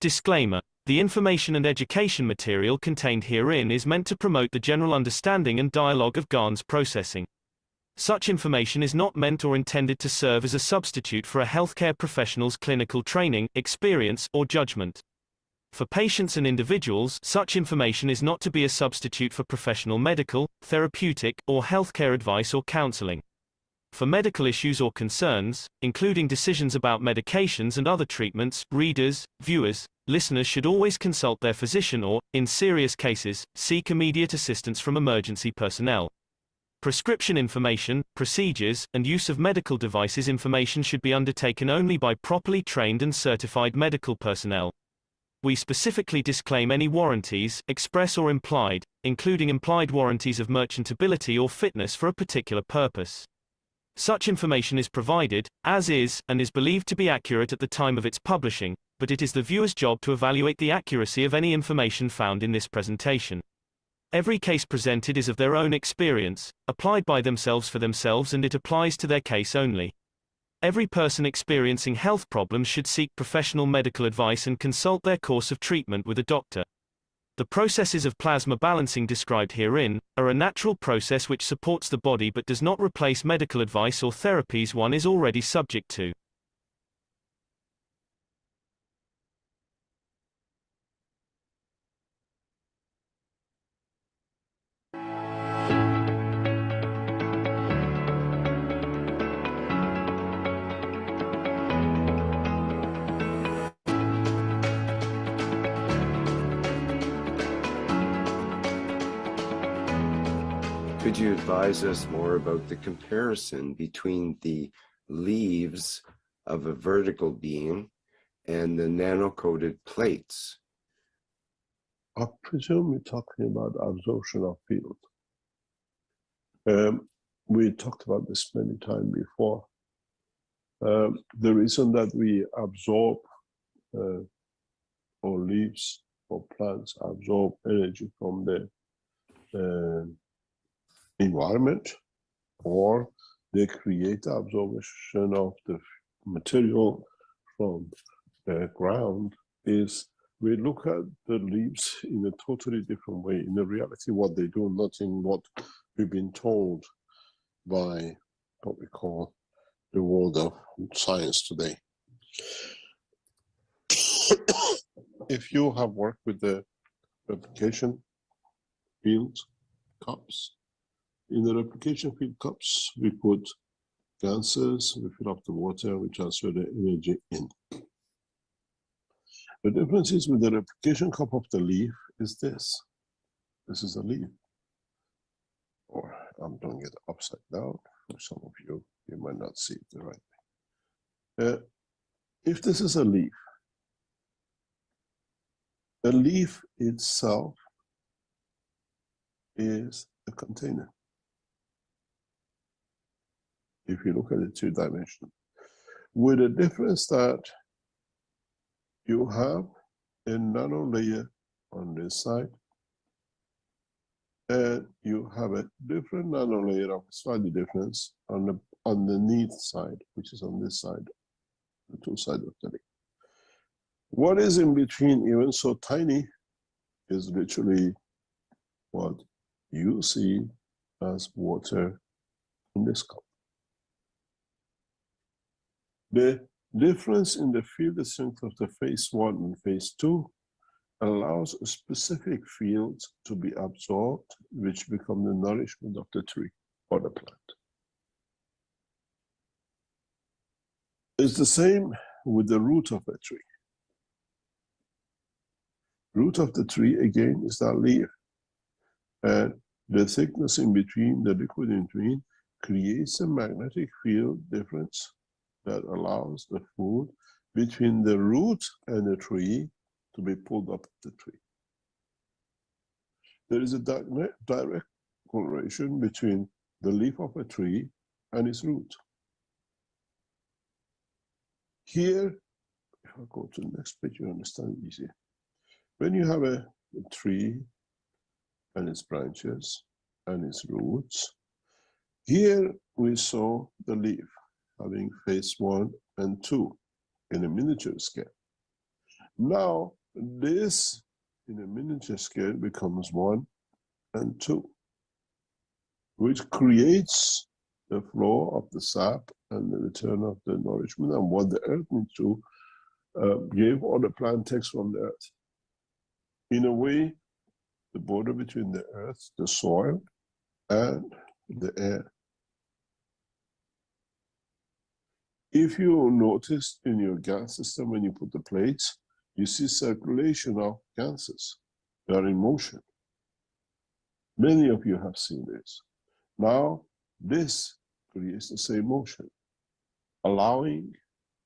Disclaimer: the information and education material contained herein is meant to promote the general understanding and dialogue of GANs processing. Such information is not meant or intended to serve as a substitute for a healthcare professional's clinical training, experience, or judgment. For patients and individuals, such information is not to be a substitute for professional medical, therapeutic, or healthcare advice or counseling. For medical issues or concerns, including decisions about medications and other treatments, readers, viewers, listeners should always consult their physician or, in serious cases, seek immediate assistance from emergency personnel. Prescription information, procedures, and use of medical devices information should be undertaken only by properly trained and certified medical personnel. We specifically disclaim any warranties, express or implied, including implied warranties of merchantability or fitness for a particular purpose. Such information is provided, as is, and is believed to be accurate at the time of its publishing, but it is the viewer's job to evaluate the accuracy of any information found in this presentation. Every case presented is of their own experience, applied by themselves for themselves, and it applies to their case only. Every person experiencing health problems should seek professional medical advice and consult their course of treatment with a doctor. The processes of plasma balancing described herein are a natural process which supports the body but does not replace medical advice or therapies one is already subject to. Could you advise us more about the comparison between the leaves of a vertical beam and the nano-coated plates? I presume you're talking about absorption of field. We talked about this many times before. The reason that we absorb or leaves or plants absorb energy from the environment, or they create absorption of the material from the ground, is we look at the leaves in a totally different way. In the reality, what they do, not in what we've been told by what we call the world of science today. If you have worked with the replication field cups, in the replication field cups, we put gases, we fill up the water, we transfer the energy in. The difference is with the replication cup of the leaf is this. This is a leaf. Or I'm doing it upside down. For some of you, you might not see it the right way. If this is a leaf itself is a container. If you look at it two-dimensional, with the difference that you have a nano layer on this side, and you have a different nano layer of slightly difference on the underneath side, which is on this side, the two sides of the leaf. What is in between, even so tiny, is literally what you see as water in this cup. The difference in the field strength of the phase 1 and phase 2 allows a specific field to be absorbed, which become the nourishment of the tree or the plant. It's the same with the root of a tree. Root of the tree, again, is that leaf. And the thickness in between, the liquid in between, creates a magnetic field difference that allows the food between the root and the tree to be pulled up the tree. There is a direct correlation between the leaf of a tree and its root. Here, if I go to the next page, you understand easier. When you have a tree and its branches and its roots, here we saw the leaf having phase 1 and 2 in a miniature scale. Now, this in a miniature scale becomes 1 and 2, which creates the flow of the sap and the return of the nourishment and what the earth needs to give, or the plant takes from the earth. In a way, the border between the earth, the soil, and the air. If you notice in your gas system, when you put the plates, you see circulation of gases. They are in motion. Many of you have seen this. Now, this creates the same motion, allowing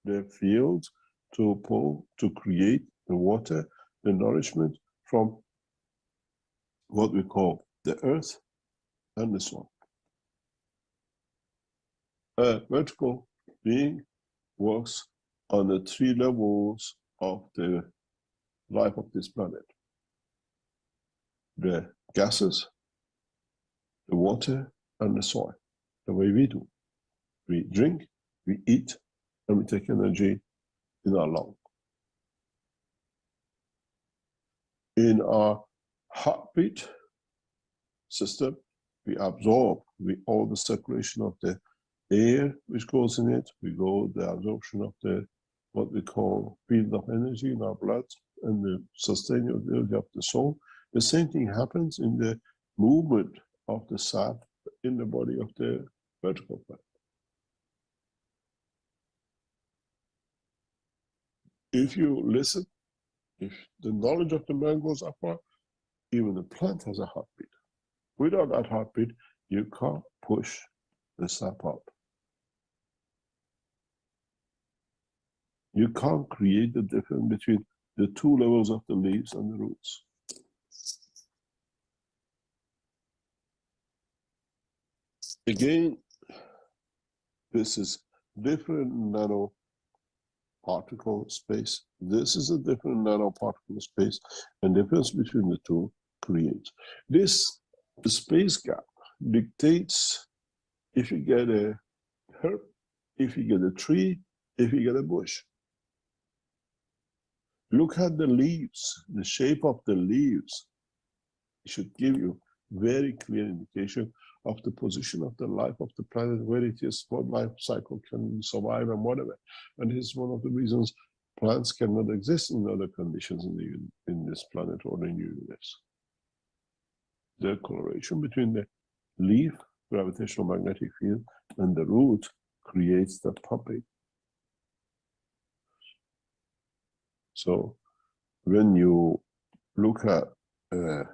the field to pull, to create the water, the nourishment from what we call the earth and the soil. A vertical being works on the 3 levels of the life of this planet. The gases, the water, and the soil, the way we do. We drink, we eat, and we take energy in our lungs. In our heartbeat system, we absorb all the circulation of the air which goes in it. We go the absorption of the what we call field of energy in our blood and the sustainability of the soul. The same thing happens in the movement of the sap in the body of the vertical plant. If you listen, if the knowledge of the man goes upward, even the plant has a heartbeat. Without that heartbeat, you can't push the sap up. You can't create the difference between the 2 levels of the leaves and the roots. Again, this is different nanoparticle space. This is a different nanoparticle space, and the difference between the two creates. This space gap dictates if you get a herb, if you get a tree, if you get a bush. Look at the leaves, the shape of the leaves. It should give you very clear indication of the position of the life of the planet, where it is, what life cycle can survive and whatever. And this is one of the reasons plants cannot exist in other conditions in this planet or in the universe. The correlation between the leaf, gravitational magnetic field, and the root creates the puppet. So when you look at a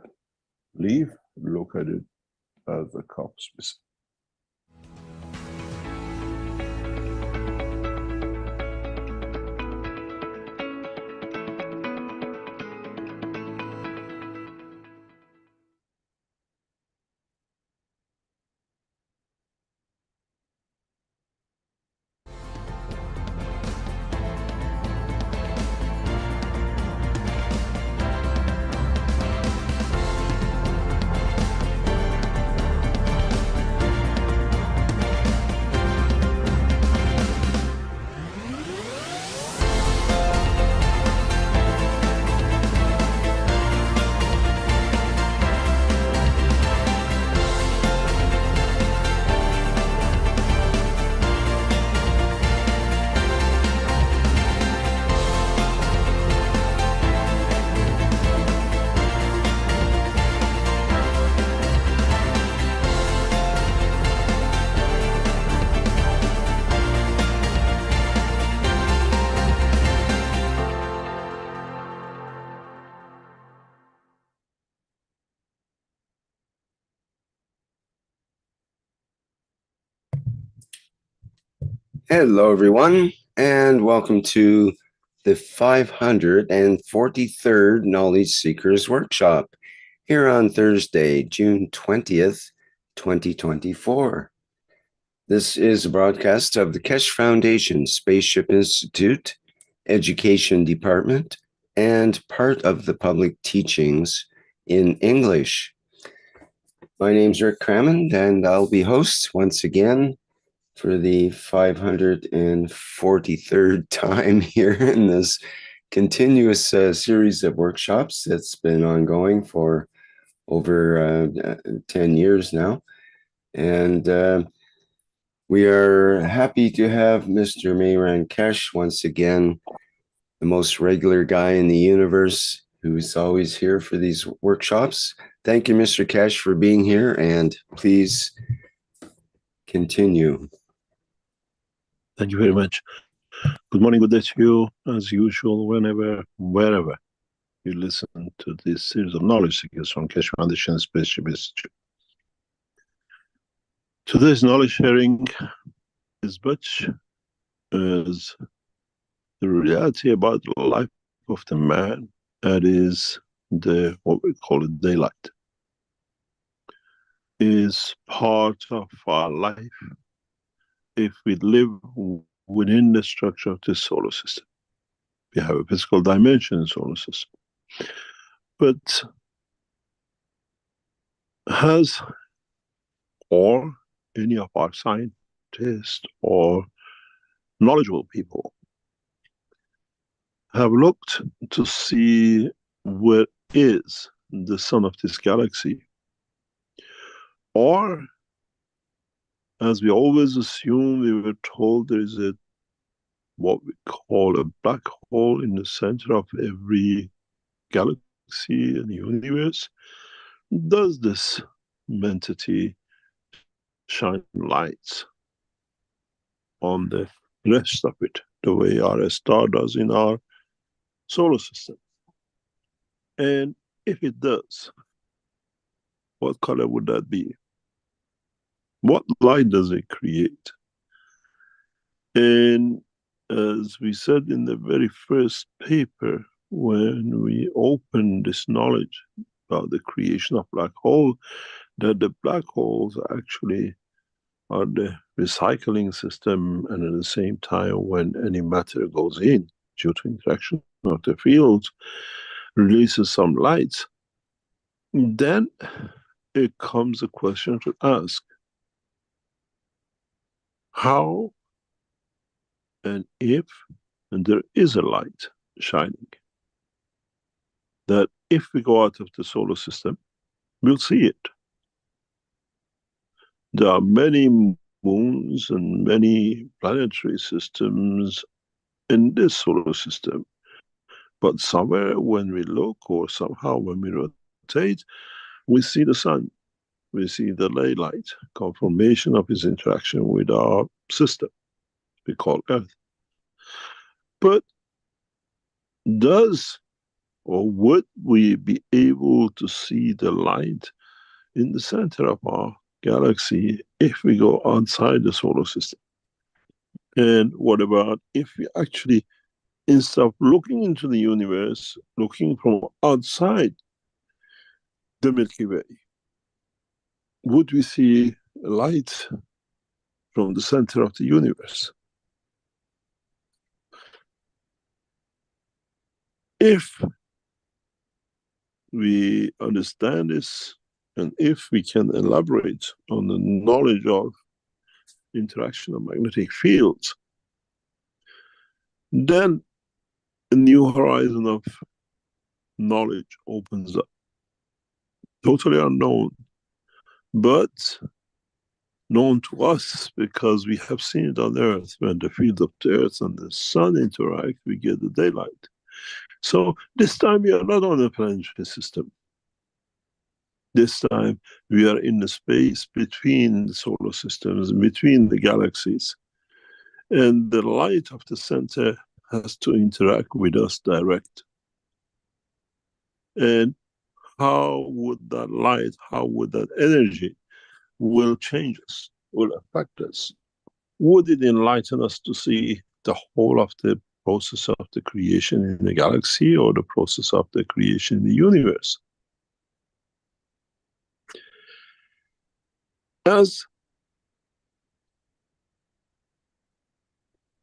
leaf, look at it as a cup specific. Hello, everyone, and welcome to the 543rd Knowledge Seekers Workshop here on Thursday, June 20th, 2024. This is a broadcast of the Keshe Foundation, Spaceship Institute, Education Department, and part of the public teachings in English. My name's Rick Crammond, and I'll be host once again for the 543rd time here in this continuous series of workshops that's been ongoing for over 10 years now. And we are happy to have Mr. Mehran Keshe once again, the most regular guy in the universe who's always here for these workshops. Thank you, Mr. Keshe, for being here, and please continue. Thank you very much. Good morning, good day to you, as usual, whenever, wherever you listen to this series of knowledge seekers from Keshe Foundation and Spaceship Institute. Today's knowledge sharing is much as the reality about the life of the man, that is what we call it daylight, is part of our life if we live within the structure of the solar system. We have a physical dimension in the solar system. But has or any of our scientists or knowledgeable people have looked to see where is the sun of this galaxy? Or, as we always assume, we were told there is what we call a black hole in the center of every galaxy and universe. Does this entity shine lights on the rest of it, the way our star does in our solar system? And if it does, what color would that be? What light does it create? And as we said in the very first paper, when we opened this knowledge about the creation of black hole, that the black holes actually are the recycling system, and at the same time, when any matter goes in due to interaction of the fields, releases some lights, then it comes a question to ask: how and if and there is a light shining, that if we go out of the solar system, we'll see it. There are many moons and many planetary systems in this solar system, but somewhere when we look, or somehow when we rotate, we see the sun, we see the daylight, confirmation of its interaction with our system we call Earth. But does or would we be able to see the light in the center of our galaxy if we go outside the solar system? And what about if we actually, instead of looking into the universe, looking from outside the Milky Way, would we see light from the center of the universe? If we understand this, and if we can elaborate on the knowledge of interaction of magnetic fields, then a new horizon of knowledge opens up. Totally unknown, but known to us because we have seen it on Earth. When the field of the Earth and the sun interact, we get the daylight. So this time we are not on a planetary system. This time we are in the space between the solar systems, between the galaxies. And the light of the center has to interact with us direct. And how would that light, how would that energy will change us, will affect us? Would it enlighten us to see the whole of the process of the creation in the galaxy, or the process of the creation in the universe? As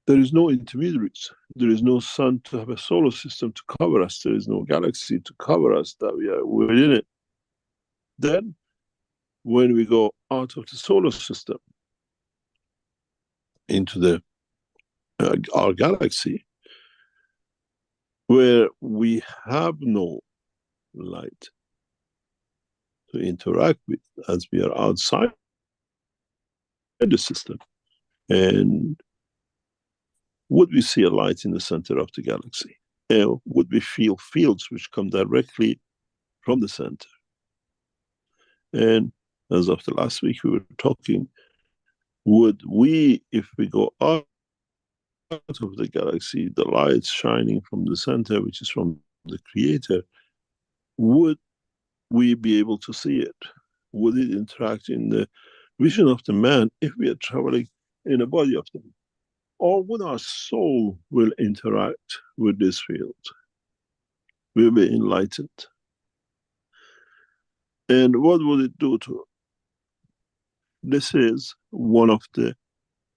there is no intermediaries, there is no sun to have a solar system to cover us, there is no galaxy to cover us, that we are within it. Then, when we go out of the solar system into our galaxy, where we have no light to interact with as we are outside the system. And would we see a light in the center of the galaxy? And would we feel fields which come directly from the center? And as of the last week we were talking, would we, if we go out of the galaxy, the light shining from the center, which is from the creator, would we be able to see it? Would it interact in the vision of the man if we are traveling in a body of them? Or would our soul will interact with this field? We'll be enlightened. And what would it do to it? This is one of the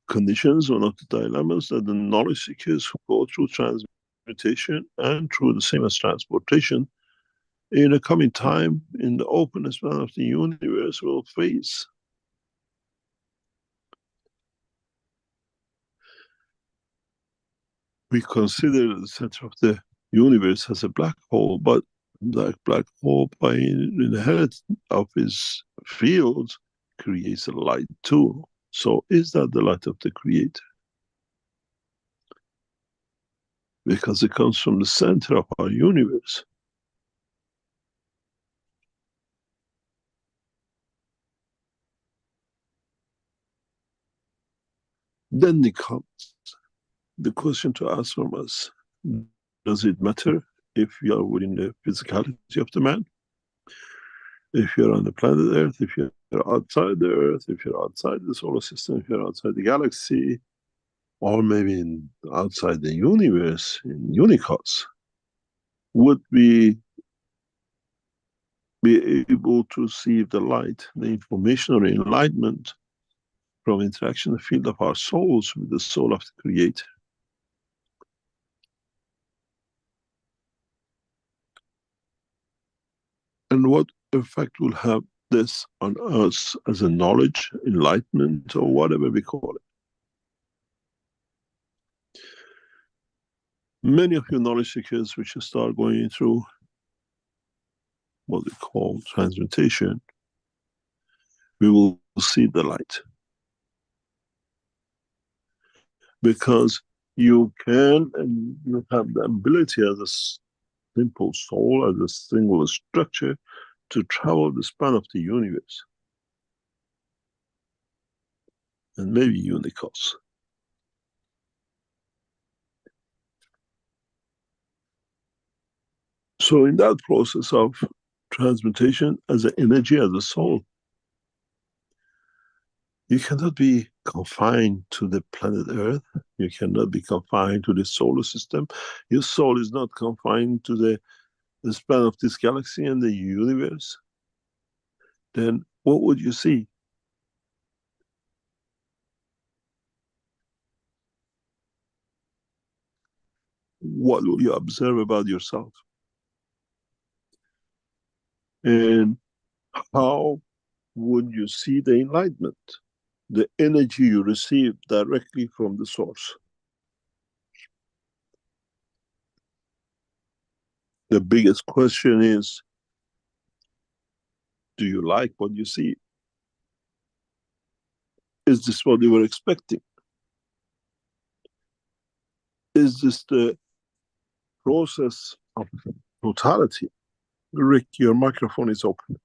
conditions, one of the dilemmas that the knowledge seekers who go through transmutation and through the same as transportation in a coming time in the openness man of the universe will face. We consider the center of the universe as a black hole, but that black hole, by inheritance of its field, creates a light too. So is that the light of the creator? Because it comes from the center of our universe. Then becomes the question to ask from us: does it matter if you are within the physicality of the man? If you're on the planet Earth, if you're outside the Earth, if you're outside the solar system, if you're outside the galaxy, or maybe outside the universe, in unicos, would we be able to receive the light, the information or enlightenment from interaction in the field of our souls with the soul of the creator? And what effect will have this on us as a knowledge, enlightenment, or whatever we call it? Many of you knowledge seekers which start going through what we call transmutation, we will see the light. Because you can and you have the ability as a simple soul, as a single structure, to travel the span of the universe. And maybe unicos. So in that process of transmutation as an energy, as a soul, you cannot be confined to the planet Earth. You cannot be confined to the solar system. Your soul is not confined to the span of this galaxy and the universe. Then what would you see? What will you observe about yourself? And how would you see the enlightenment, the energy you receive directly from the source? The biggest question is, do you like what you see? Is this what you were expecting? Is this the process of totality? Rick, your microphone is open.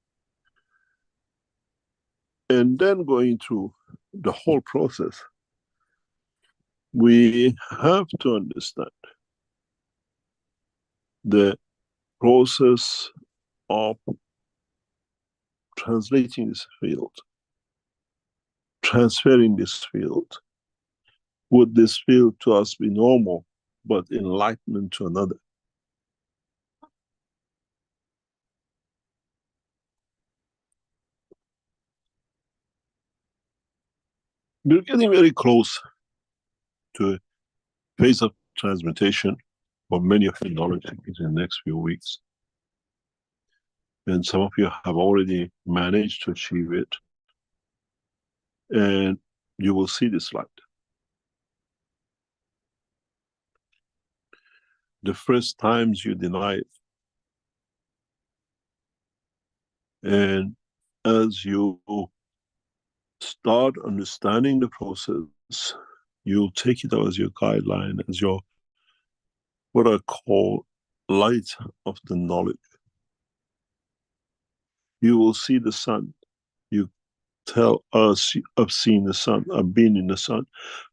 And then going through the whole process, we have to understand the process of translating this field, transferring this field. Would this field to us be normal, but enlightenment to another? We're getting very close to a phase of transmutation for many of the knowledge seekers in the next few weeks. And some of you have already managed to achieve it. And you will see this light. the first times you deny it. And as you start understanding the process, you'll take it as your guideline, as your, what I call, light of the knowledge. You will see the sun. You tell us, I've seen the sun, I've been in the sun.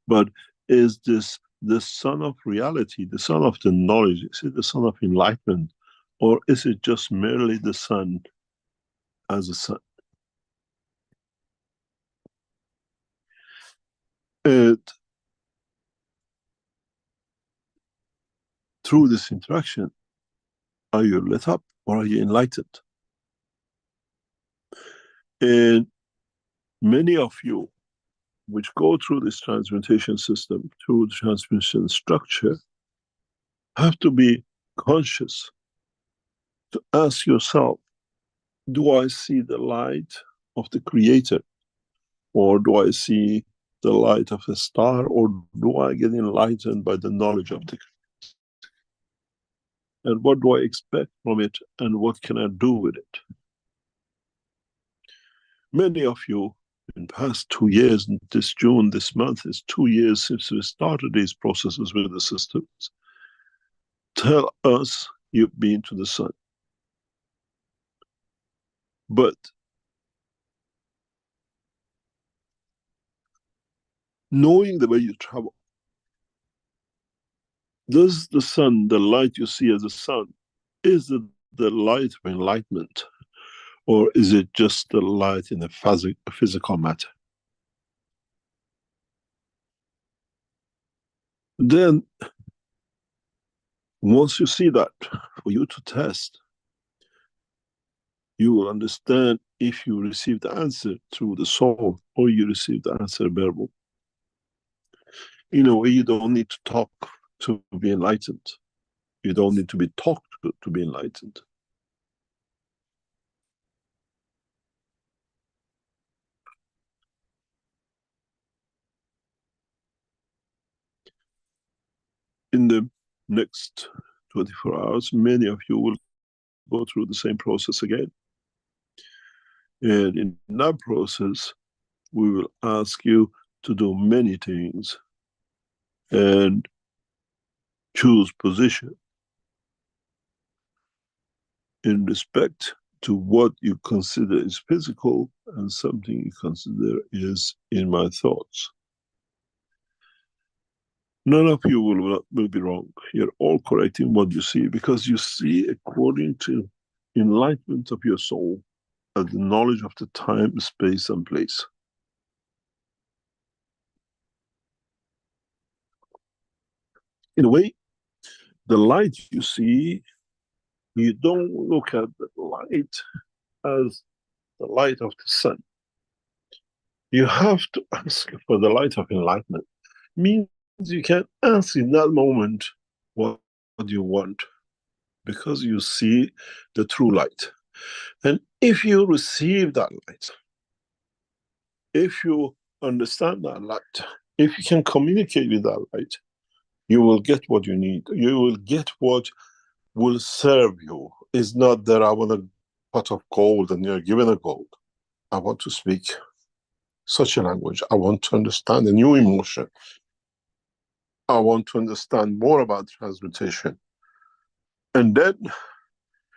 But is this the sun of reality, the sun of the knowledge? Is it the sun of enlightenment? Or is it just merely the sun as a sun? Through this interaction, are you lit up or are you enlightened? And many of you, which go through this transmutation system, through the transmission structure, have to be conscious to ask yourself, do I see the light of the Creator? Or do I see the light of a star? Or do I get enlightened by the knowledge of the Creator? And what do I expect from it? And what can I do with it? Many of you, in the past 2 years, this June, this month, is 2 years since we started these processes with the systems, tell us you've been to the sun. But knowing the way you travel, does the sun, the light you see as the sun, is it the light of enlightenment? Or is it just the light in the physical matter? Then, once you see that, for you to test, you will understand if you receive the answer through the soul or you receive the answer verbal. In a way, you don't need to talk to be enlightened. You don't need to be talked to be enlightened. In the next 24 hours, many of you will go through the same process again. And in that process, we will ask you to do many things and choose position in respect to what you consider is physical and something you consider is in my thoughts. None of you will be wrong. You're all correct in what you see, because you see according to enlightenment of your soul and the knowledge of the time, space, and place. In a way, the light you see, you don't look at the light as the light of the sun. You have to ask for the light of enlightenment. Means you can ask in that moment what you want, because you see the true light. And if you receive that light, if you understand that light, if you can communicate with that light, you will get what you need. You will get what will serve you. It's not that I want a pot of gold and you're given a gold. I want to speak such a language. I want to understand a new emotion. I want to understand more about transmutation. And then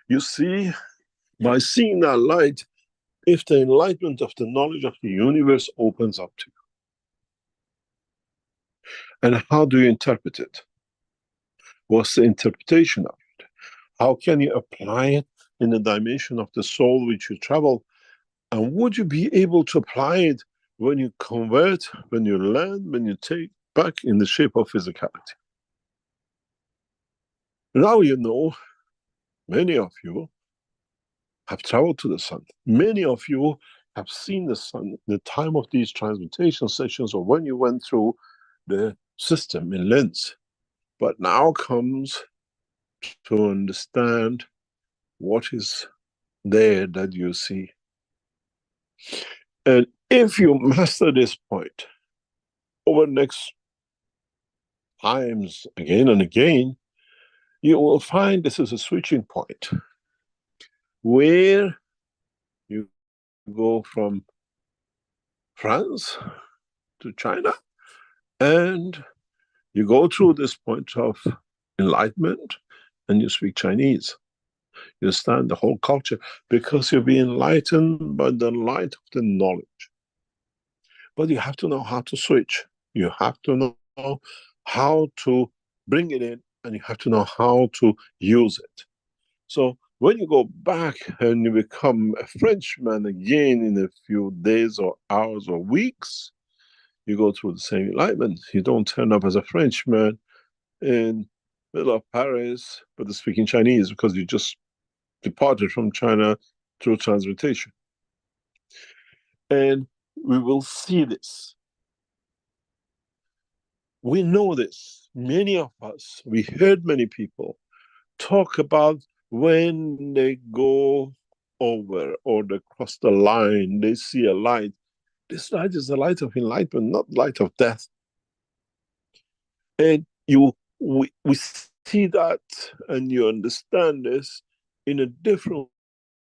you see, by seeing that light, if the enlightenment of the knowledge of the universe opens up to you. And how do you interpret it? What's the interpretation of it? How can you apply it in the dimension of the soul which you travel? And would you be able to apply it when you convert, when you land, when you take back in the shape of physicality? Now you know, many of you have traveled to the sun. Many of you have seen the sun the time of these transmutation sessions, or when you went through the system in Linz. But now comes to understand what is there that you see. And if you master this point over next times again and again, you will find this is a switching point where you go from France to China, and you go through this point of enlightenment, and you speak Chinese. You understand the whole culture because you'll be enlightened by the light of the knowledge. But you have to know how to switch. You have to know how to bring it in, and you have to know how to use it. So when you go back and you become a Frenchman again in a few days or hours or weeks, you go through the same enlightenment. You don't turn up as a Frenchman in the middle of Paris, but speaking Chinese because you just departed from China through transmutation. And we will see this. We know this. Many of us, we heard many people talk about when they go over or they cross the line, they see a light. This light is the light of enlightenment, not light of death. And we see that and you understand this in a different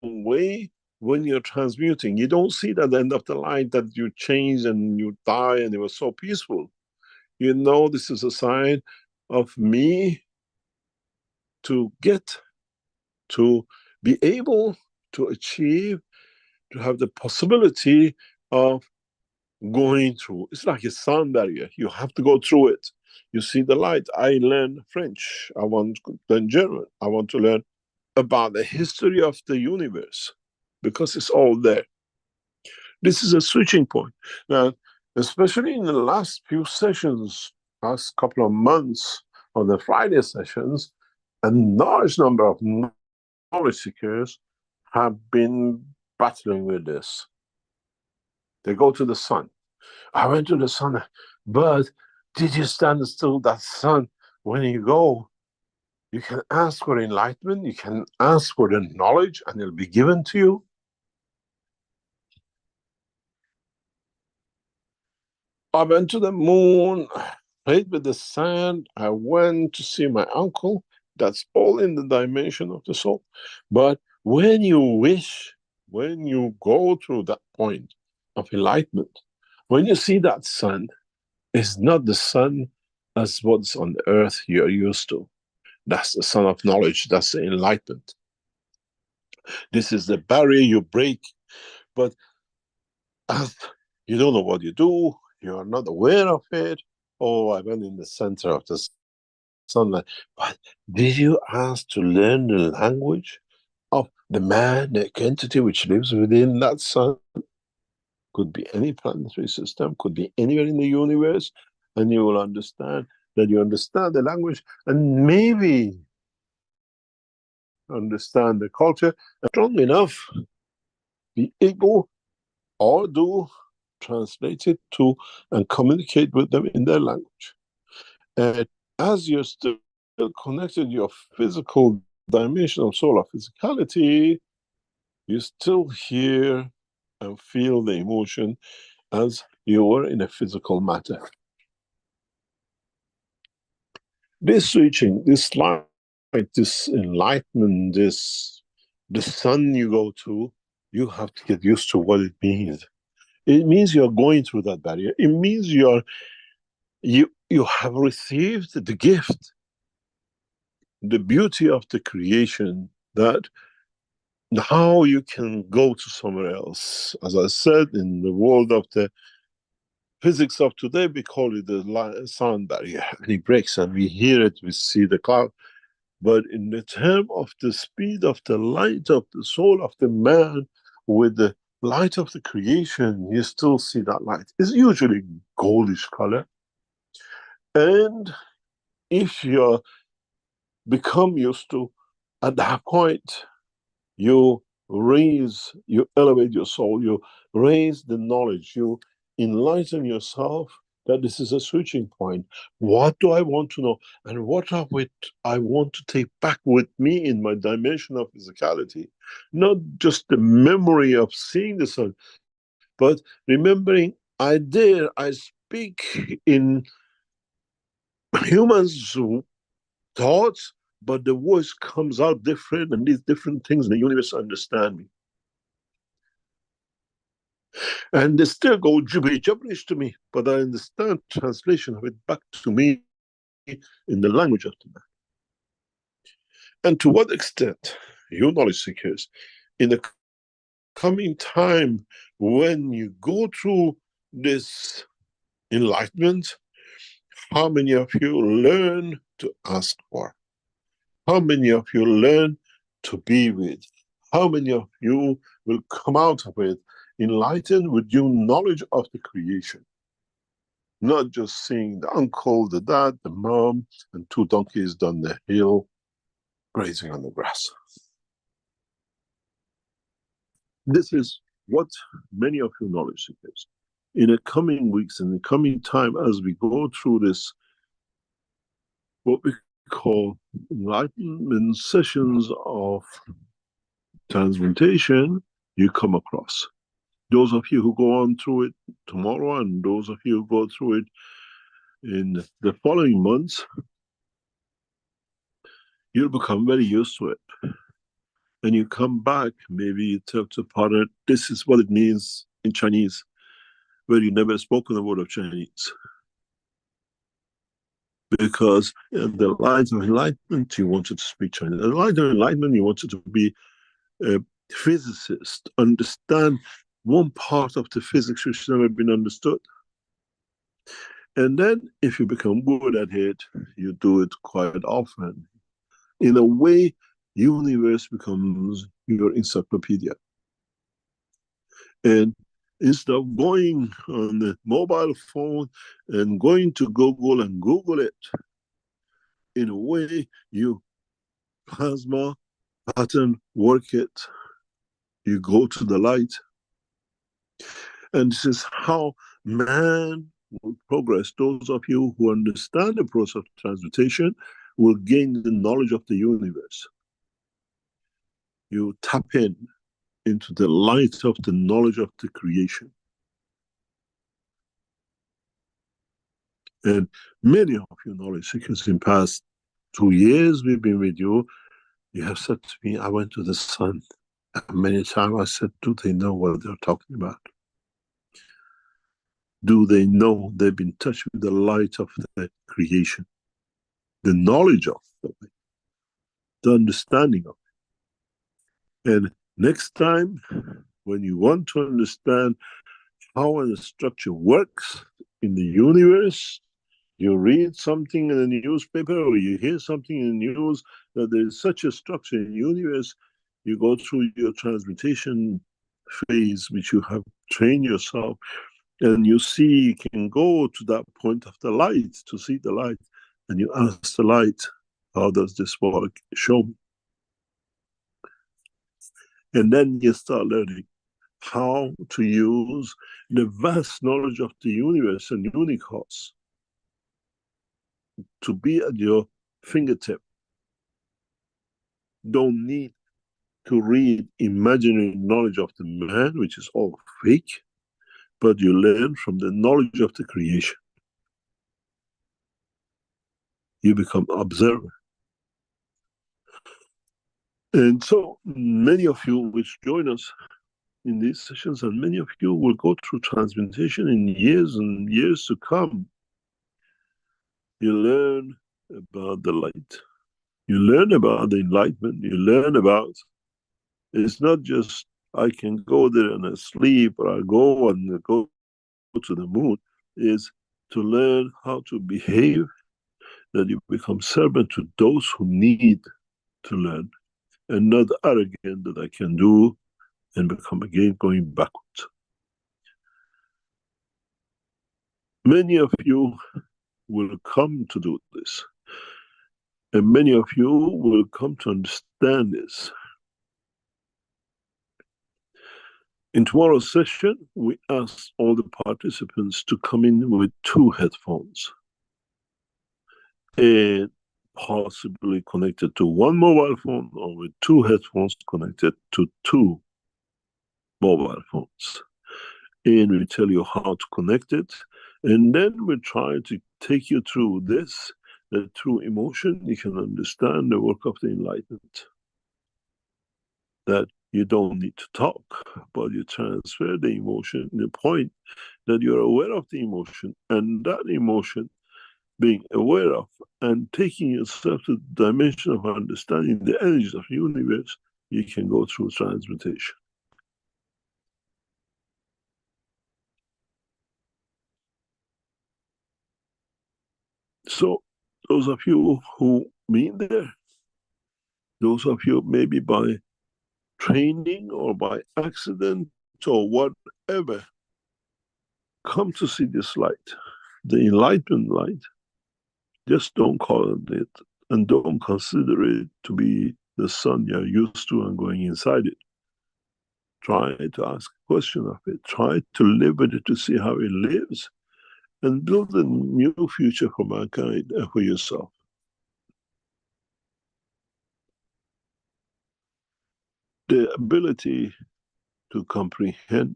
way when you're transmuting. You don't see that at the end of the line that you change and you die and it was so peaceful. You know, this is a sign of me to get to be able to achieve, to have the possibility of going through. It's like a sound barrier. You have to go through it. You see the light. I learn French. I want to learn German. I want to learn about the history of the universe because it's all there. This is a switching point. Now, especially in the last few sessions, last couple of months, on the Friday sessions, a large number of knowledge seekers have been battling with this. They go to the sun. I went to the sun, but did you stand still that sun? When you go, you can ask for enlightenment, you can ask for the knowledge, and it'll be given to you. I went to the moon, played with the sand. I went to see my uncle. That's all in the dimension of the soul. But when you wish, when you go through that point of enlightenment, when you see that sun, it's not the sun as what's on the earth you're used to. That's the sun of knowledge. That's the enlightenment. This is the barrier you break. But as you don't know what you do, you are not aware of it. Oh, I went in the center of the sunlight. But did you ask to learn the language of the man, the entity which lives within that sun? Could be any planetary system, could be anywhere in the universe, and you will understand that you understand the language and maybe understand the culture, and strong enough, be able or do translate it to and communicate with them in their language. And as you're still connected your physical dimension of soul of physicality, you still hear and feel the emotion as you were in a physical matter. This switching, this light, this enlightenment, the sun you go to, you have to get used to what it means. It means you're going through that barrier. It means you have received the gift, the beauty of the creation, that how you can go to somewhere else. As I said, in the world of the physics of today, we call it the sound barrier, and it breaks and we hear it, we see the cloud. But in the term of the speed of the light of the soul of the man with the light of the creation, you still see that light. It's usually goldish color. And if you become used to, at that point, you elevate your soul, you raise the knowledge, you enlighten yourself that this is a switching point. What do I want to know? And what of it I want to take back with me in my dimension of physicality? Not just the memory of seeing the sun, but remembering I speak in humans' thoughts, but the voice comes out different, and these different things in the universe understand me. And they still go gibberish to me, but I understand translation of it back to me in the language of the man. And to what extent, you knowledge seekers, in the coming time when you go through this enlightenment, how many of you learn to ask for? How many of you learn to be with? How many of you will come out of it enlightened with your knowledge of the creation? Not just seeing the uncle, the dad, the mom, and two donkeys down the hill grazing on the grass. This is what many of you knowledge seekers, in the coming weeks, in the coming time, as we go through this, what we call enlightenment sessions of transmutation, you come across. Those of you who go on through it tomorrow, and those of you who go through it in the following months, you'll become very used to it. And you come back, maybe you talk to a partner, this is what it means in Chinese, where you never spoken a word of Chinese. Because in the light of enlightenment, you wanted to speak Chinese. In the light of enlightenment, you wanted to be a physicist, understand one part of the physics which has never been understood. And then, if you become good at it, you do it quite often. In a way, universe becomes your encyclopedia. And instead of going on the mobile phone and going to Google and Google it, in a way, you plasma pattern work it. You go to the light. And this is how man will progress. Those of you who understand the process of transmutation will gain the knowledge of the universe. You tap in into the light of the knowledge of the creation. And many of you knowledge seekers in past 2 years we've been with you, you have said to me, I went to the sun. And many times I said, do they know what they're talking about? Do they know they've been touched with the light of the creation? The knowledge of it, the understanding of it. And next time, when you want to understand how a structure works in the universe, you read something in the newspaper or you hear something in the news that there is such a structure in the universe, you go through your transmutation phase, which you have trained yourself, and you see, you can go to that point of the light to see the light, and you ask the light, how does this work? Show me. And then you start learning how to use the vast knowledge of the universe and universe to be at your fingertip. Don't need to read imaginary knowledge of the man, which is all fake, but you learn from the knowledge of the creation. You become observer. And so many of you which join us in these sessions, and many of you will go through transmutation in years and years to come. You learn about the light. You learn about the enlightenment. You learn about, it's not just I can go there and I sleep, or I go and go to the moon. Is to learn how to behave, that you become servant to those who need to learn, and not arrogant that I can do and become again going backwards. Many of you will come to do this, and many of you will come to understand this. In tomorrow's session, we ask all the participants to come in with 2 headphones, and possibly connected to 1 mobile phone, or with 2 headphones connected to 2 mobile phones. And we tell you how to connect it, and then we try to take you through this that through emotion you can understand the work of the enlightenment. That you don't need to talk, but you transfer the emotion, the point that you're aware of the emotion, and that emotion being aware of and taking yourself to the dimension of understanding the energies of the universe, you can go through transmutation. So those of you who been there, those of you maybe by training or by accident or whatever, come to see this light, the enlightenment light. Just don't call it and don't consider it to be the sun you're used to and going inside it. Try to ask a question of it. Try to live with it to see how it lives and build a new future for mankind and for yourself. The ability to comprehend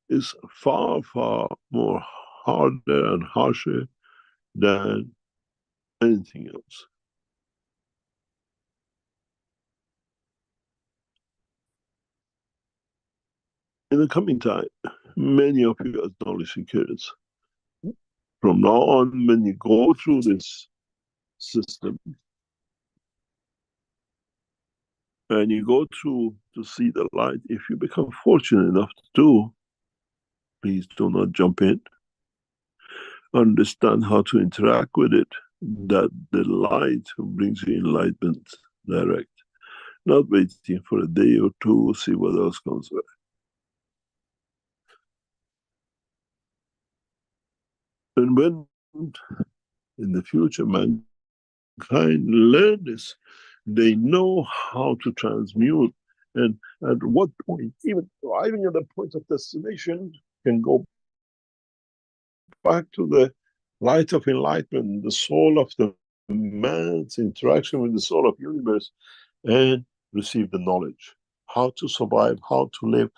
is far, far more harder and harsher than anything else. In the coming time, many of you as knowledge seekers, from now on, when you go through this system and you go through to see the light, if you become fortunate enough to do, please do not jump in. Understand how to interact with it, that the light brings you enlightenment direct, not waiting for a day or two, see what else comes back. And when in the future mankind learn this, they know how to transmute, and at what point, even arriving at the point of destination, can go back to the light of enlightenment, the soul of the man's interaction with the soul of the universe, and receive the knowledge, how to survive, how to live,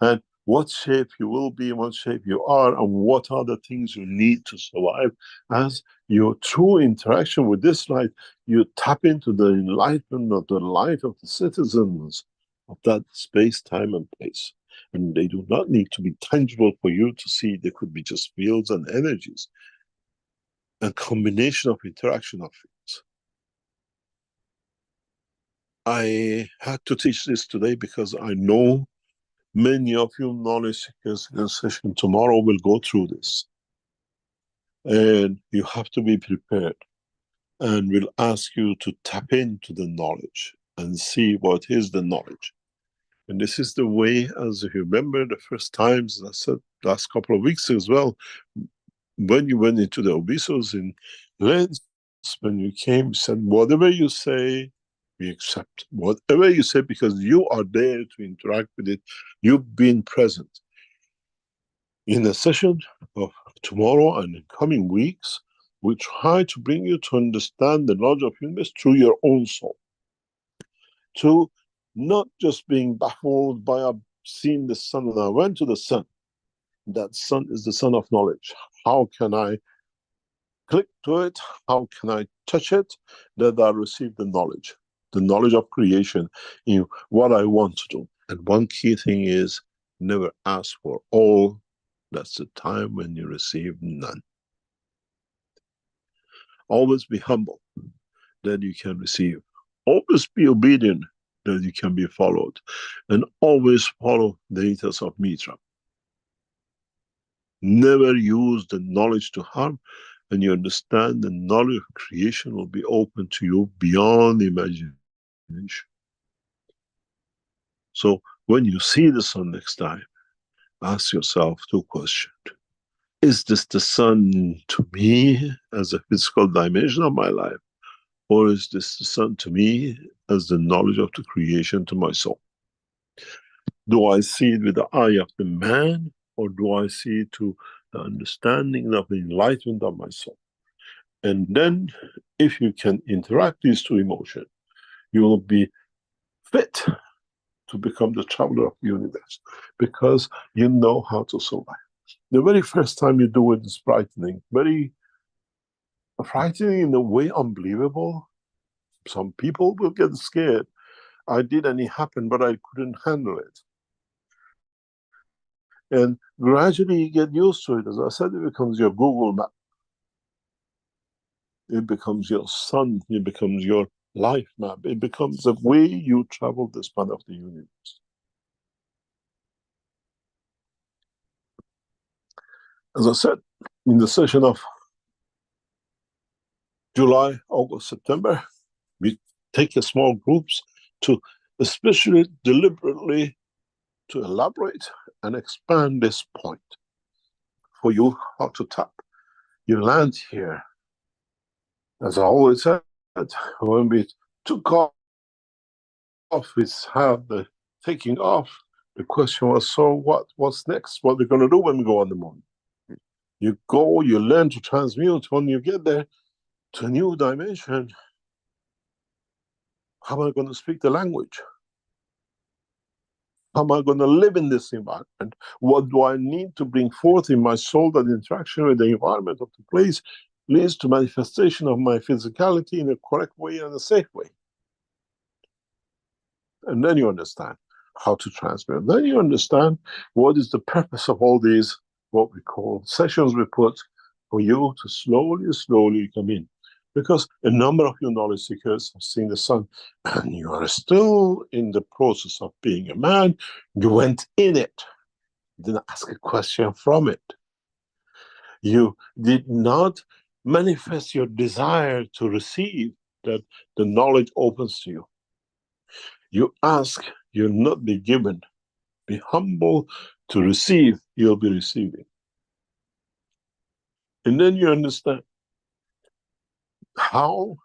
and what shape you will be, what shape you are, and what are the things you need to survive. As your true interaction with this light, you tap into the enlightenment of the light of the citizens of that space, time, and place. And they do not need to be tangible for you to see. They could be just fields and energies, a combination of interaction of things. I had to teach this today because I know many of you knowledge seekers in the session tomorrow will go through this. And you have to be prepared. And we'll ask you to tap into the knowledge and see what is the knowledge. And this is the way, as you remember the first times, I said last couple of weeks as well, when you went into the Obisos in Lens, when you came, said, whatever you say, we accept. Whatever you say, because you are there to interact with it, you've been present. In the session of tomorrow and in coming weeks, we try to bring you to understand the knowledge of universe through your own soul. To not just being baffled by I've seen the sun and I went to the sun. That sun is the sun of knowledge. How can I click to it? How can I touch it? That I receive the knowledge of creation in what I want to do. And one key thing is never ask for all. That's the time when you receive none. Always be humble, that you can receive. Always be obedient, that you can be followed. And always follow the ethos of Mitra. Never use the knowledge to harm, and you understand the knowledge of creation will be open to you beyond imagination. So when you see the sun next time, ask yourself two questions. Is this the sun to me as a physical dimension of my life? Or is this the sun to me as the knowledge of the creation to my soul? Do I see it with the eye of the man, or do I see it to the understanding of the enlightenment of my soul? And then, if you can interact these two emotions, you will be fit to become the traveler of the universe, because you know how to survive. The very first time you do it is frightening, very frightening in a way unbelievable. Some people will get scared. I did, and it happened, but I couldn't handle it. And gradually you get used to it. As I said, it becomes your Google map. It becomes your sun. It becomes your life map. It becomes the way you travel the span of the universe. As I said, in the session of July, August, September, we take a small groups to especially deliberately to elaborate and expand this point for you how to tap. You land here. As I always said, when we took off, we have the taking off. The question was, so what's next? What are we going to do when we go on the moon? You go, you learn to transmute. When you get there to a new dimension, how am I going to speak the language? How am I going to live in this environment? What do I need to bring forth in my soul that interaction with the environment of the place leads to manifestation of my physicality in a correct way and a safe way? And then you understand how to transmit. Then you understand what is the purpose of all these, what we call sessions we put for you to slowly come in. Because a number of you knowledge seekers have seen the sun, and you are still in the process of being a man. You went in it, didn't ask a question from it. You did not manifest your desire to receive that the knowledge opens to you. You ask, you'll not be given. Be humble to receive, you'll be receiving. And then you understand how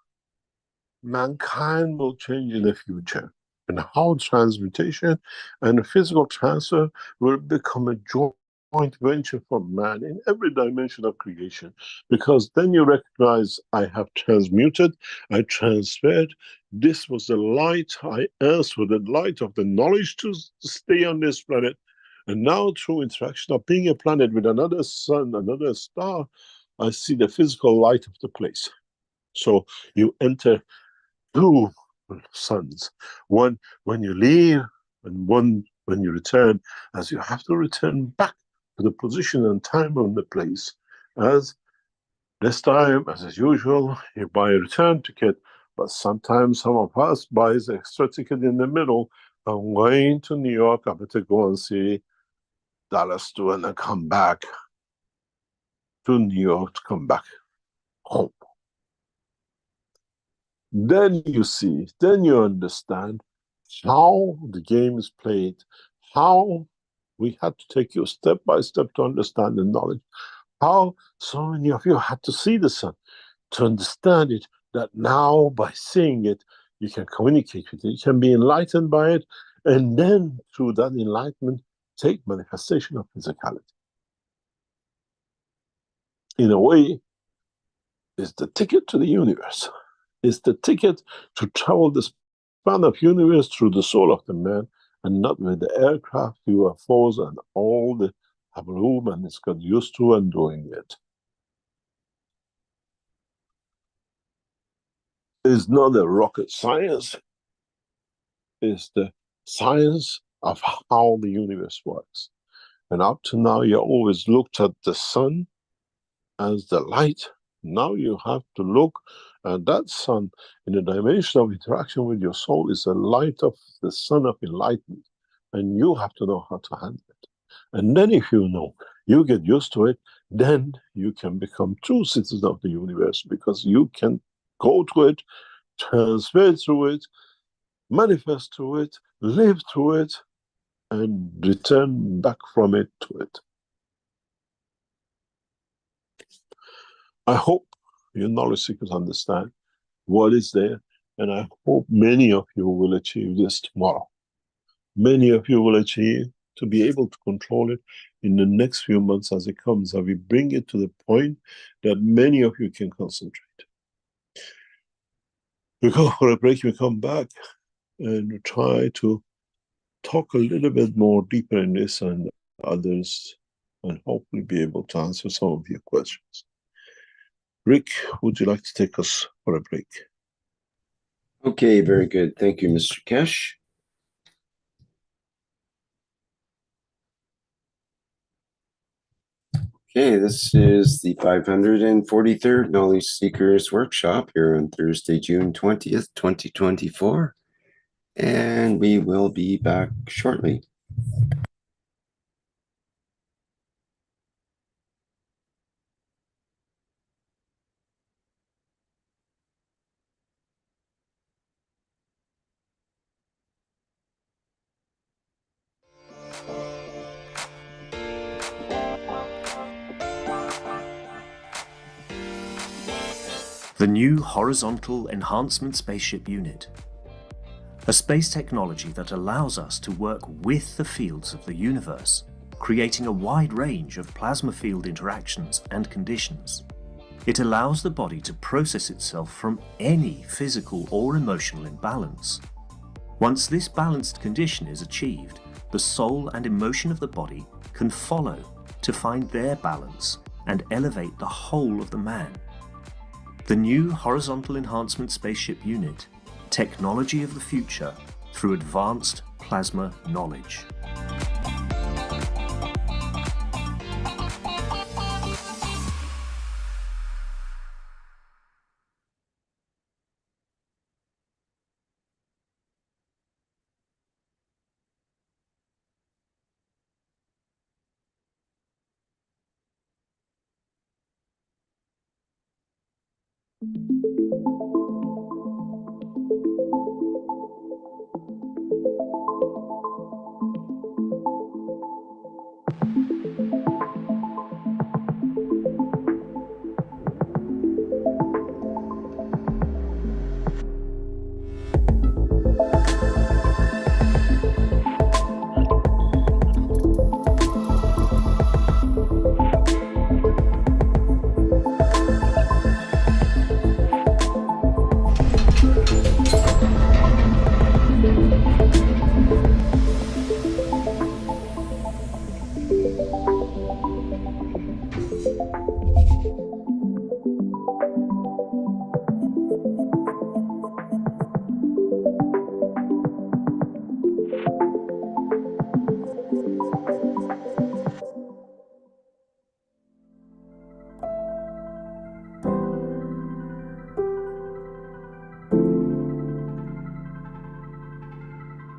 mankind will change in the future, and how transmutation and physical transfer will become a joint venture for man in every dimension of creation. Because then you recognize, I have transmuted, I transferred, this was the light, I asked for the light of the knowledge to stay on this planet. And now through interaction of being a planet with another sun, another star, I see the physical light of the place. So you enter two suns, one when you leave and one when you return, as you have to return back to the position and time and the place. As this time, as usual, you buy a return ticket, but sometimes some of us buys the extra ticket in the middle. I'm going to New York, I better go and see Dallas too, and then come back to New York to come back home. Then you see, then you understand how the game is played, how we had to take you step by step to understand the knowledge, how so many of you had to see the sun to understand it, that now by seeing it, you can communicate with it, you can be enlightened by it, and then through that enlightenment, take manifestation of physicality. In a way, it's the ticket to the universe. It's the ticket to travel the span of universe through the soul of the man, and not with the aircraft, UFOs, and all the taboo man is got used to and doing it. It's not a rocket science. It's the science of how the universe works. And up to now, you always looked at the sun as the light. Now you have to look at that sun in a dimension of interaction with your soul is the light of the sun of enlightenment. And you have to know how to handle it. And then if you know, you get used to it, then you can become true citizens of the universe, because you can go to it, transfer through it, manifest through it, live through it, and return back from it to it. I hope your knowledge seekers understand what is there, and I hope many of you will achieve this tomorrow. Many of you will achieve to be able to control it in the next few months as it comes, and we bring it to the point that many of you can concentrate. We go for a break, we come back, and we try to talk a little bit more deeper in this and others, and hopefully be able to answer some of your questions. Rick, would you like to take us for a break? Okay, very good. Thank you, Mr. Keshe. Okay, this is the 543rd Knowledge Seekers Workshop here on Thursday, June 20th, 2024. And we will be back shortly. The new Horizontal Enhancement Spaceship Unit. A space technology that allows us to work with the fields of the universe, creating a wide range of plasma field interactions and conditions. It allows the body to process itself from any physical or emotional imbalance. Once this balanced condition is achieved, the soul and emotion of the body can follow to find their balance and elevate the whole of the man. The new Horizontal Enhancement Spaceship Unit, technology of the future through advanced plasma knowledge.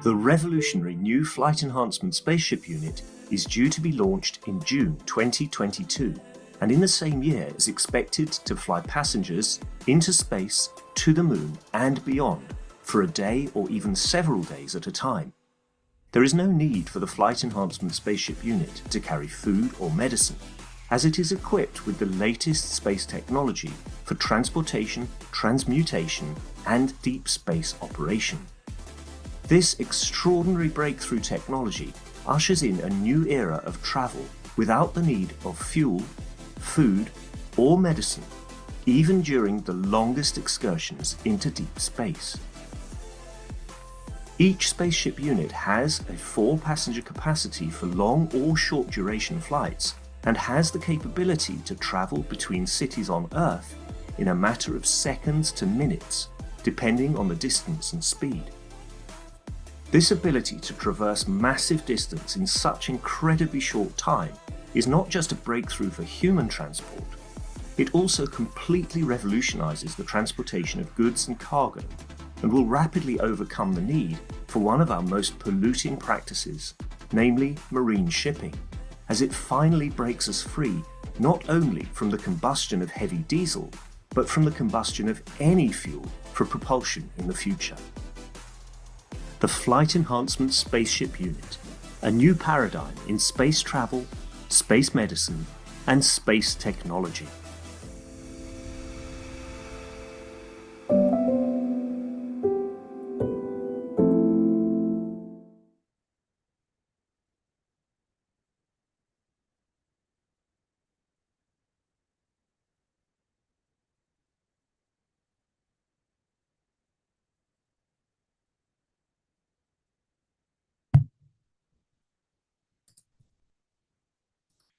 The revolutionary new Flight Enhancement Spaceship Unit is due to be launched in June 2022, and in the same year is expected to fly passengers into space, to the moon and beyond for a day or even several days at a time. There is no need for the Flight Enhancement Spaceship Unit to carry food or medicine, as it is equipped with the latest space technology for transportation, transmutation and deep space operation. This extraordinary breakthrough technology ushers in a new era of travel without the need of fuel, food, or medicine, even during the longest excursions into deep space. Each spaceship unit has a 4-passenger capacity for long or short duration flights and has the capability to travel between cities on Earth in a matter of seconds to minutes, depending on the distance and speed. This ability to traverse massive distance in such incredibly short time is not just a breakthrough for human transport, it also completely revolutionizes the transportation of goods and cargo and will rapidly overcome the need for one of our most polluting practices, namely marine shipping, as it finally breaks us free not only from the combustion of heavy diesel, but from the combustion of any fuel for propulsion in the future. The Flight Enhancement Spaceship Unit, a new paradigm in space travel, space medicine, and space technology.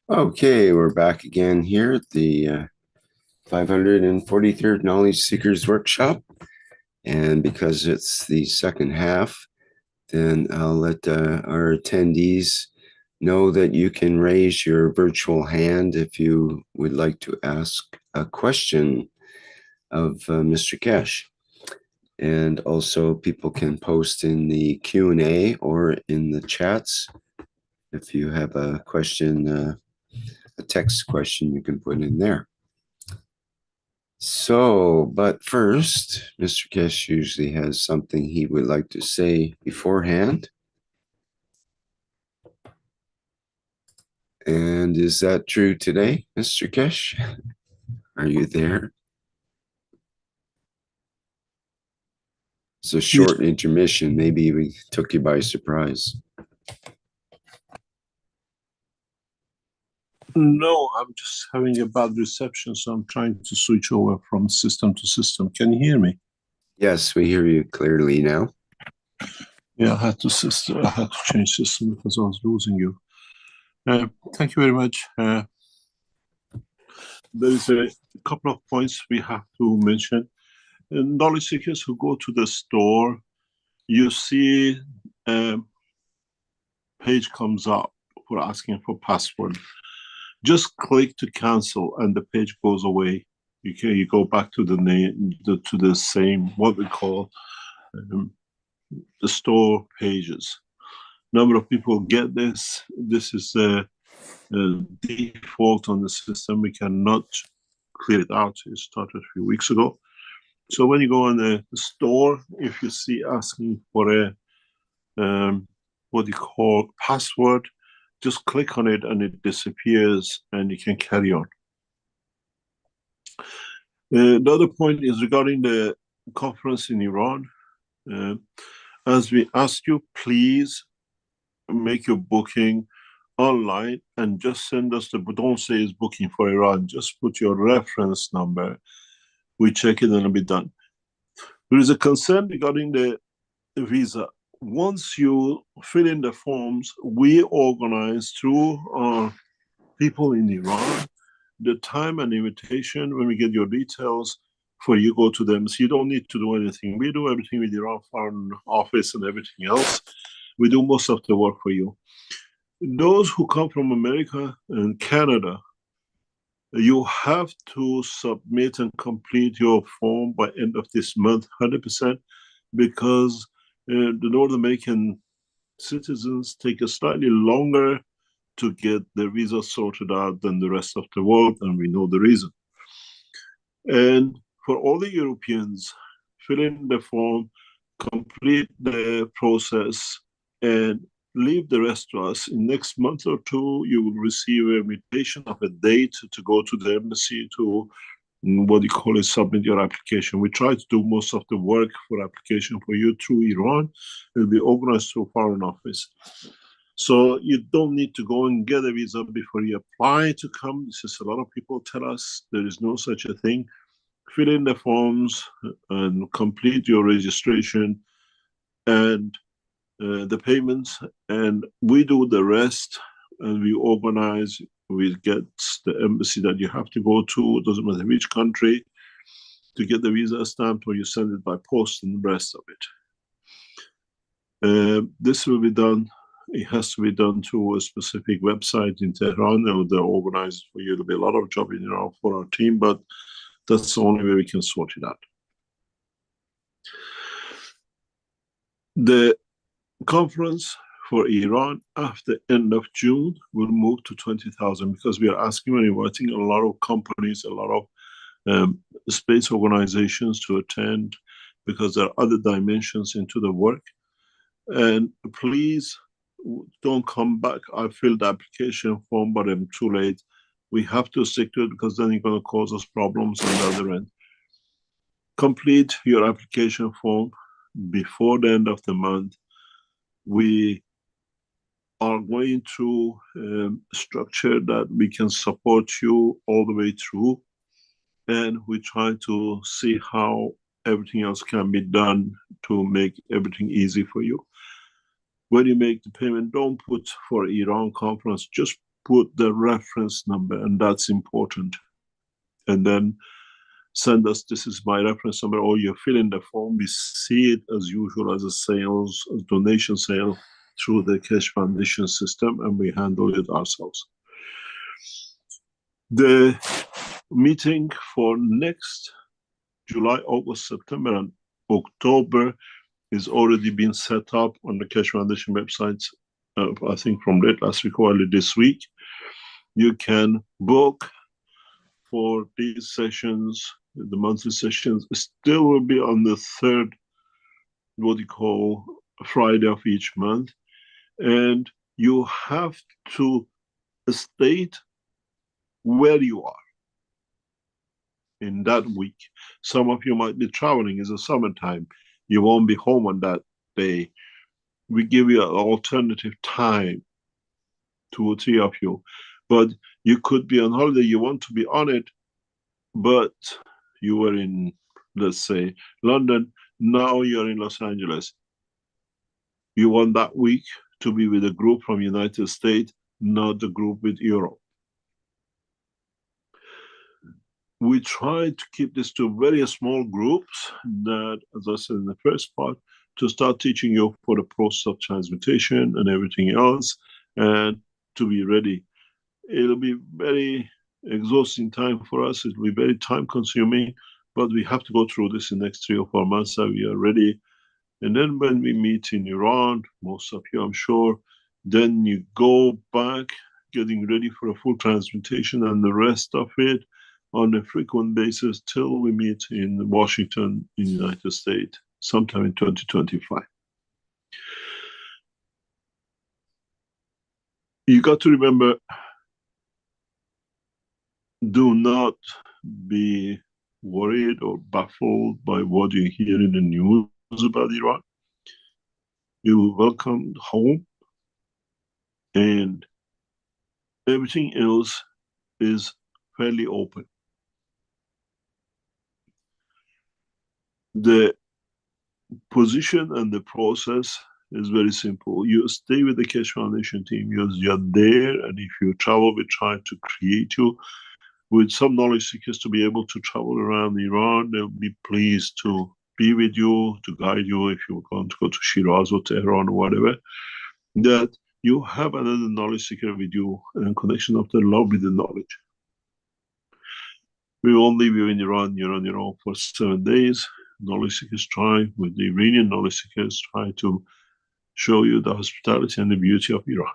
Okay, we're back again here at the 543rd Knowledge Seekers Workshop. And because it's the second half, then I'll let our attendees know that you can raise your virtual hand if you would like to ask a question of Mr. Keshe. And also people can post in the Q&A or in the chats. If you have a question, a text question, you can put in there. So, but first, Mr. Keshe usually has something he would like to say beforehand. And is that true today, Mr. Keshe? Are you there? It's a short intermission. Maybe we took you by surprise. No, I'm just having a bad reception, so I'm trying to switch over from system to system. Can you hear me? Yes, we hear you clearly now. Yeah, I had to change system because I was losing you. Thank you very much. There is a couple of points we have to mention. Knowledge seekers who go to the store, you see a page comes up for asking for password. Just click to cancel and the page goes away. You go back to the name, to the same, what we call the store pages. Number of people get this. This is a default on the system. We cannot clear it out. It started a few weeks ago. So when you go on the store, if you see asking for a what you call password, just click on it and it disappears and you can carry on. The other point is regarding the conference in Iran. As we ask you, please make your booking online and just send us don't say it's booking for Iran, just put your reference number. We check it and it'll be done. There is a concern regarding the visa. Once you fill in the forms, we organize through our people in Iran the time and invitation when we get your details for you go to them. So you don't need to do anything. We do everything with Iran Foreign Office and everything else. We do most of the work for you. Those who come from America and Canada, you have to submit and complete your form by end of this month, 100%, because the North American citizens take a slightly longer to get the visa sorted out than the rest of the world, and we know the reason. And for all the Europeans, fill in the form, complete the process, and leave the rest to us. In next month or two, you will receive an invitation of a date to go to the embassy to what you call it, submit your application. We try to do most of the work for application for you through Iran. It will be organized through Foreign Office. So you don't need to go and get a visa before you apply to come. This is a lot of people tell us there is no such a thing. Fill in the forms and complete your registration and the payments, and we do the rest, and we organize. We get the embassy that you have to go to, it doesn't matter which country, to get the visa stamped, or you send it by post and the rest of it. This will be done. It has to be done through a specific website in Tehran. They'll organize it for you. There'll be a lot of job in Iran for our team, but that's the only way we can sort it out. The conference for Iran after end of June will move to 20,000 because we are asking and inviting a lot of companies, a lot of space organizations to attend because there are other dimensions into the work. And please don't come back. I filled the application form, but I'm too late. We have to stick to it because then you're going to cause us problems on the other end. Complete your application form before the end of the month. We are going through a structure that we can support you all the way through, and we try to see how everything else can be done to make everything easy for you. When you make the payment, don't put for Iran conference, just put the reference number, and that's important. And then send us, this is my reference number, or you fill in the form. We see it as usual as a sales, a donation sale through the Keshe Foundation system, and we handle it ourselves. The meeting for next July, August, September, and October is already been set up on the Keshe Foundation website, I think from late last week or early this week. You can book for these sessions. The monthly sessions still will be on the third, what you call, Friday of each month. And you have to state where you are in that week. Some of you might be traveling, it's the summertime. You won't be home on that day. We give you an alternative time, 2 or 3 of you. But you could be on holiday, you want to be on it, but you were in, let's say, London, now you're in Los Angeles. You want that week to be with a group from United States, not the group with Europe. We try to keep this to very small groups that, as I said in the first part, to start teaching you for the process of transmutation and everything else, and to be ready. It'll be very exhausting time for us. It'll be very time consuming, but we have to go through this in the next 3 or 4 months so we are ready. And then when we meet in Iran, most of you I'm sure, then you go back getting ready for a full transmutation and the rest of it on a frequent basis till we meet in Washington in the United States sometime in 2025. You got to remember, do not be worried or baffled by what you hear in the news about Iran. You are welcome home, and everything else is fairly open. The position and the process is very simple. You stay with the Keshe Foundation team, you're there, and if you travel, we try to create you with some knowledge seekers to be able to travel around Iran. They'll be pleased to be with you, to guide you if you're going to go to Shiraz or Tehran or whatever, that you have another knowledge seeker with you and connection of the love with the knowledge. We won't leave you in Iran, you're on your own for 7 days. Knowledge seekers try, with the Iranian knowledge seekers, try to show you the hospitality and the beauty of Iran.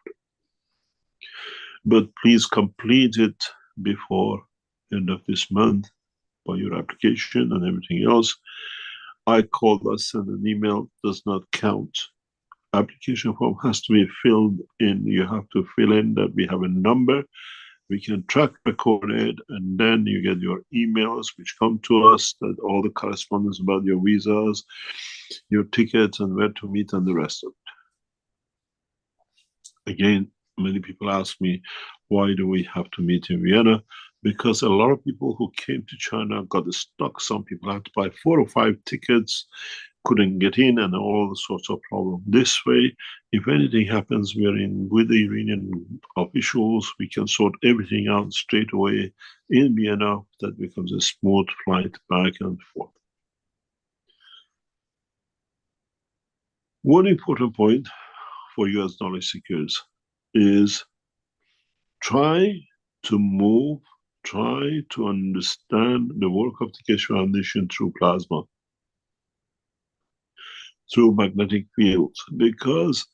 But please complete it before end of this month by your application and everything else. I call that send an email does not count. Application form has to be filled in. You have to fill in that we have a number. We can track record it, and then you get your emails which come to us, that all the correspondence about your visas, your tickets, and where to meet, and the rest of it. Again, many people ask me, why do we have to meet in Vienna? Because a lot of people who came to China got stuck. Some people had to buy 4 or 5 tickets, couldn't get in, and all sorts of problems. This way, if anything happens, we are in with the Iranian officials, we can sort everything out straight away in Vienna. That becomes a smooth flight back and forth. One important point for you as knowledge seekers is try to understand the work of the Keshe Foundation through plasma, through magnetic fields, because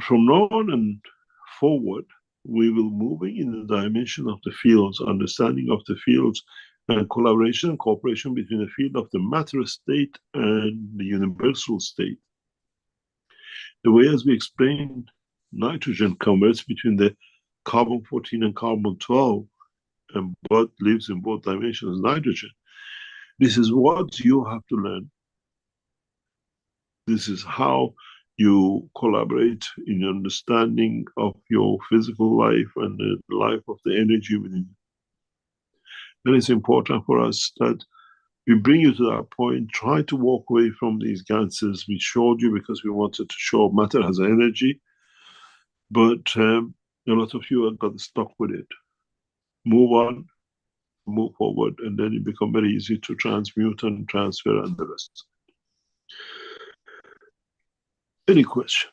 from now on and forward, we will moving in the dimension of the fields, understanding of the fields, and collaboration and cooperation between the field of the matter state and the universal state. The way as we explained, nitrogen converts between the carbon-14 and carbon-12, and what lives in both dimensions, nitrogen. This is what you have to learn. This is how you collaborate in understanding of your physical life and the life of the energy within you. And it's important for us that we bring you to that point. Try to walk away from these ganses we showed you because we wanted to show matter has energy. But a lot of you have got stuck with it. Move on, move forward, and then it becomes very easy to transmute and transfer and the rest. Any question?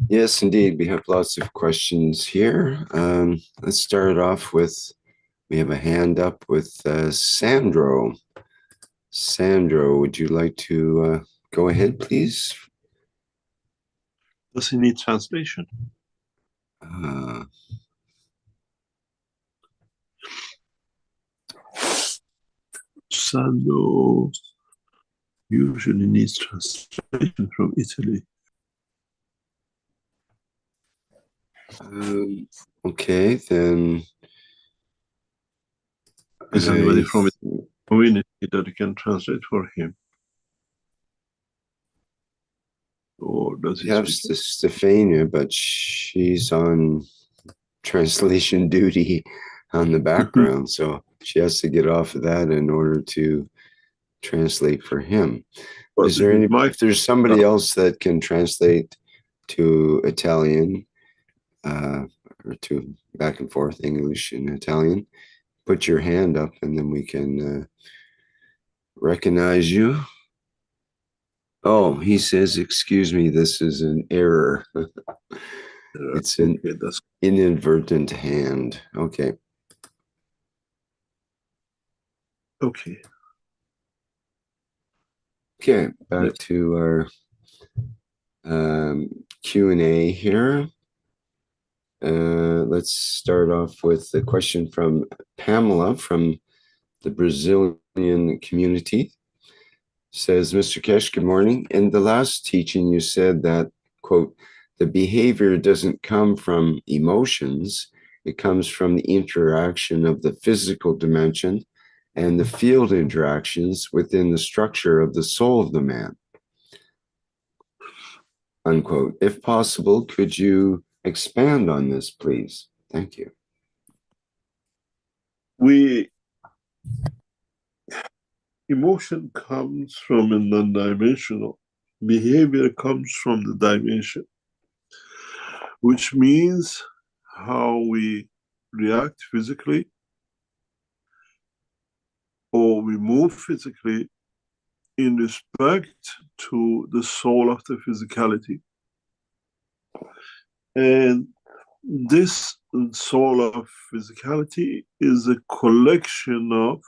Yes, indeed. We have lots of questions here. Let's start off with, we have a hand up with Sandro. Sandro, would you like to go ahead, please? Does he need translation? Sandro usually needs translation from Italy. Okay, then. Is anybody from the community that can translate for him? Or does he have Stefania, but she's on translation duty on the background, so she has to get off of that in order to translate for him. Well, is there any? If there's somebody else that can translate to Italian, or to back and forth English and Italian, put your hand up, and then we can recognize you. Oh, he says, excuse me, this is an error. It's an inadvertent hand. Okay. Okay. Okay, back to our Q&A here. Let's start off with a question from Pamela from the Brazilian community. Says, Mr. Keshe, good morning. In the last teaching, you said that, quote, the behavior doesn't come from emotions. It comes from the interaction of the physical dimension and the field interactions within the structure of the soul of the man. Unquote. If possible, could you expand on this, please? Thank you. Emotion comes from a non-dimensional. Behavior comes from the dimension, which means how we react physically or we move physically in respect to the soul of the physicality. And this soul of physicality is a collection of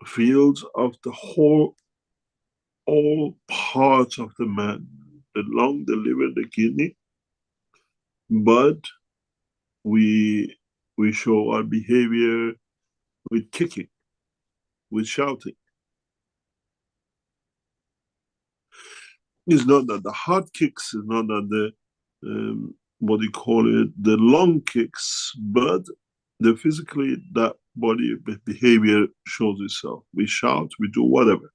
fields of the whole, all parts of the man, the lung, the liver, the kidney, but we show our behavior with kicking, with shouting. It's not that the heart kicks, it's not that the, what do you call it, the lung kicks, but the physically that body behavior shows itself. We shout, we do whatever.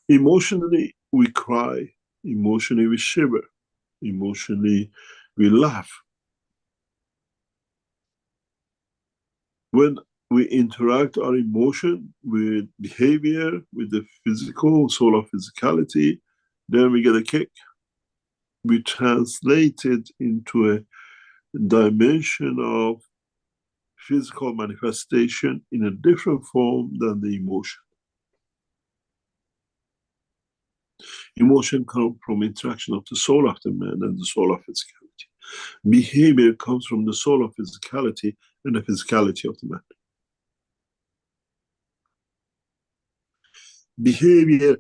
Emotionally, we cry. Emotionally, we shiver. Emotionally, we laugh. When we interact our emotion with behavior, with the physical, soul of physicality, then we get a kick. We translate it into a dimension of physical manifestation in a different form than the emotion. Emotion comes from interaction of the soul of the man and the soul of physicality. Behavior comes from the soul of physicality and the physicality of the man. Behavior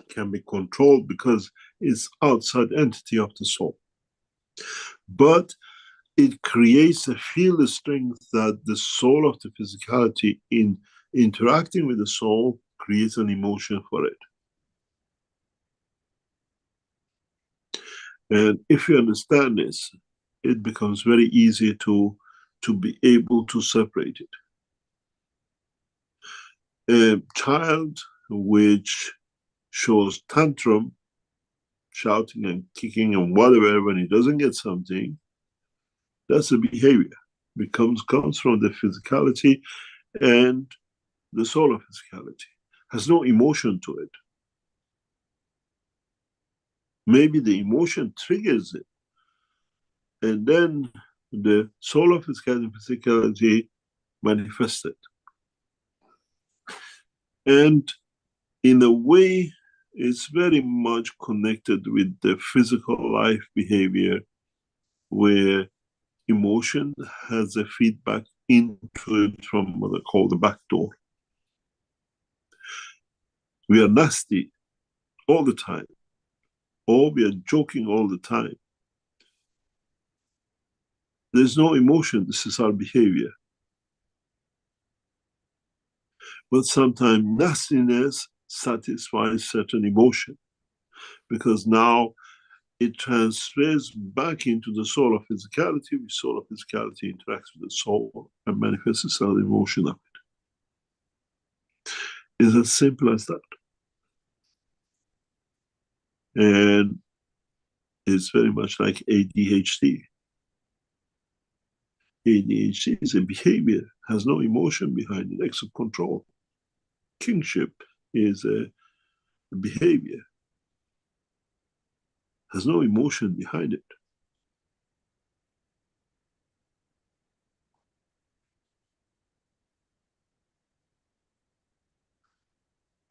can be controlled because it's outside entity of the soul. But it creates a field strength that the soul of the physicality in interacting with the soul creates an emotion for it. And if you understand this, it becomes very easy to be able to separate it. A child which shows tantrum, shouting and kicking and whatever when he doesn't get something, that's a behavior. It comes from the physicality and the soul of physicality. Has no emotion to it. Maybe the emotion triggers it. And then the soul of physicality manifested. And in a way, it's very much connected with the physical life behavior, where emotion has a feedback into it from what I call the back door. We are nasty all the time, or we are joking all the time. There's no emotion, this is our behavior. But sometimes nastiness satisfies certain emotion, because now it transfers back into the soul of physicality, which soul of physicality interacts with the soul and manifests itself in emotion of it. It's as simple as that. And it's very much like ADHD. ADHD is a behavior, has no emotion behind it except control. Kingship is a behavior, has no emotion behind it.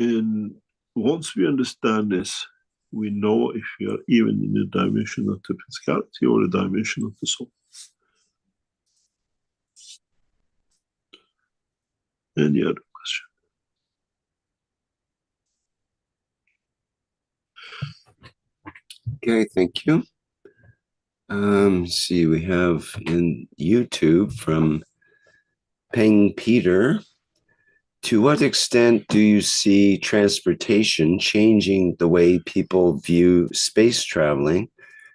And once we understand this, we know if we are even in the dimension of the physicality or the dimension of the soul. Any other question? Okay, thank you. See, we have in YouTube from Peng Peter. To what extent do you see transportation changing the way people view space traveling?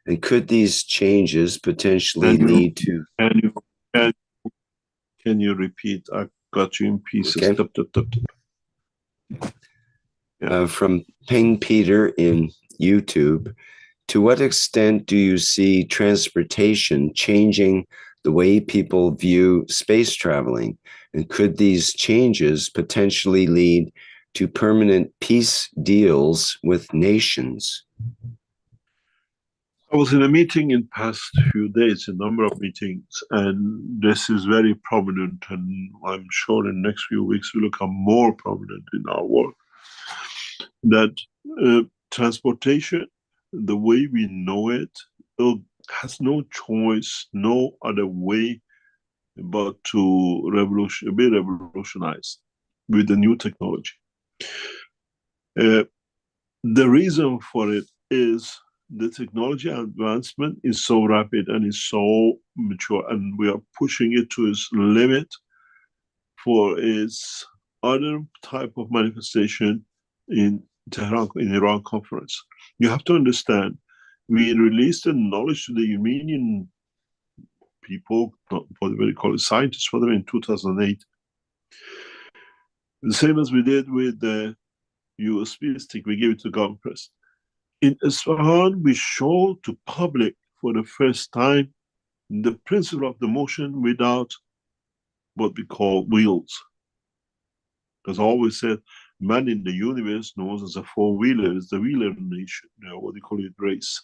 And could these changes potentially lead to... Can you repeat? I got you in pieces. Okay. From Peng Peter in YouTube. To what extent do you see transportation changing the way people view space traveling? And could these changes potentially lead to permanent peace deals with nations? I was in a meeting in past few days, a number of meetings, and this is very prominent, and I'm sure in the next few weeks will become more prominent in our work, that transportation, the way we know it, has no choice, no other way but to be revolutionized with the new technology. The reason for it is the technology advancement is so rapid and is so mature, and we are pushing it to its limit for its other type of manifestation in Tehran, in Iran conference. You have to understand, we released the knowledge to the Iranian people, whatever you call it, scientists, for them in 2008. The same as we did with the USB stick, we gave it to government press. In Isfahan, we showed to public for the first time the principle of the motion without what we call wheels. As I always said, man in the universe knows as a four-wheeler, is the wheeler nation, what do you call it, race.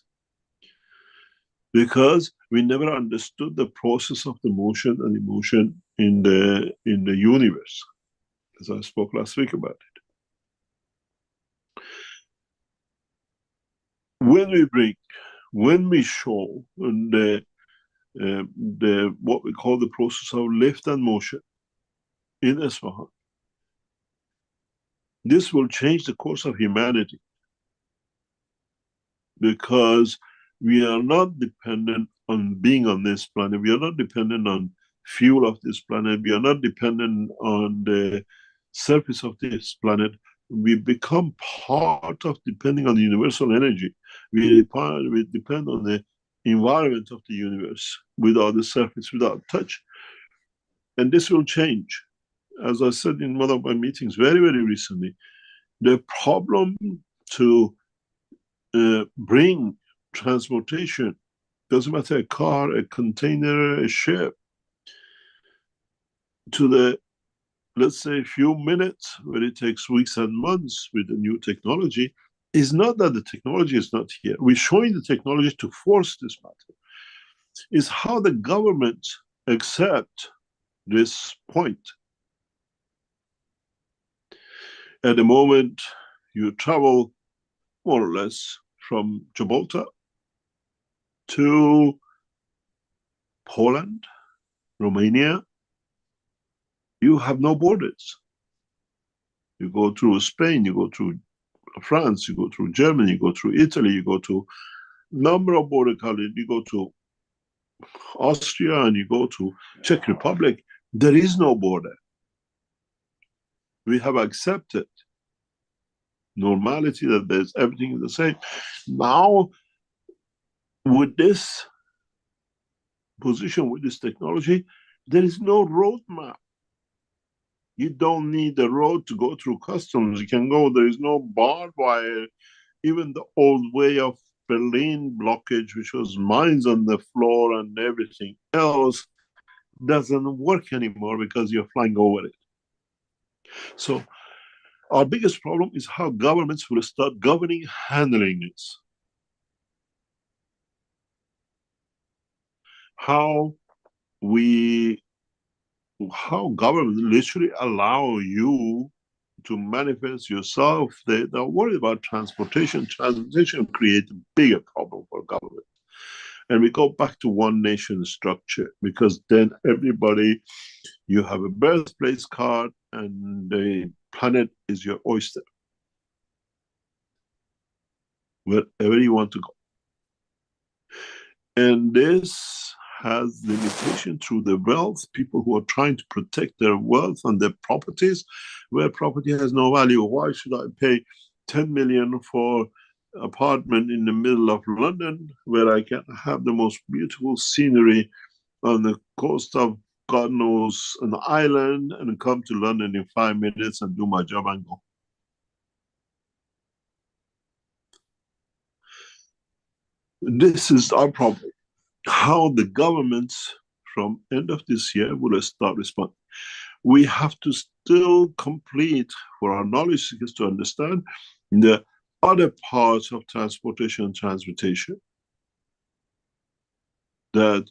Because we never understood the process of the motion and emotion in the universe, as I spoke last week about it. When we show the what we call the process of lift and motion in Isfahan, this will change the course of humanity, because we are not dependent on being on this planet. We are not dependent on fuel of this planet. We are not dependent on the surface of this planet. We become part of depending on the universal energy. We depend on the environment of the universe without the surface, without touch. And this will change. As I said in one of my meetings very, very recently, the problem to bring transportation, doesn't matter, a car, a container, a ship, to the, let's say, few minutes, where it takes weeks and months with the new technology, It's not that the technology is not here. We're showing the technology to force this matter. It's how the government accept this point. At the moment, you travel more or less from Gibraltar to Poland, Romania. You have no borders. You go through Spain, you go through France, you go through Germany, you go through Italy, you go to number of border countries, you go to Austria and you go to Czech Republic. There is no border. We have accepted normality that there's everything is the same. Now, with this position, with this technology, there is no roadmap. You don't need a road to go through customs. You can go, there is no barbed wire. Even the old way of Berlin blockage, which was mines on the floor and everything else, doesn't work anymore because you're flying over it. So our biggest problem is how governments will start governing, handling this. How government literally allow you to manifest yourself. They're worried about transportation. Transportation creates a bigger problem for government. And we go back to one nation structure, because then everybody, you have a birthplace card and the planet is your oyster. Wherever you want to go. And this has limitation through the wealth, people who are trying to protect their wealth and their properties, where property has no value. Why should I pay 10 million for apartment in the middle of London, where I can have the most beautiful scenery on the coast of God knows an island, and come to London in 5 minutes and do my job and go? This is our problem. How the governments from end of this year will start responding. We have to still complete for our knowledge seekers to understand the other parts of transportation and transmutation. That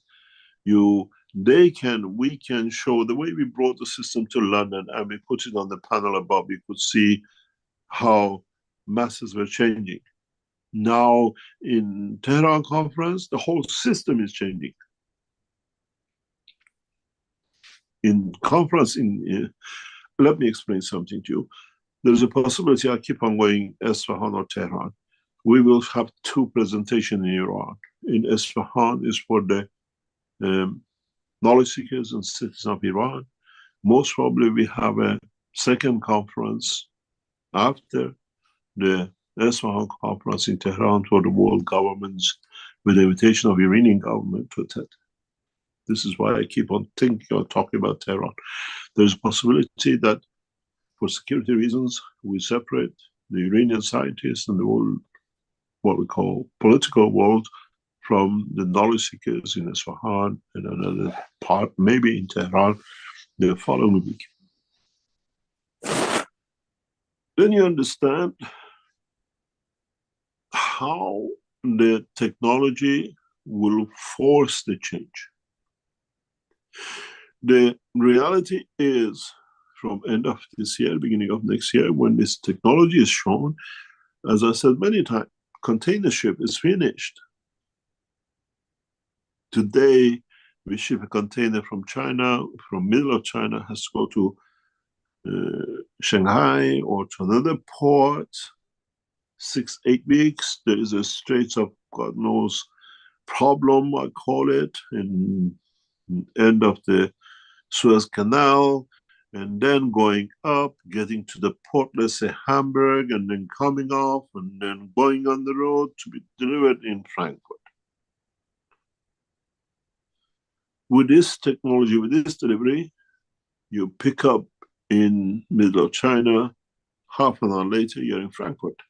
we can show the way we brought the system to London and we put it on the panel above, we could see how masses were changing. Now in Tehran conference, the whole system is changing. In conference, let me explain something to you. There's a possibility, I keep on going Isfahan or Tehran. We will have 2 presentations in Iran. In Isfahan is for the knowledge seekers and citizens of Iran. Most probably we have a second conference after the Isfahan conference in Tehran for the world governments, with the invitation of Iranian government to attend. This is why I keep on thinking or talking about Tehran. There's a possibility that for security reasons, we separate the Iranian scientists and the world, what we call political world, from the knowledge seekers in Isfahan and another part, maybe in Tehran, the following week. Then you understand how the technology will force the change. The reality is, from end of this year, beginning of next year, when this technology is shown, as I said many times, container ship is finished. Today, we ship a container from China, from middle of China, has to go to Shanghai or to another port, 6-8 weeks. There is a Straits of God knows problem, I call it, in end of the Suez Canal, and then going up, getting to the port, let's say Hamburg, and then coming off, and then going on the road to be delivered in Frankfurt. With this technology, with this delivery, you pick up in middle of China, half an hour later, you're in Frankfurt.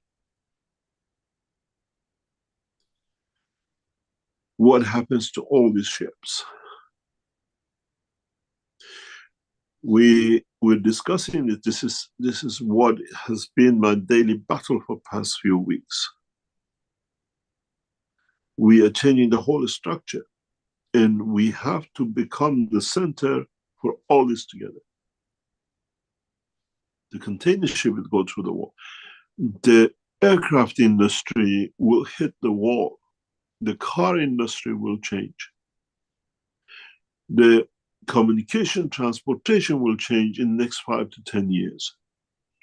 What happens to all these ships? We we're discussing it. This is what has been my daily battle for past few weeks. We are changing the whole structure, and we have to become the center for all this together. The container ship will go through the wall. The aircraft industry will hit the wall. The car industry will change. The communication, transportation will change in the next 5 to 10 years.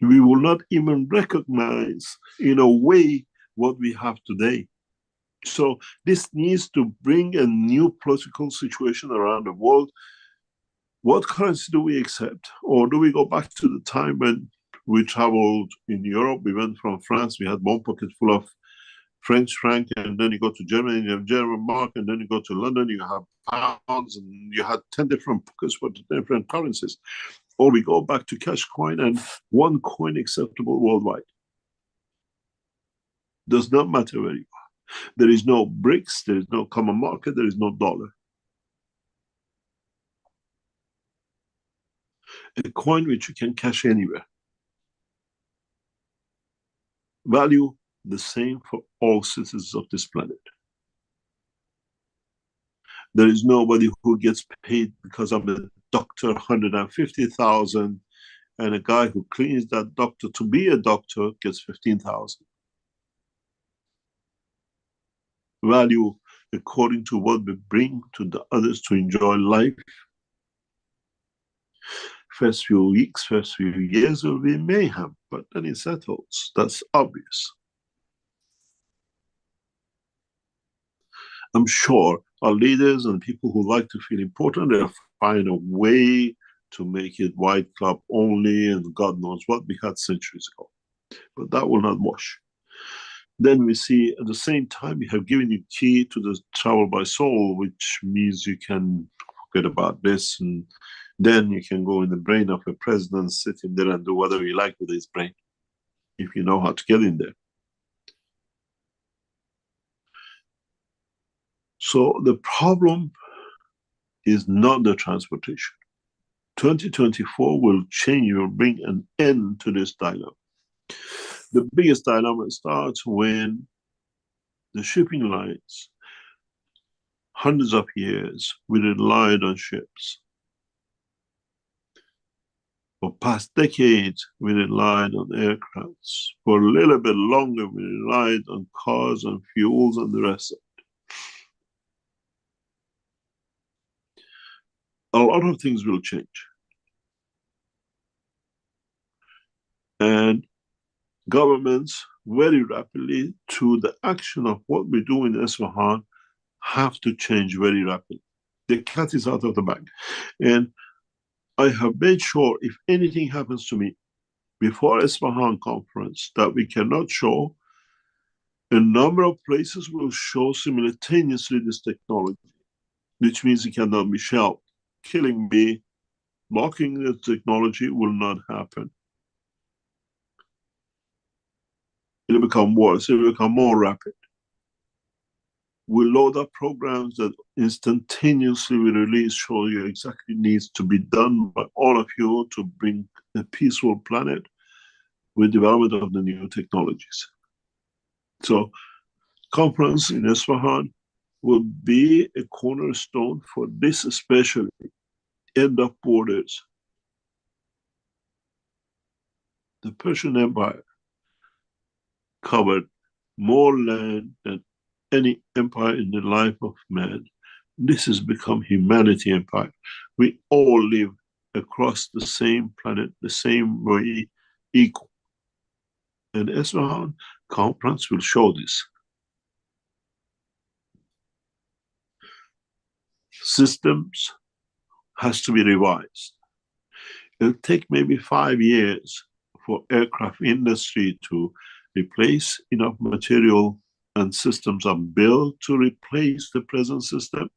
We will not even recognize, in a way, what we have today. So this needs to bring a new political situation around the world. What currency do we accept? Or do we go back to the time when we traveled in Europe? We went from France, we had one pocket full of French franc, and then you go to Germany, you have German mark, and then you go to London, you have pounds, and you had 10 different pockets for different currencies. Or we go back to cash coin and one coin acceptable worldwide. Does not matter where you are. There is no BRICS, there is no common market, there is no dollar. A coin which you can cash anywhere. Value the same for all citizens of this planet. There is nobody who gets paid because I'm a doctor 150,000, and a guy who cleans that doctor to be a doctor gets 15,000. Value according to what we bring to the others to enjoy life. First few weeks, first few years will be mayhem, but then it settles. That's obvious. I'm sure our leaders and people who like to feel important, they'll find a way to make it white club only and God knows what we had centuries ago. But that will not wash. Then we see at the same time we have given you key to the travel by soul, which means you can forget about this, and then you can go in the brain of a president, sit in there and do whatever you like with his brain, if you know how to get in there. So the problem is not the transportation. 2024 will change, will bring an end to this dilemma. The biggest dilemma starts when the shipping lines, hundreds of years, we relied on ships. For past decades, we relied on aircrafts. For a little bit longer, we relied on cars and fuels and the rest of it. A lot of things will change. And governments, very rapidly, through the action of what we do in Isfahan, have to change very rapidly. The cat is out of the bag. And I have made sure if anything happens to me before Isfahan conference that we cannot show, a number of places will show simultaneously this technology, which means it cannot be shelved. Killing me, blocking the technology will not happen. It will become worse, it will become more rapid. We load up programs that instantaneously we release, show you exactly needs to be done by all of you to bring a peaceful planet with development of the new technologies. So, conference in Isfahan will be a cornerstone for this, especially end of borders. The Persian Empire covered more land than any empire in the life of man. This has become humanity empire. We all live across the same planet, the same way, equal. And Isfahan conference will show this. Systems has to be revised. It'll take maybe 5 years for aircraft industry to replace enough material, and systems are built to replace the present system.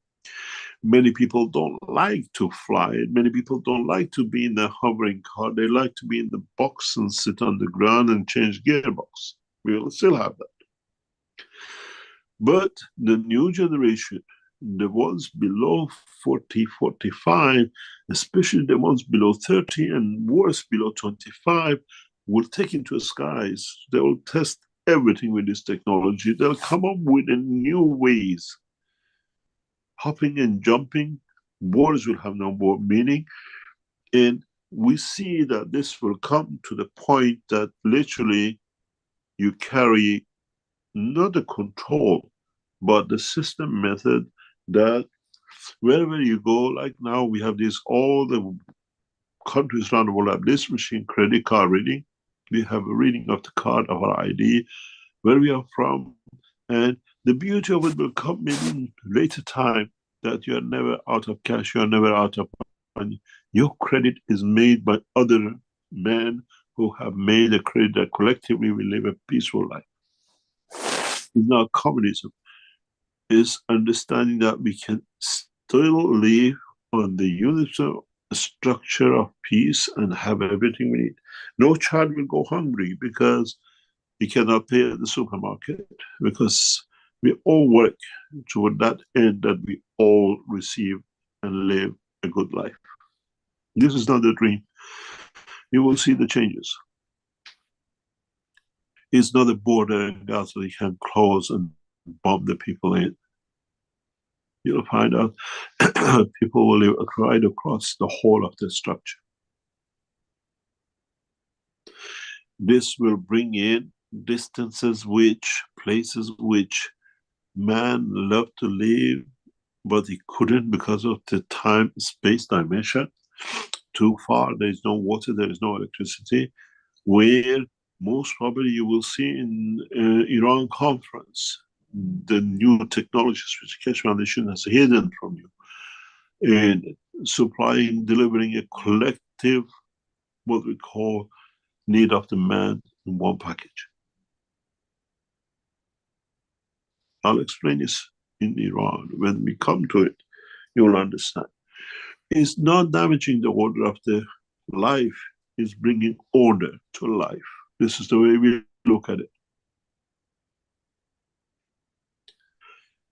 Many people don't like to fly. Many people don't like to be in a hovering car. They like to be in the box and sit on the ground and change gearbox. We will still have that. But the new generation the ones below 40, 45, especially the ones below 30 and worse below 25, will take into the skies. They will test everything with this technology. They'll come up with new ways. Hopping and jumping, words will have no more meaning. And we see that this will come to the point that literally you carry not the control, but the system method that wherever you go, like now we have this, all the countries around the world have this machine, credit card reading. We have a reading of the card of our ID, where we are from. And the beauty of it will come in later time that you are never out of cash, you are never out of money. Your credit is made by other men who have made a credit that collectively will live a peaceful life. It's not communism. It's understanding that we can still live on the universal structure of peace and have everything we need. No child will go hungry because he cannot pay at the supermarket, because we all work toward that end, that we all receive and live a good life. This is not a dream. You will see the changes. It's not a border in Gaza that you can close and bomb the people in. You'll find out people will live right across the whole of the structure. This will bring in distances places which man loved to live, but he couldn't because of the time-space dimension. Too far, there is no water, there is no electricity, where most probably you will see in Iran conference, the new technologies which Keshe Foundation has hidden from you, and supplying, delivering a collective, what we call need of the man in one package. I'll explain this in Iran. When we come to it, you'll understand. It's not damaging the order of the life, it's bringing order to life. This is the way we look at it.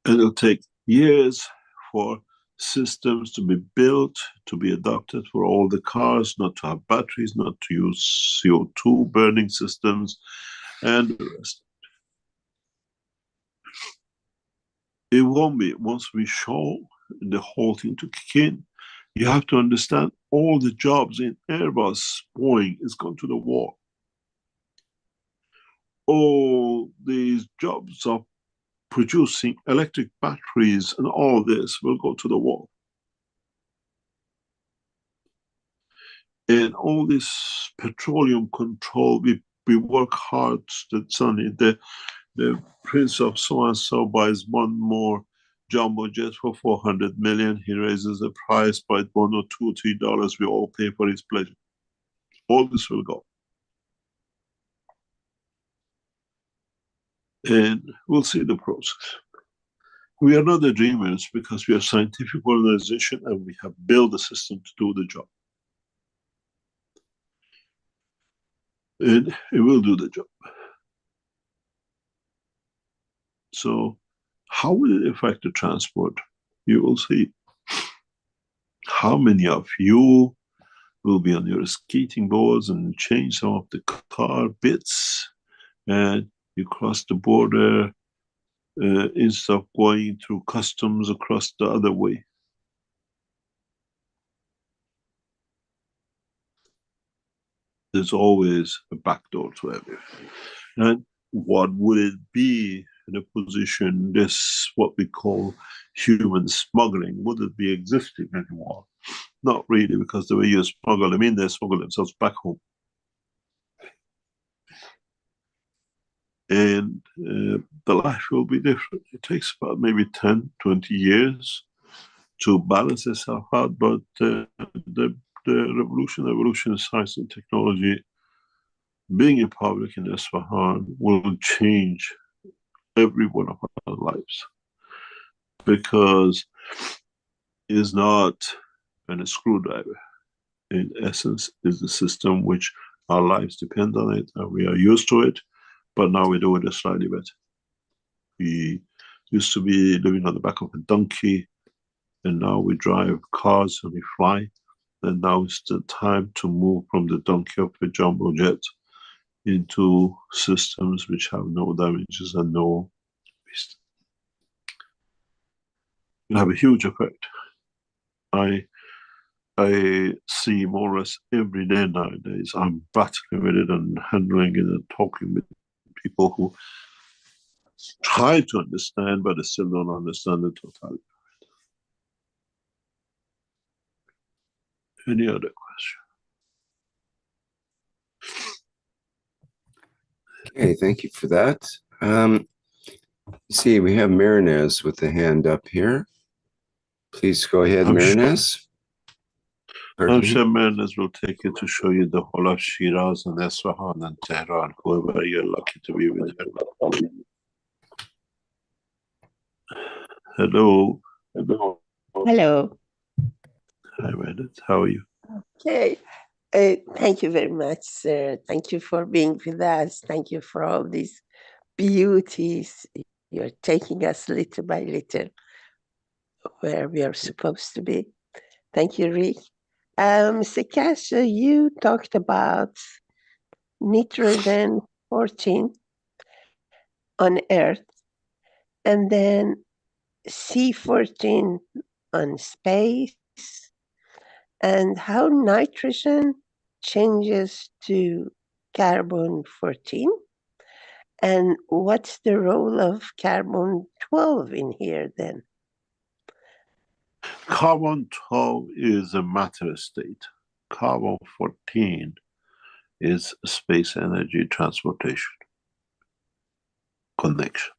And it'll take years for systems to be built, to be adopted for all the cars, not to have batteries, not to use CO2 burning systems, and the rest. It won't be. Once we show the whole thing to kick in, you have to understand all the jobs in Airbus, Boeing is gone to the wall. All these jobs of producing electric batteries and all this will go to the wall. And all this petroleum control, we work hard that suddenly the prince of so-and-so buys one more jumbo jet for 400 million. He raises the price by $1 or $2 or $3. We all pay for his pleasure. All this will go. And we'll see the process. We are not the dreamers because we are a scientific organization and we have built a system to do the job. And it will do the job. So how will it affect the transport? You will see. How many of you will be on your skating boards and change some of the car bits, and you cross the border instead of going through customs across the other way. There's always a backdoor to everything. And what would it be in a position, this what we call human smuggling, would it be existing anymore? Not really, because the way you smuggle them in, they smuggle themselves back home. And the life will be different. It takes about maybe 10, 20 years to balance itself out, but the evolution of science and technology, being in public in Isfahan, will change every one of our lives, because it's not a screwdriver. In essence, is the system which our lives depend on it, and we are used to it, but now we do it slightly better. We Used to be living on the back of a donkey, and now we drive cars and we fly. And now it's the time to move from the donkey of a jumbo jet into systems which have no damages and no waste. It have a huge effect. I see more or less every day nowadays. I'm battling with it and handling it and talking with people who try to understand, but they still don't understand the totality. Any other question? Okay, thank you for that. See, we have Marinez with the hand up here. Please go ahead, Marinez. I'm sure Marinez will take you to show you the whole of Shiraz and Isfahan and Tehran, whoever you're lucky to be with her. Hello. Hello. Hi, Marinez. How are you? Okay. Thank you very much, sir. Thank you for being with us. Thank you for all these beauties. You're taking us little by little where we are supposed to be. Thank you, Rick. Mr. Keshe, you talked about nitrogen 14 on Earth and then C14 on space, and how nitrogen changes to carbon 14, and what's the role of carbon 12 in here then? Carbon 12 is a matter state. Carbon 14 is space energy transportation connection.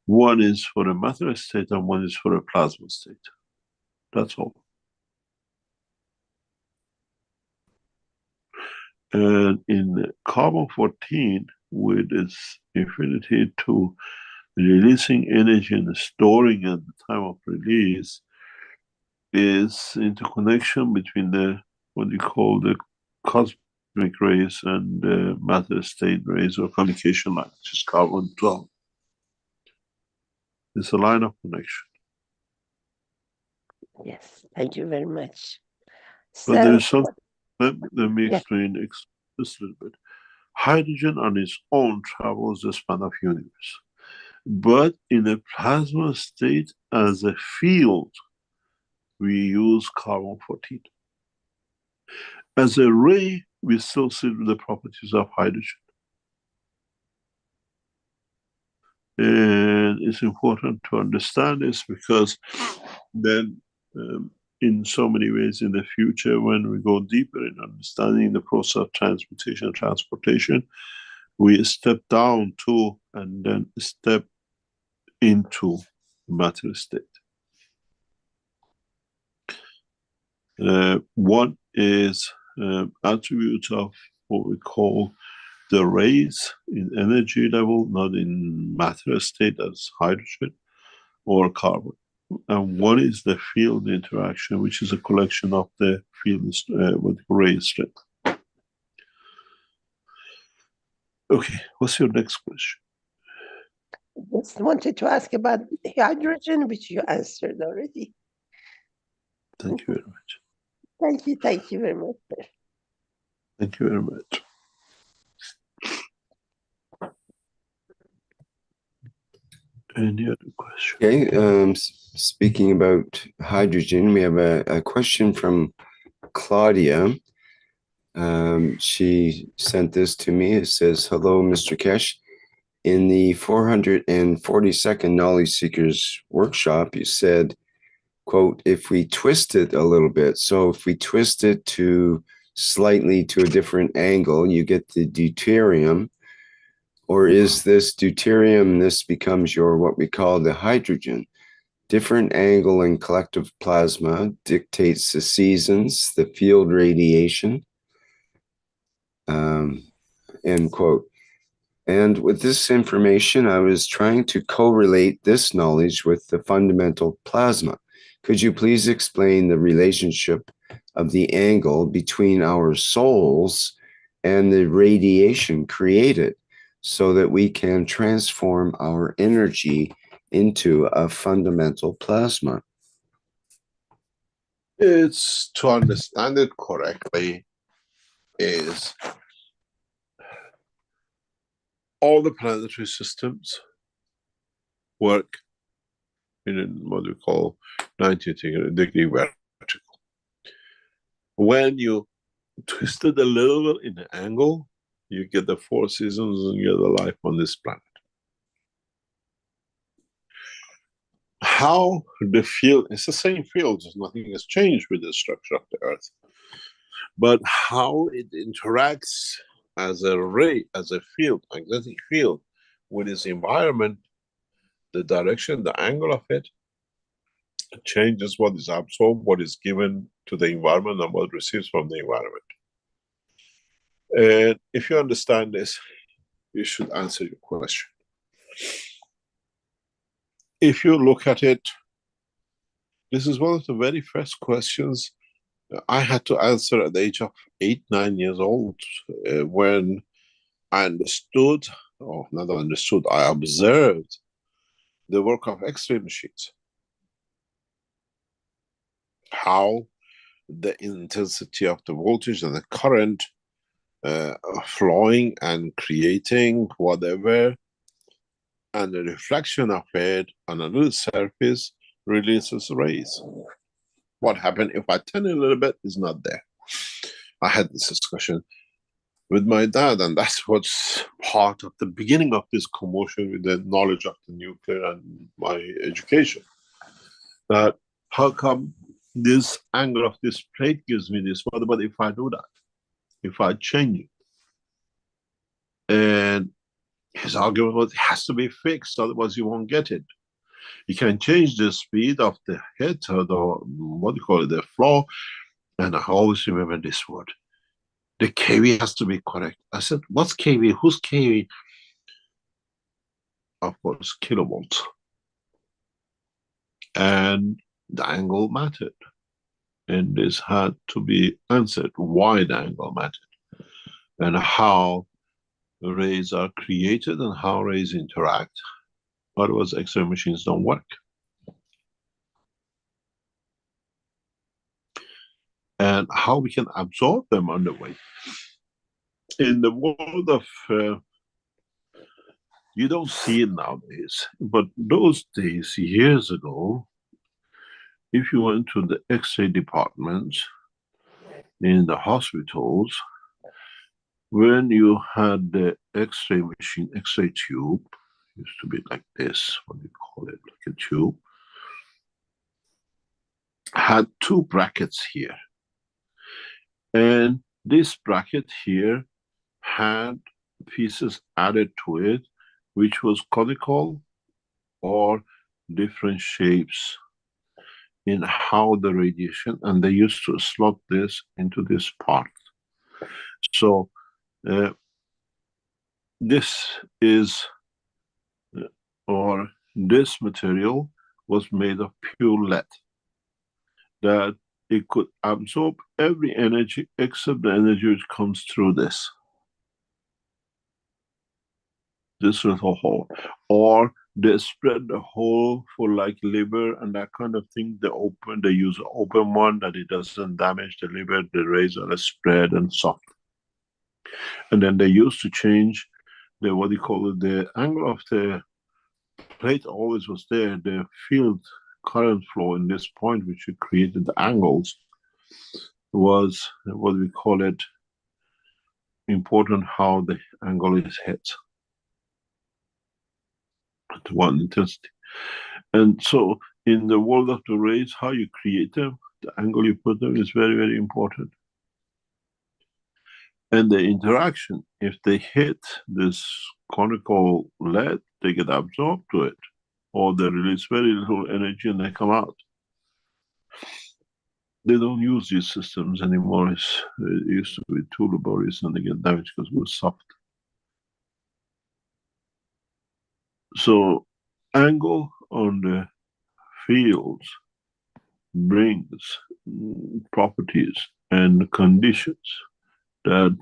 One is for a matter state and one is for a plasma state. That's all. And in carbon 14, with its affinity to releasing energy and storing at the time of release, is interconnection between the what you call the cosmic rays and the matter state rays or communication line, which is carbon 12. It's a line of connection. Yes, thank you very much. But So, there is something, let me explain this a little bit. Hydrogen on its own travels the span of universe. But in a plasma state, as a field, we use carbon 14. As a ray, we still see the properties of hydrogen. And it's important to understand this because then in so many ways in the future, when we go deeper in understanding the process of transmutation and transportation, we step down to and then step into matter state. One is attributes of what we call the rays in energy level, not in matter state as hydrogen or carbon. And one is the field interaction, which is a collection of the field with ray strength. Okay, what's your next question? just wanted to ask about hydrogen, which you answered already. Thank you very much. Thank you very much, sir. Thank you very much. Any other question? Okay, speaking about hydrogen, we have a question from Claudia. She sent this to me. It says, hello, Mr. Keshe. In the 442nd Knowledge Seekers workshop, you said, quote, if we twist it a little bit, so if we twist it to slightly to a different angle, you get the deuterium. Or is this deuterium, this becomes your, what we call the hydrogen? Different angle in collective plasma dictates the seasons, the field radiation, end quote. And with this information, I was trying to correlate this knowledge with the fundamental plasma. Could you please explain the relationship of the angle between our souls and the radiation created? so that we can transform our energy into a fundamental plasma? It's, to understand it correctly, is all the planetary systems work in what we call 90-degree vertical. When you twist it a little bit in an angle, you get the 4 seasons and you get the life on this planet. How the field, it's the same field, nothing has changed with the structure of the Earth. But how it interacts as a ray, as a field, magnetic field, with its environment, the direction, the angle of it, changes what is absorbed, what is given to the environment, and what receives from the environment. And if you understand this, you should answer your question. If you look at it, this is one of the very first questions I had to answer at the age of 8, 9 years old, when I understood, or not understood, I observed the work of X-ray machines. How the intensity of the voltage and the current flowing and creating whatever, and the reflection of it on a little surface releases rays. What happened if I turn it a little bit is not there. I had this discussion with my dad, and that's what's part of the beginning of this commotion with the knowledge of the nuclear and my education. That how come this angle of this plate gives me this? What about if I do that? If I change it? And his argument was, it has to be fixed, otherwise you won't get it. You can change the speed of the head or the, what do you call it, the flow. And I always remember this word. The kV has to be correct. I said, what's kV? Who's kV? Of course, kilovolts. And the angle mattered. And this had to be answered, why the angle mattered. And how rays are created and how rays interact. Otherwise, X-ray machines don't work. And how we can absorb them on the way. In the world of, you don't see it nowadays, but those days, years ago, if you went to the X-ray department in the hospitals, when you had the X-ray machine, X-ray tube, used to be like this, what do you call it, like a tube, had 2 brackets here. And this bracket here had pieces added to it, which was conical or different shapes in how the radiation, and they used to slot this into this part. So this is, or this material was made of pure lead, that it could absorb every energy except the energy which comes through this little hole. Or they spread the hole for like liver and that kind of thing. They use an open one that it doesn't damage the liver. The rays are spread and soft. And then they used to change the, what do you call it, the angle of the plate always was there. The field current flow in this point, which created the angles, was, what we call it, important how the angle is hit at one intensity. And so in the world of the rays, how you create them, the angle you put them is very, very important. And the interaction, if they hit this conical lead, they get absorbed to it, or they release very little energy and they come out. They don't use these systems anymore. It used to be too laborious and they get damaged because we're soft. So angle on the fields brings properties and conditions that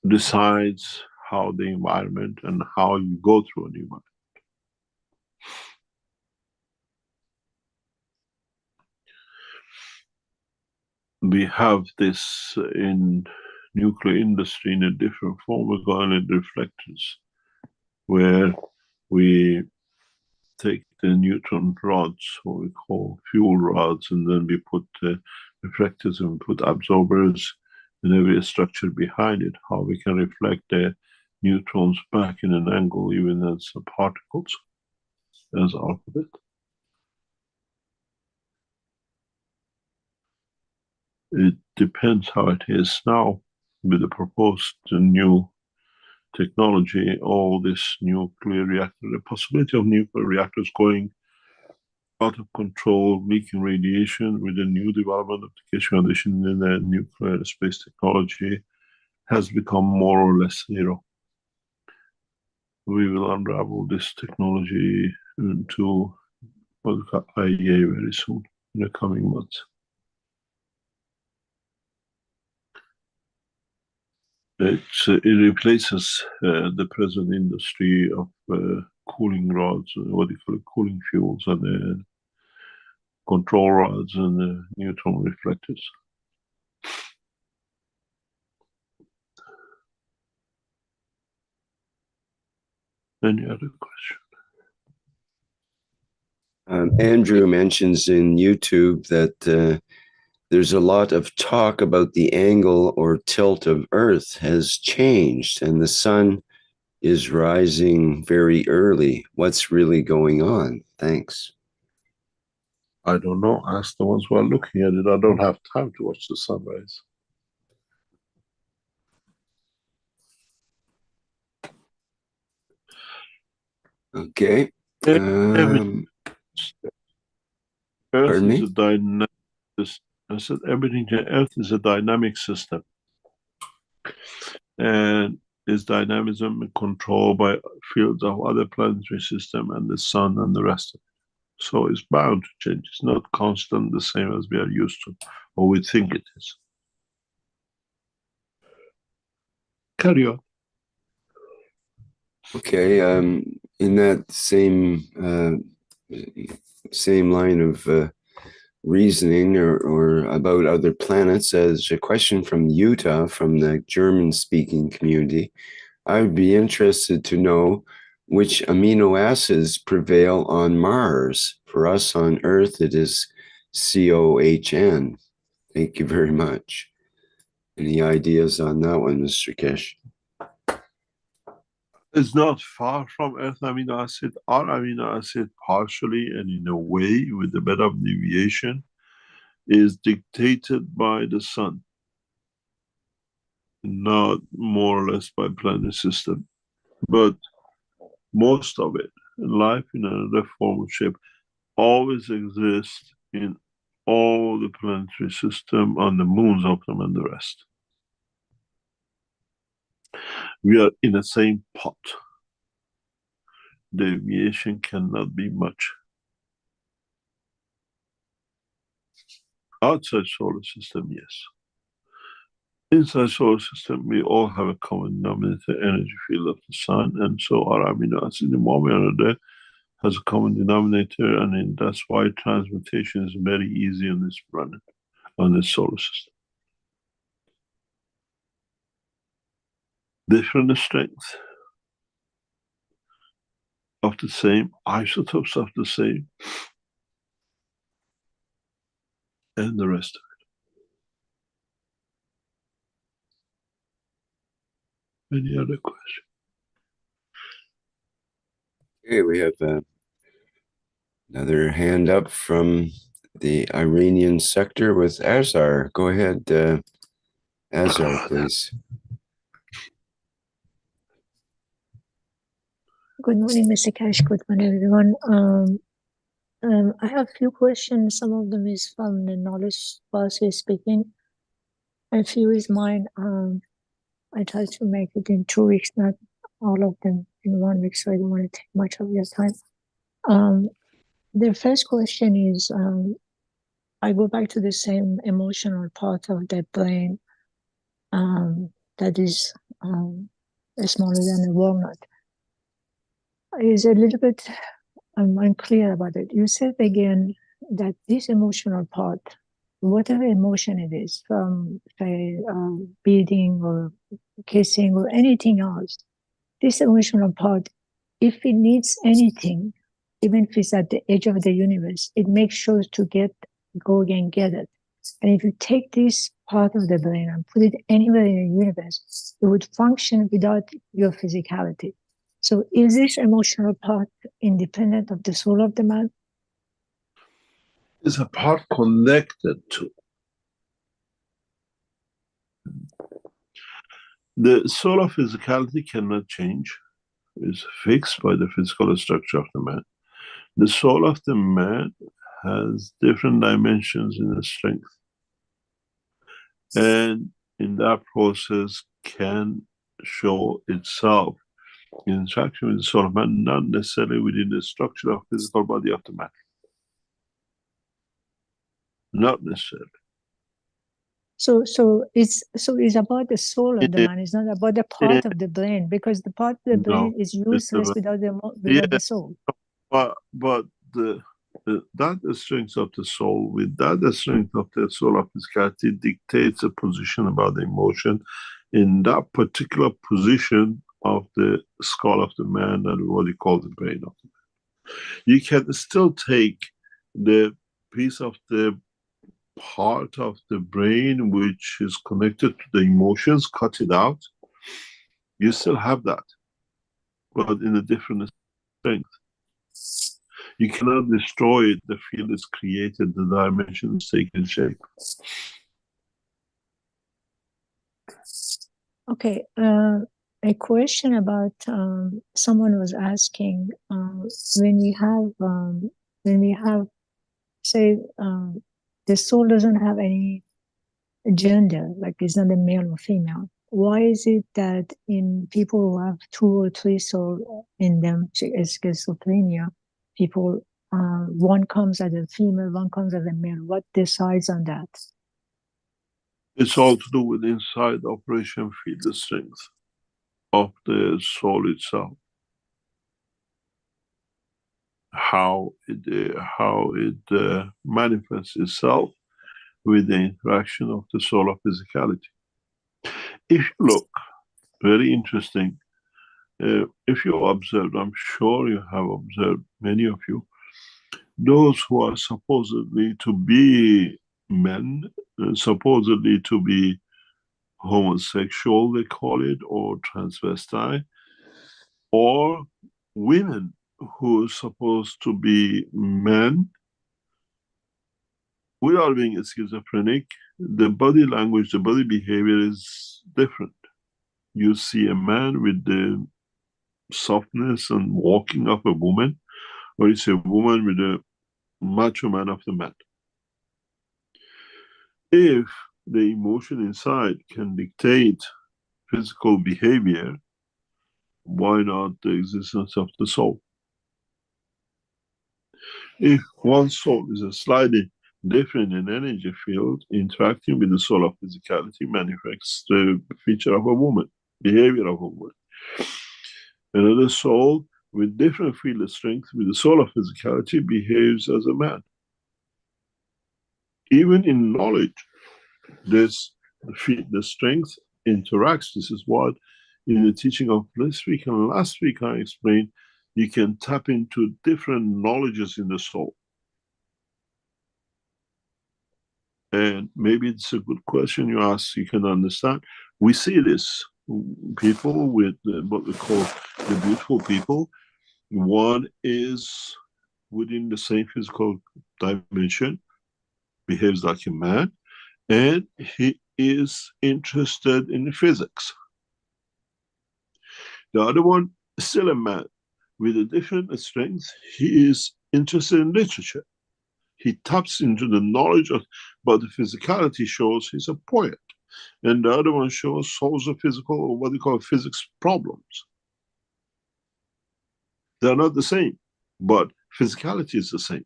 decides how the environment and how you go through an environment. We have this in nuclear industry in a different form. We call it reflectors, where we take the neutron rods, what we call fuel rods, and then we put reflectors and put absorbers in every structure behind it, how we can reflect the neutrons back in an angle, even as particles, as alphabet. It depends how it is now with the proposed new technology, all this nuclear reactor, the possibility of nuclear reactors going out of control, leaking radiation with the new development of the Keshe Foundation in the nuclear space technology has become more or less zero. We will unravel this technology into what we call IEA very soon, in the coming months. It replaces the present industry of cooling rods, what do you call it, cooling fuels, and the control rods and the neutron reflectors. Any other question? Andrew mentions in YouTube that there's a lot of talk about the angle or tilt of Earth has changed and the sun is rising very early. What's really going on? Thanks. I don't know. Ask the ones who are looking at it. I don't have time to watch the sunrise. Okay. Earth Pardon is me? a dynamic. I said everything. Earth is a dynamic system, and its dynamism controlled by fields of other planetary system and the sun and the rest of it. So it's bound to change. It's not constant, the same as we are used to, or we think it is. Carry on. Okay. In that same line of reasoning or about other planets, as a question from Utah, from the German-speaking community, I would be interested to know which amino acids prevail on Mars. For us on Earth, it is COHN. Thank you very much. Any ideas on that one, Mr. Keshe? It's not far from Earth amino acid. Our amino acid, partially and in a way, with a bit of deviation, is dictated by the sun, not more or less by planet system. But most of it, life in another form of shape, always exists in all the planetary system, on the moons of them and the rest. We are in the same pot. Deviation cannot be much. Outside solar system, yes. Inside solar system, we all have a common denominator, energy field of the sun, and so our amino acid, in one way or another, has a common denominator, and that's why transmutation is very easy on this planet, on this solar system. Different strengths of the same, isotopes of the same, and the rest of it. Any other question? Okay, we have another hand up from the Iranian sector with Azar. Go ahead, Azar, please. Good morning, Mr. Keshe. Good morning, everyone. I have a few questions. Some of them is from the knowledge person speaking. A few is mine. I try to make it in 2 weeks, not all of them in 1 week, so I don't want to take much of your time. The first question is, I go back to the same emotional part of the brain. that is smaller than a walnut. Is a little bit unclear about it. You said again that this emotional part, whatever emotion it is, from say beating or kissing or anything else, this emotional part, if it needs anything, even if it's at the edge of the universe, it makes sure to go and get it. And if you take this part of the brain and put it anywhere in the universe, it would function without your physicality. So is this emotional part independent of the soul of the man? It's a part connected to. The soul of physicality cannot change. It's fixed by the physical structure of the man. The soul of the man has different dimensions in the strength. And in that process can show itself in interaction with the soul of man, not necessarily within the structure of physical body of the man. Not necessarily. So it's about the soul of the man. It's not about the part of the brain, because the part of the brain is useless without the soul. But that strength of the soul, with that the strength of the soul of physicality dictates a position about the emotion in that particular position of the skull of the man and what you call the brain of the man. You can still take the piece of the part of the brain which is connected to the emotions, cut it out. You still have that, but in a different strength. You cannot destroy it. The field is created, the dimension is taken shape. Okay, a question about someone was asking when we have say the soul doesn't have any gender, like it's not a male or female. Why is it that in people who have 2 or 3 souls in them, schizophrenia, people, one comes as a female, one comes as a male? What decides on that? It's all to do with inside operation field strength of the soul itself. How it manifests itself with the interaction of the soul of physicality. If you look, very interesting, if you observe, I'm sure you have observed, many of you, those who are supposedly to be men, supposedly to be homosexual, they call it, or transvestite, or women who are supposed to be men, without being schizophrenic, the body language, the body behavior is different. You see a man with the softness and walking of a woman, or you see a woman with a macho man of the man. If the emotion inside can dictate physical behavior, why not the existence of the soul? If one soul is a slightly different in energy field, interacting with the soul of physicality manifests the feature of a woman, behavior of a woman. Another soul with different field of strength with the soul of physicality behaves as a man. Even in knowledge, the strength interacts. This is what in the teaching of this week and last week I explained, you can tap into different knowledges in the soul. And maybe it's a good question you ask, you can understand. We see this, people with what we call the beautiful people. One is within the same physical dimension, behaves like a man, and he is interested in physics. The other one is still a man with a different strength. He is interested in literature. He taps into the knowledge of, but the physicality shows he's a poet. And the other one solves a physical, or what they call physics problems. They're not the same, but physicality is the same.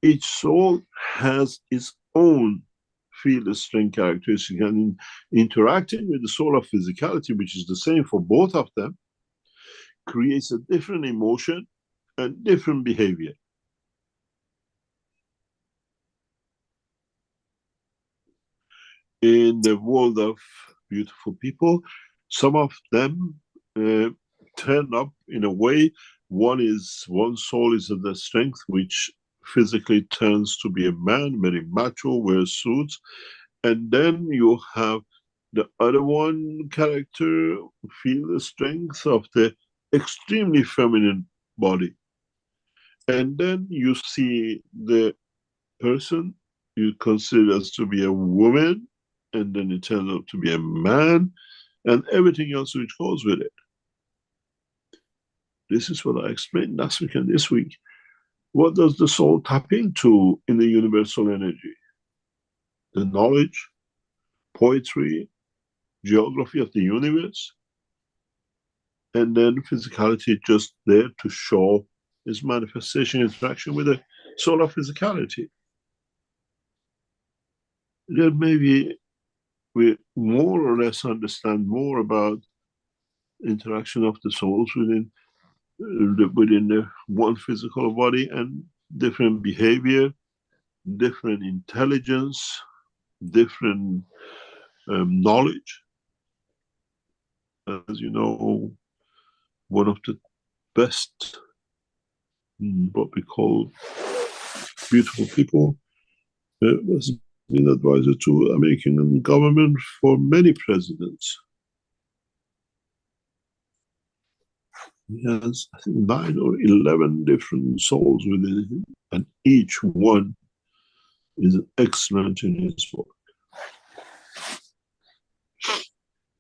Each soul has its own field strength characteristic, and interacting with the soul of physicality, which is the same for both of them, creates a different emotion and different behavior. In the world of beautiful people, some of them turn up in a way. One soul is at the strength, which physically turns to be a man, very macho, wears suits. And then you have the other one character feel the strength of the extremely feminine body. And then you see the person you consider as to be a woman, and then it turns out to be a man, and everything else which goes with it. This is what I explained last week and this week. What does the soul tap into in the universal energy? The knowledge, poetry, geography of the universe, and then physicality just there to show its manifestation, interaction with the soul of physicality. Then maybe we more or less understand more about interaction of the souls within the one physical body, and different behavior, different intelligence, different knowledge. As you know, one of the best, what we call beautiful people, was been advisor to American government for many presidents. He has, I think, 9 or 11 different souls within him, and each one is excellent in his work.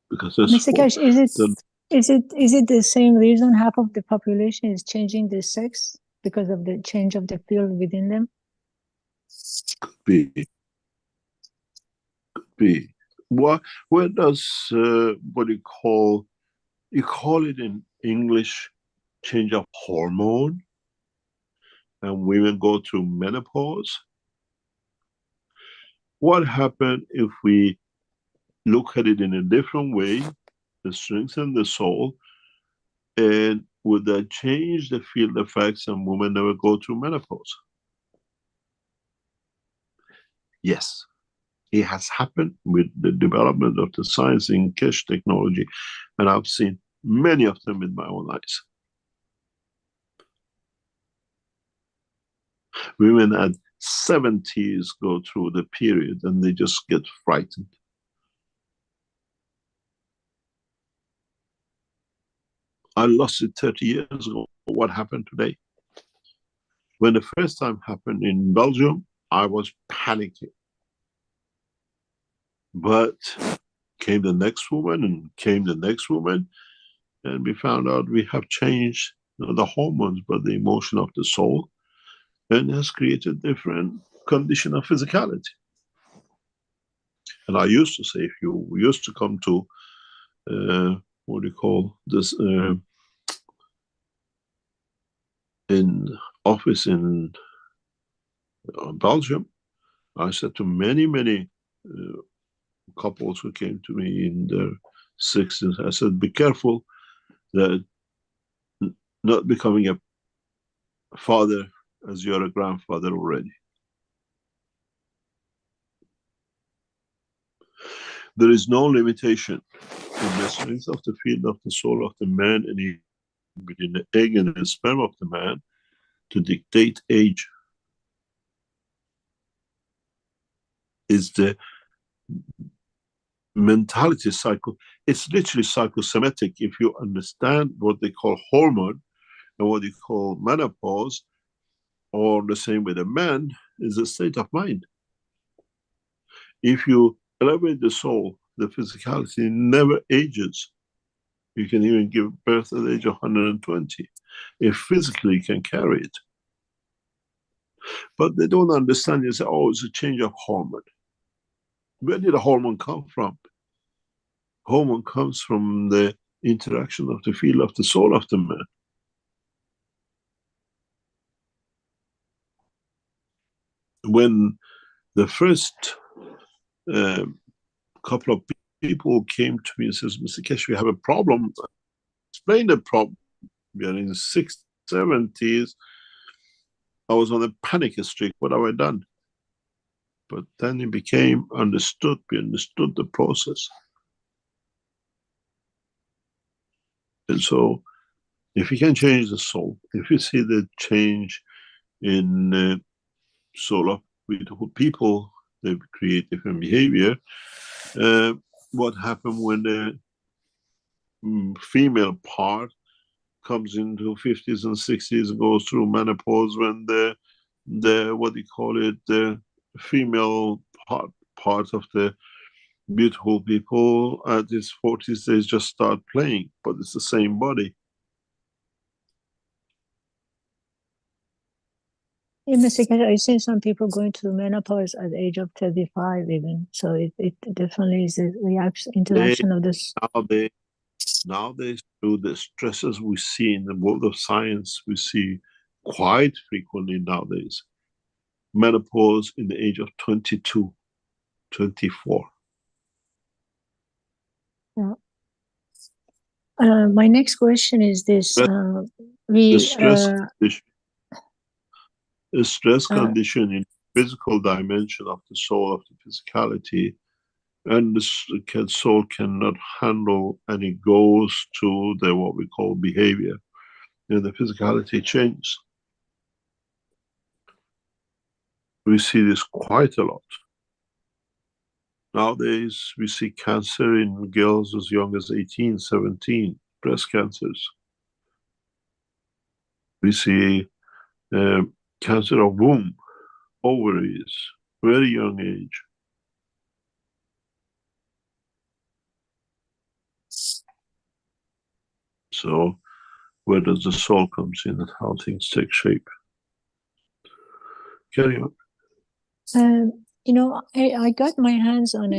Because Mr. Keshe, is it the same reason half of the population is changing the sex because of the change of the field within them? Could be. What does what you call it in English change of hormone, and women go through menopause? What happens if we look at it in a different way, to strengthen the soul, and would that change the field effects and women never go through menopause? Yes. It has happened with the development of the science in Keshe technology, and I've seen many of them with my own eyes. Women at 70s go through the period and they just get frightened. I lost it 30 years ago. What happened today? When the first time happened in Belgium, I was panicking. But came the next woman and came the next woman, and we found out we have changed not the hormones but the emotion of the soul, and has created different condition of physicality. And I used to say, if you used to come to what do you call this in office in Belgium, I said to many couples who came to me in their 60s, I said, be careful that not becoming a father as you're a grandfather already. There is no limitation in the strength of the field of the soul of the man and within the egg and the sperm of the man to dictate age. Is the mentality cycle. It's literally psychosomatic. If you understand what they call hormone and what you call menopause, or the same with a man, is a state of mind. If you elevate the soul, the physicality never ages. You can even give birth at the age of 120 if physically you can carry it. But they don't understand. You say, oh, it's a change of hormone. Where did the hormone come from? Hormone comes from the interaction of the field of the soul of the man. When the first a couple of people came to me and says, Mr. Keshe, we have a problem. Explain the problem. We are in the 60s, 70s. I was on a panic streak. What have I done? But then it became understood. We understood the process. And so, if you can change the soul, if you see the change in soul of beautiful people, they create different behavior. What happened when the female part comes into 50s and 60s, goes through menopause, when the what do you call it, the female part of the beautiful people at his 40s, they just start playing, but it's the same body. Yeah, Mr. Keshe, I've seen some people going to menopause at the age of 35 even. So it definitely is a reaction, interaction of this. Nowadays, through the stresses we see in the world of science, we see quite frequently nowadays menopause in the age of 22, 24. Yeah. My next question is this. The stress condition in physical dimension of the soul, of the physicality, and the soul cannot handle, and it goes to the what we call behavior, and the physicality changes. We see this quite a lot. Nowadays, we see cancer in girls as young as 18, 17, breast cancers. We see cancer of womb, ovaries, very young age. So, where does the soul comes in and how things take shape? Carry on. You know, I got my hands on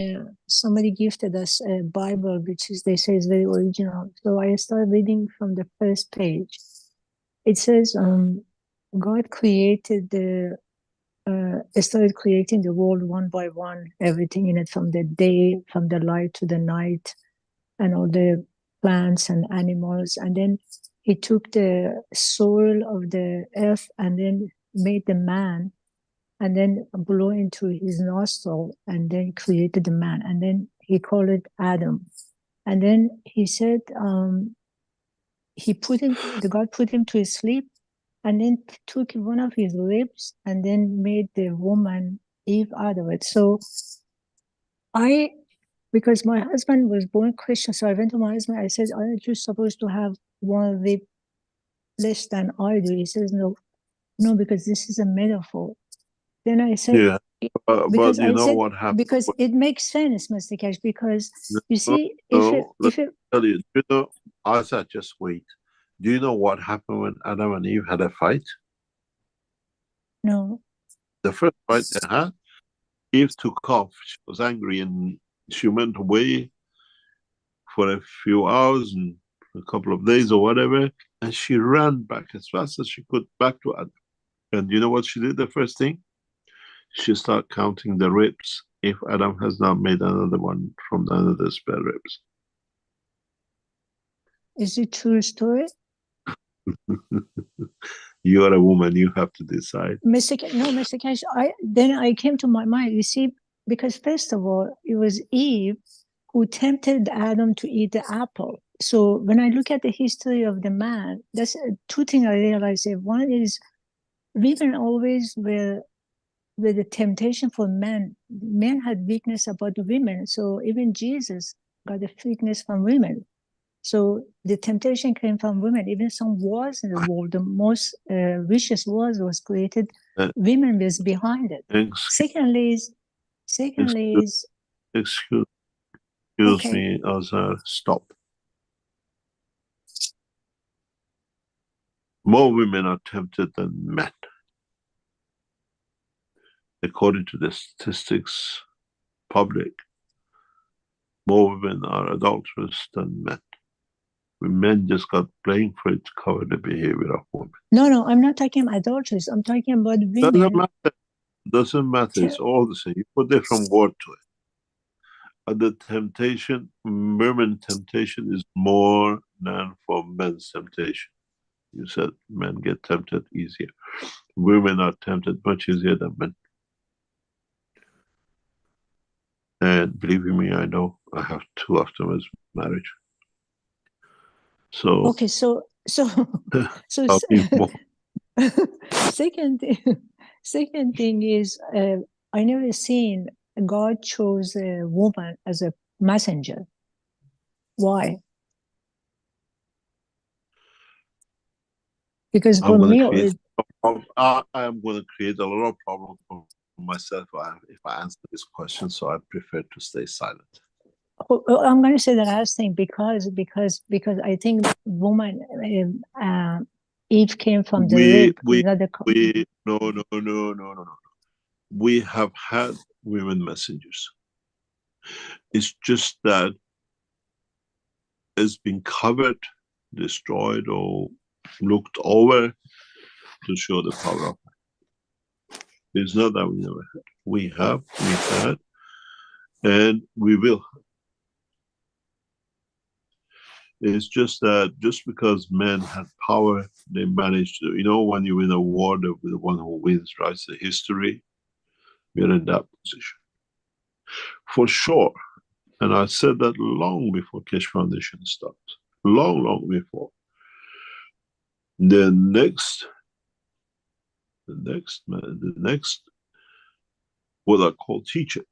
somebody gifted us a Bible, which is, they say, is very original. So I started reading from the first page. It says, God created started creating the world one by one, everything in it, from the day, from the light to the night, and all the plants and animals. And then he took the soil of the earth and then made the man, and then blew into his nostril, and then created the man. And then he called it Adam. And then he said, God put him to sleep, and then took one of his ribs and then made the woman Eve out of it. So because my husband was born Christian, so I went to my husband, I said, aren't you supposed to have one rib less than I do? He says, no, because this is a metaphor. Then I said, yeah, but you know what happened? Because it makes sense, Mr. Keshe, because you see, tell you, you know, I said, just wait. Do you know what happened when Adam and Eve had a fight? No. The first fight they had, Eve took off. She was angry and she went away for a few hours and a couple of days or whatever, and she ran back as fast as she could back to Adam. And you know what she did the first thing? She started counting the ribs, if Adam has not made another one from another spare ribs. Is it true story? You are a woman, you have to decide. Mr. Keshe, then I came to my mind, you see, because first of all, it was Eve who tempted Adam to eat the apple. So when I look at the history of the man, that's two things I realized. One is women always were the temptation for men. Men had weakness about women. So even Jesus got a weakness from women. So the temptation came from women. Even some wars in the world, the most vicious wars was created, women was behind it. Secondly is excuse okay. me, Azhar, stop. More women are tempted than men. According to the statistics, public, more women are adulterous than men. Men just got blamed for it to cover the behavior of women. No, I'm not talking about adulteries. I'm talking about women. Doesn't matter. It's all the same. You put different word to it. The temptation, women temptation is more than for men's temptation. You said men get tempted easier. Women are tempted much easier than men. And believe you me, I know. I have 2 after marriage. So okay, so I'll be more. second thing is, I never seen God chose a woman as a messenger. Why? Because for me, I am going to create a lot of problems for myself if I answer this question, so I prefer to stay silent. I'm going to say the last thing because I think woman, Eve came from the rib. No. We have had women messengers. It's just that it's been covered, destroyed, or looked over to show the power of it. It's not that we never had. We had, and we will. It's just that just because men had power, they managed to, when you win a war, the one who wins writes the history. We're in that position. For sure. And I said that long before Keshe Foundation started. Long before. The next, what I call teacher,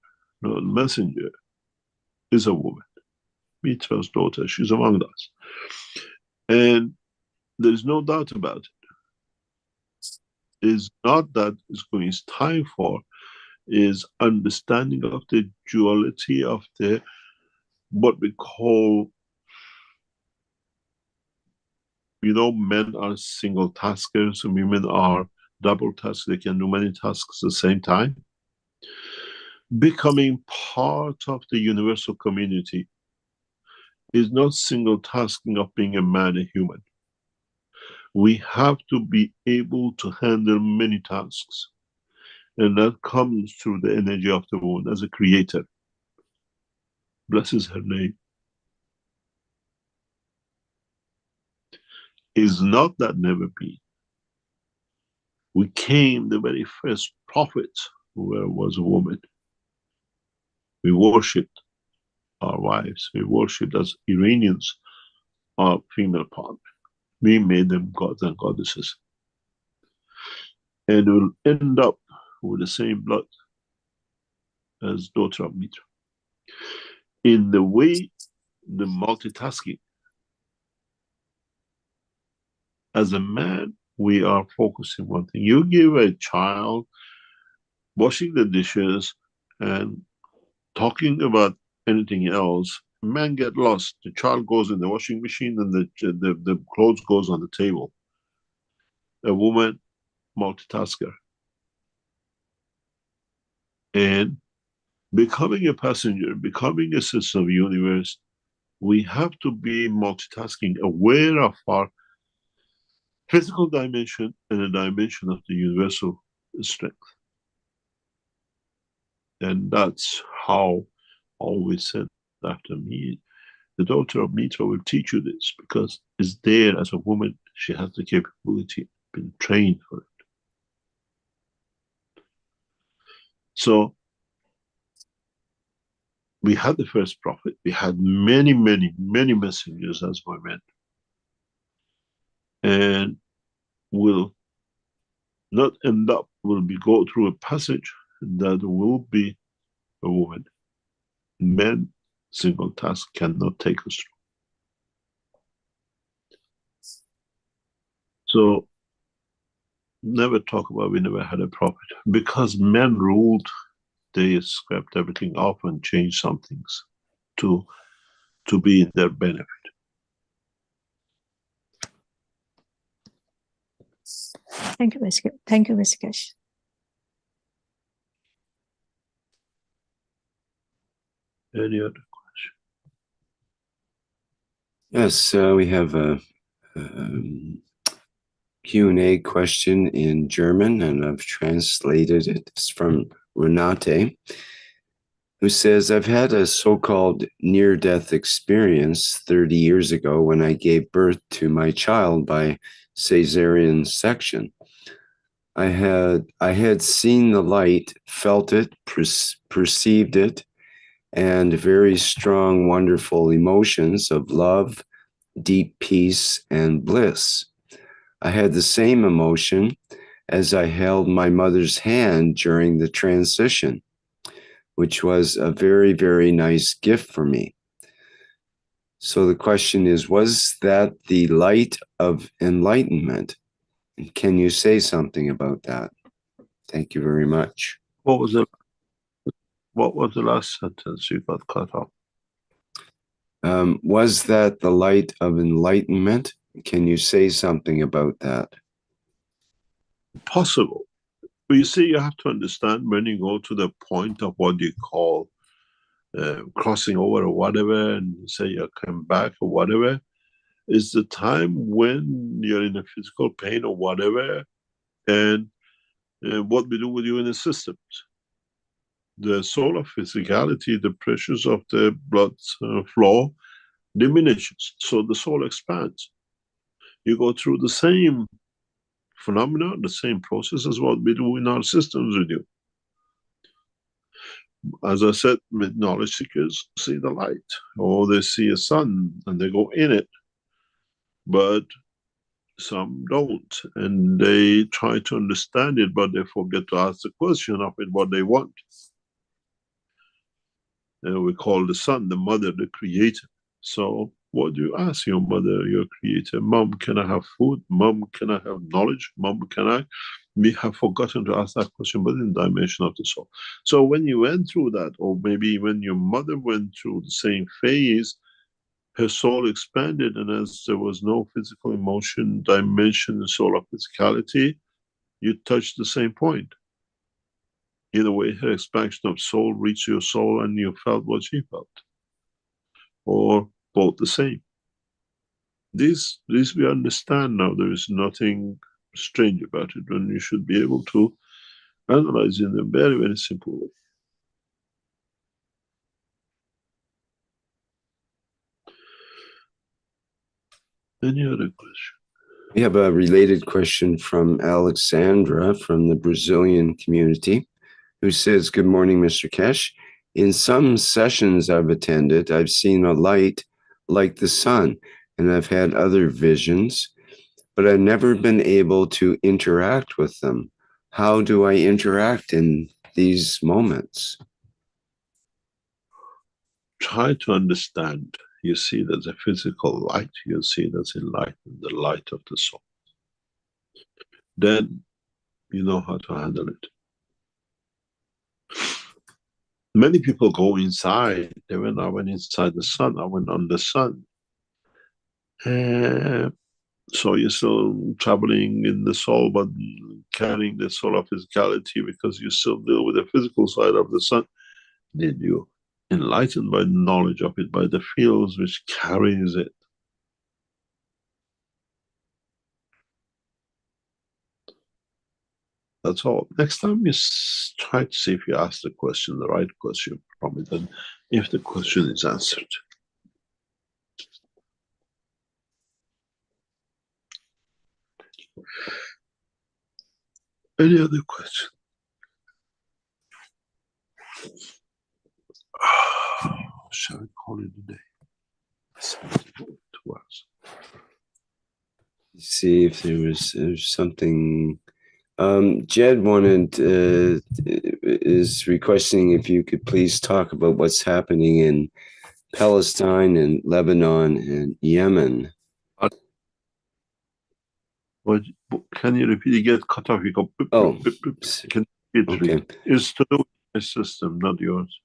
messenger, is a woman. Mitra's daughter, she's among us. And there's no doubt about it. It's not that it's time for, is understanding of the duality of the, what we call, men are single taskers and women are double taskers. They can do many tasks at the same time. Becoming part of the universal community is not single tasking of being a man, a human. We have to be able to handle many tasks. And that comes through the energy of the woman as a creator. Blesses her name. Is not that never been. We came, the very first prophet was a woman. We worshipped our wives. We worshipped as Iranians our female partner. We made them gods and goddesses. And we'll end up with the same blood as daughter of Mitra. In the way, the multitasking. As a man, we are focusing one thing. You give a child washing the dishes and talking about anything else, men get lost. The child goes in the washing machine and the clothes goes on the table. A woman, multitasker. And becoming a passenger, becoming a system of universe, we have to be multitasking, aware of our physical dimension and a dimension of the universal strength. And that's how I always said after me, the daughter of Mitra will teach you this, because it's there as a woman, she has the capability, been trained for it. So we had the first prophet, we had many messengers as women. And will not end up, go through a passage that will be a woman. Men, single task cannot take us through. So never talk about we never had a prophet, because men ruled, they scrapped everything off and changed some things to be in their benefit. Thank you, Mr. Keshe. Any other question? Yes, we have a Q&A question in German, and I've translated it. It's from Renate. who says, I've had a so-called near-death experience 30 years ago when I gave birth to my child by cesarean section. I had seen the light, felt it, perceived it, and very strong, wonderful emotions of love, deep peace, and bliss. I had the same emotion as I held my mother's hand during the transition, which was a very, very nice gift for me. So the question is, was that the light of enlightenment? Can you say something about that? Thank you very much. What was the last sentence you got cut off? Was that the light of enlightenment? Can you say something about that? Possible. But you see, you have to understand when you go to the point of what you call crossing over or whatever, and say you come back or whatever, is the time when you're in a physical pain or whatever, and what we do with you in the systems. The soul of physicality, the pressures of the blood flow diminishes, so the soul expands. You go through the same phenomena, the same process as what we do in our systems with you. As I said, with knowledge seekers see the light, or they see a sun and they go in it, but some don't, and they try to understand it, but they forget to ask the question of it, what they want. And we call the sun the mother, the creator. So what do you ask your mother, your creator? Mom, can I have food? Mom, can I have knowledge? Mom, can I? We have forgotten to ask that question, but in the dimension of the soul. So when you went through that, or maybe when your mother went through the same phase, her soul expanded, and as there was no physical emotion dimension, the soul of physicality, you touched the same point. In a way, her expansion of soul reached your soul and you felt what she felt. Or both the same. This we understand now. There is nothing strange about it, and you should be able to analyze it in a very, very simple way. Any other question? We have a related question from Alexandra from the Brazilian community, who says, good morning, Mr. Keshe. In some sessions I've attended, I've seen a light like the sun, and I've had other visions, but I've never been able to interact with them. How do I interact in these moments? Try to understand. You see there's a physical light, you see that's enlightened, the light of the soul. Then you know how to handle it. Many people go inside. I went inside the sun, I went on the sun. So you're still traveling in the soul, but carrying the soul of physicality, because you still deal with the physical side of the sun. Then you enlightened by the knowledge of it, by the fields which carries it. That's all. Next time you try to see if you ask the question, the right question from it, and if the question is answered. Any other question? Shall we call it a day? To us. See if there's something. Jed is requesting if you could please talk about what's happening in Palestine and Lebanon and Yemen. But can you repeat? You get cut off. You go. Can you okay. It's to do with my system, not yours.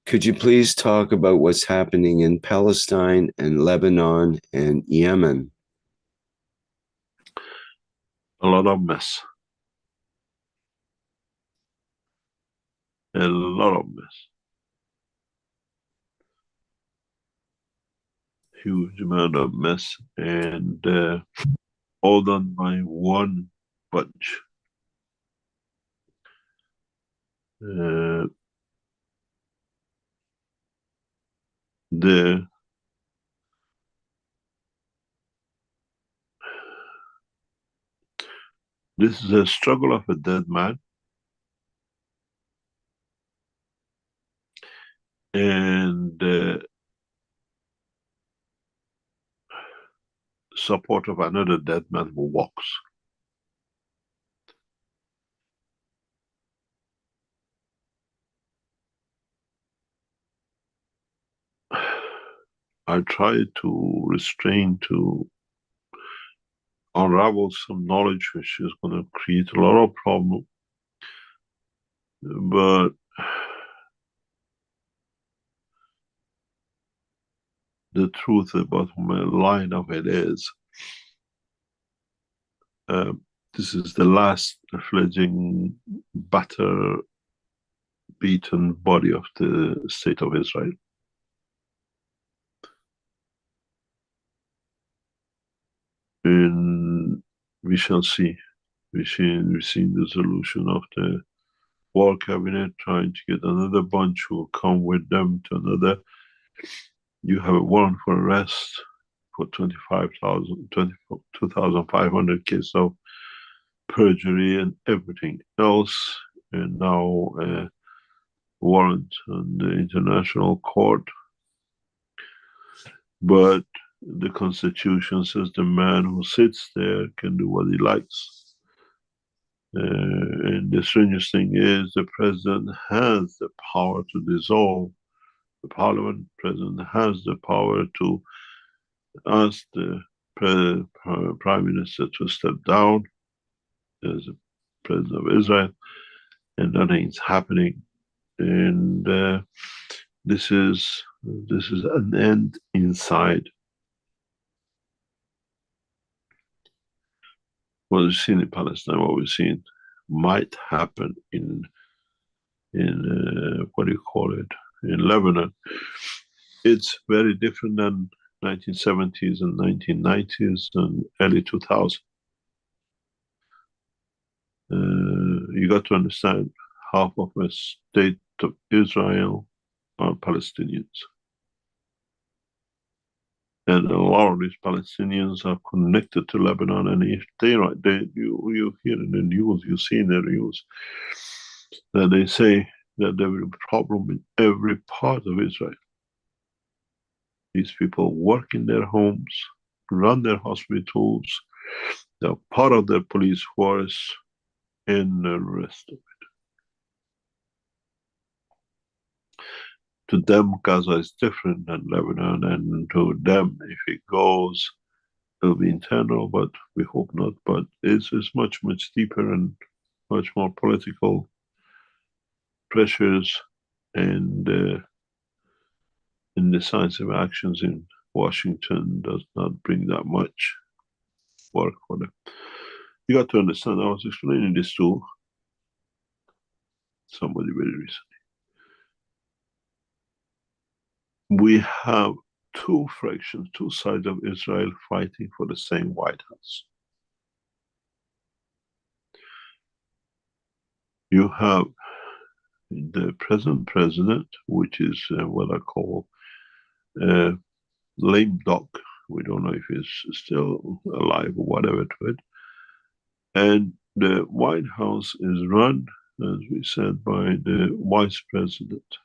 Could you please talk about what's happening in Palestine and Lebanon and Yemen? A lot of mess. A lot of mess. Huge amount of mess, and all done by one bunch. this is a struggle of a dead man, and support of another dead man who walks. I try to restrain, to unravel some knowledge which is going to create a lot of problem, but the truth about my line of it is, this is the last fledgling batter beaten body of the state of Israel. And we shall see. We've seen the solution of the war cabinet trying to get another bunch who will come with them to another. You have a warrant for arrest for 22,500 cases of perjury and everything else, and now a warrant on the international court. But the constitution says the man who sits there can do what he likes. And the strangest thing is the president has the power to dissolve the parliament. The president has the power to ask the prime minister to step down as the president of Israel, and nothing's happening. And this is an end in what we've seen in Palestine, what we've seen might happen in what do you call it, in Lebanon. It's very different than 1970s and 1990s and early 2000s. You got to understand, half of the state of Israel are Palestinians. And a lot of these Palestinians are connected to Lebanon, and if you hear in the news, you see in the news, that they say that there will be a problem in every part of Israel. These people work in their homes, run their hospitals, they're part of the police force, and the rest of it. To them, Gaza is different than Lebanon, and to them, if it goes, it'll be internal, but we hope not. But it's much, much deeper and much more political pressures, and indecisive actions in Washington does not bring that much work for them. You got to understand, I was explaining this to somebody very recently. We have two fractions, two sides of Israel fighting for the same White House. You have the present president, which is what I call lame duck. We don't know if he's still alive or whatever to it. And the White House is run, as we said, by the vice president.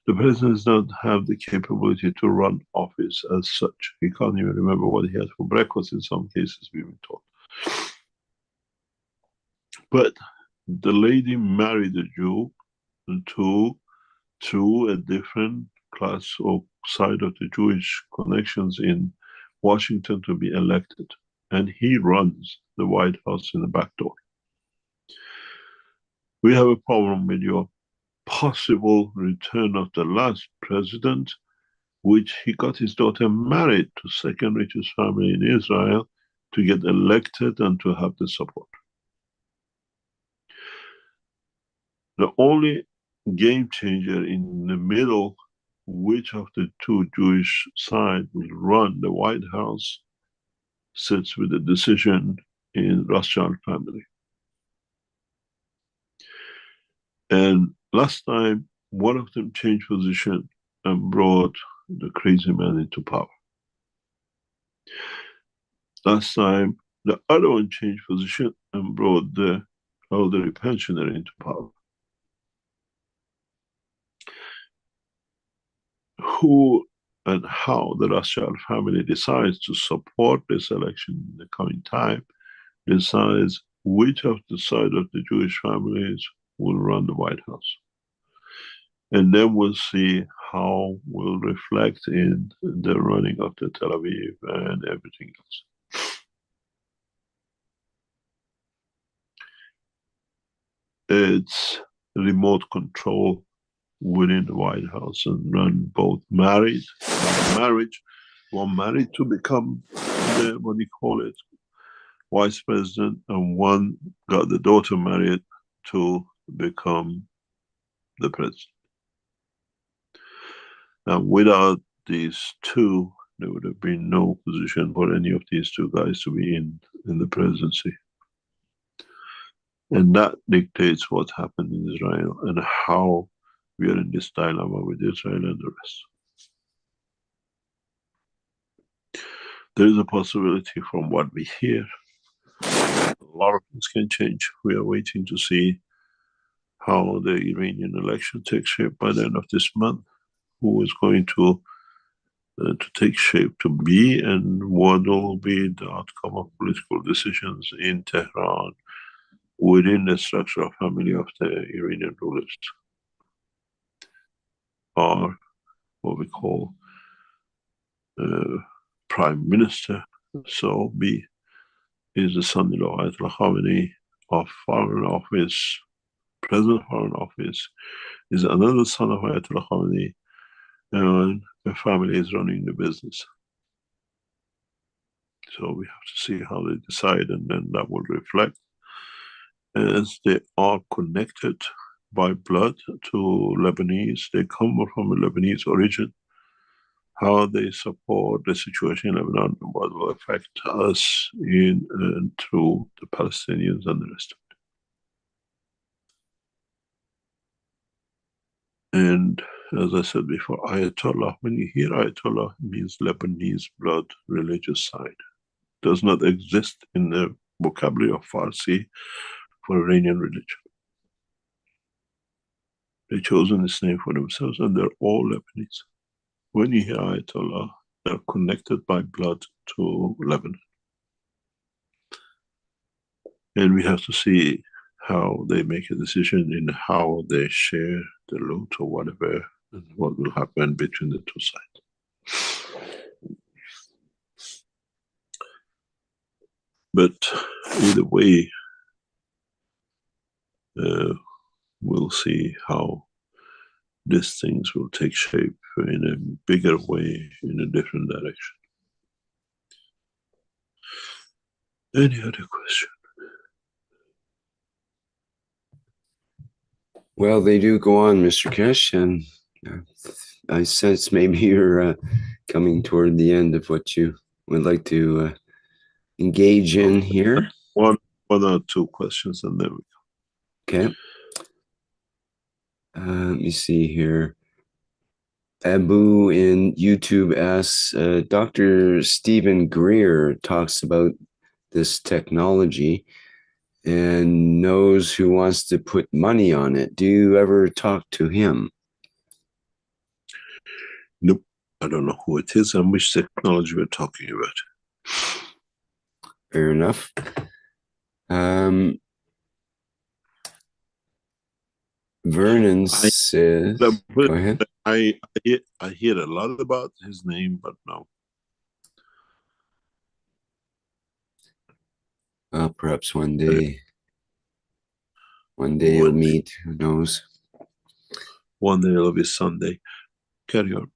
The president does not have the capability to run office as such. He can't even remember what he had for breakfast in some cases, we've been told. But the lady married a Jew through a different class or side of the Jewish connections in Washington to be elected. And he runs the White House in the back door. We have a problem with your possible return of the last president, which he got his daughter married to second richest family in Israel to get elected and to have the support. The only game changer in the middle, which of the two Jewish sides will run the White House, sits with the decision in Rothschild family. And last time, one of them changed position, and brought the crazy man into power. Last time, the other one changed position and brought the elderly pensioner into power. Who and how the Rothschild family decides to support this election in the coming time decides which of the side of the Jewish families will run the White House. And then we'll see how will reflect in the running of the Tel Aviv and everything else. It's remote control within the White House and run both married, one married to become the, what do you call it, vice president, and one got the daughter married to become the president. And without these two, there would have been no position for any of these two guys to be in the presidency. And that dictates what happened in Israel and how we are in this dilemma with Israel and the rest. There is a possibility from what we hear, a lot of things can change. We are waiting to see how the Iranian election takes shape by the end of this month, who is going to take shape to be, and what will be the outcome of political decisions in Tehran within the structure of family of the Iranian rulers, or what we call Prime Minister. So be is the son-in-law Ayatollah Khamenei of Foreign Office, President Foreign Office, is another son of Ayatollah Khamenei, and the family is running the business. So we have to see how they decide, and then that will reflect, as they are connected by blood to Lebanese. They come from a Lebanese origin. How they support the situation in Lebanon and what will affect us in and through the Palestinians and the rest of it. And as I said before, Ayatollah, when you hear Ayatollah, it means Lebanese blood, religious side. Does not exist in the vocabulary of Farsi for Iranian religion. They've chosen this name for themselves, and they're all Lebanese. When you hear Ayatollah, they're connected by blood to Lebanon. And we have to see how they make a decision in how they share the loot or whatever, and what will happen between the two sides. But either way, we'll see how these things will take shape in a bigger way, in a different direction. Any other question? Well, they do go on, Mr. Keshe, and I sense maybe you're coming toward the end of what you would like to engage in here. One or two questions, and then we go. Okay. Let me see here. Abu in YouTube asks, Dr. Stephen Greer talks about this technology and knows who wants to put money on it. Do you ever talk to him? Nope. I don't know who it is and which technology we're talking about. Fair enough. Vernon says, go ahead. I hear a lot about his name, but no. Well, perhaps one day you'll meet, who knows? One day it'll be Sunday. Carry on.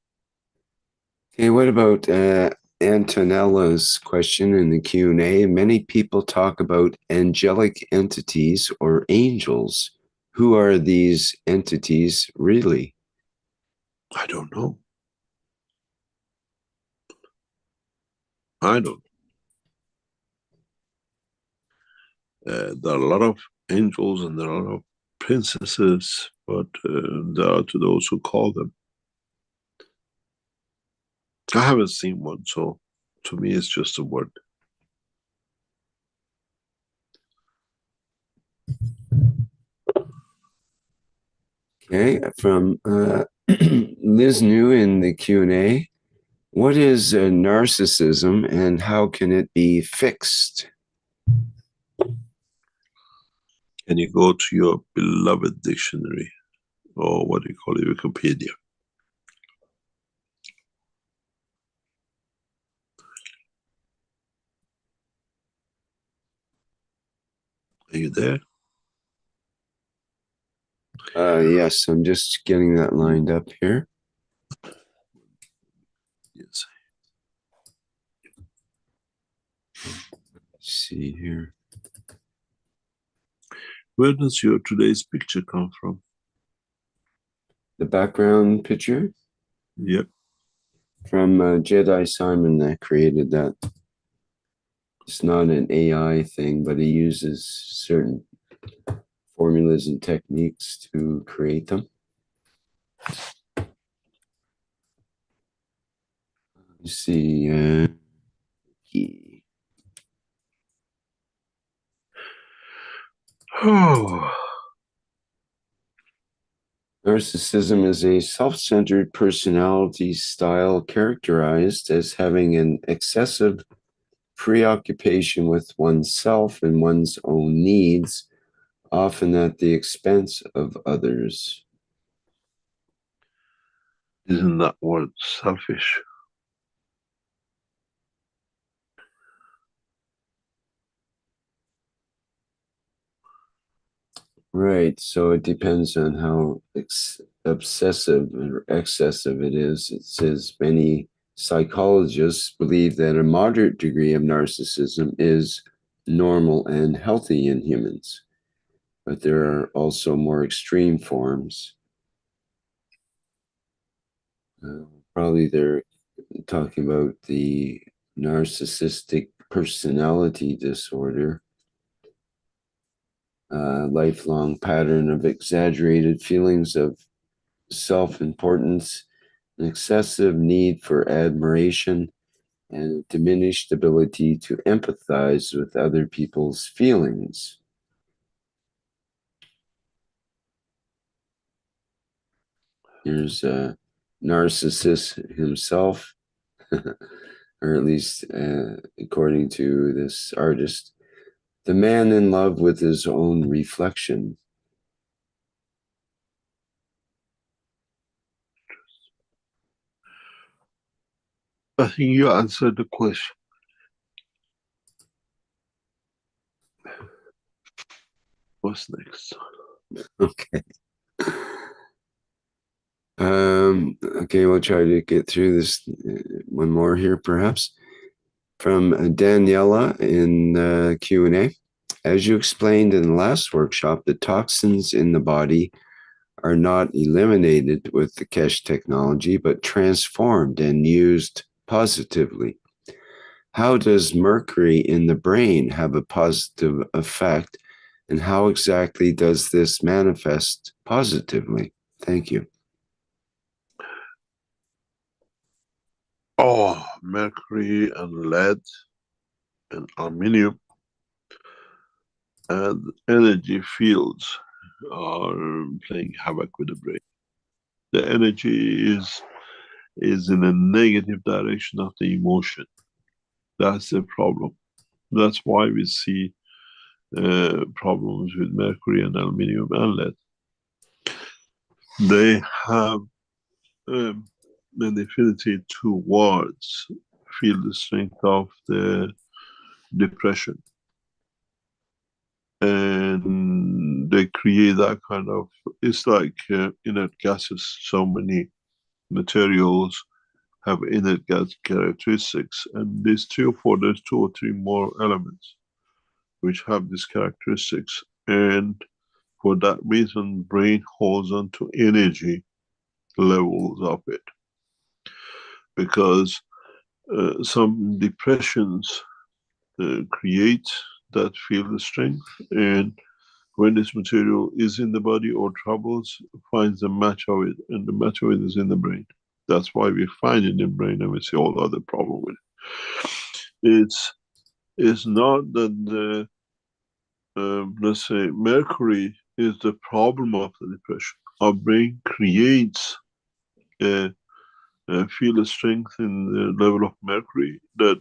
Okay, what about Antonella's question in the Q&A? Many people talk about angelic entities or angels. Who are these entities really? I don't know. I don't. There are a lot of angels and there are a lot of princesses, but there are to those who call them. I haven't seen one, so to me it's just a word. Okay, from Liz New in the Q&A, what is narcissism and how can it be fixed? Can you go to your beloved dictionary, or what do you call it, Wikipedia? Are you there? Yes, I'm just getting that lined up here. Yes. Let's see here. Where does your today's picture come from? The background picture? Yep. From Jedi Simon that created that. It's not an AI thing, but he uses certain formulas and techniques to create them. You see, narcissism is a self-centered personality style characterized as having an excessive preoccupation with oneself and one's own needs, often at the expense of others. Isn't that word selfish? Right, so it depends on how obsessive or excessive it is. It says many psychologists believe that a moderate degree of narcissism is normal and healthy in humans, but there are also more extreme forms. Probably they're talking about the narcissistic personality disorder. Lifelong pattern of exaggerated feelings of self-importance, an excessive need for admiration, and diminished ability to empathize with other people's feelings. Here's a narcissist himself, or at least according to this artist, the man in love with his own reflection. I think you answered the question. What's next? Okay. Okay, we'll try to get through this one more here, perhaps. From Daniela in Q&A. As you explained in the last workshop, the toxins in the body are not eliminated with the Keshe technology, but transformed and used positively. How does mercury in the brain have a positive effect, and how exactly does this manifest positively? Thank you. Oh, mercury and lead and aluminum and energy fields are playing havoc with the brain. The energy is in a negative direction of the emotion. That's the problem. That's why we see problems with mercury and aluminum and lead. They have an affinity towards feel the strength of the depression, and they create that kind of, it's like inert gases. So many materials have inert gas characteristics, and there's two or three more elements which have these characteristics, and for that reason brain holds on to energy levels of it, because some depressions create that field strength, and when this material is in the body or troubles, finds a match of it, and the match of it is in the brain. That's why we find it in the brain and we see all the other problem with it. It's not that the, let's say, mercury is the problem of the depression. Our brain creates a field strength in the level of mercury that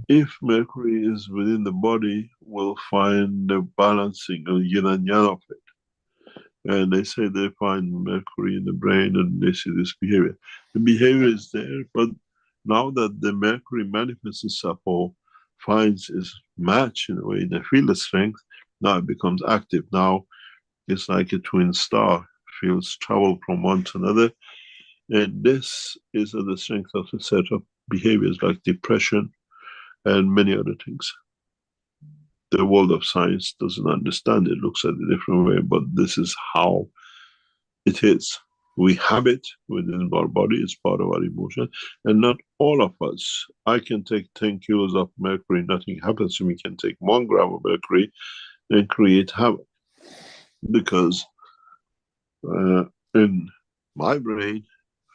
if mercury is within the body, we'll find the balancing of yin and yang of it. And they say they find mercury in the brain and they see this behavior. The behavior is there, but now that the mercury manifests itself or finds its match in a way, the field strength, now it becomes active. Now it's like a twin star, fields travel from one to another. And this is the strength of a set of behaviors like depression and many other things. The world of science doesn't understand it, looks at it a different way, but this is how it is. We have it within our body, it's part of our emotion, and not all of us. I can take 10 kilos of mercury, nothing happens to me. Can take 1 gram of mercury and create havoc. Because in my brain,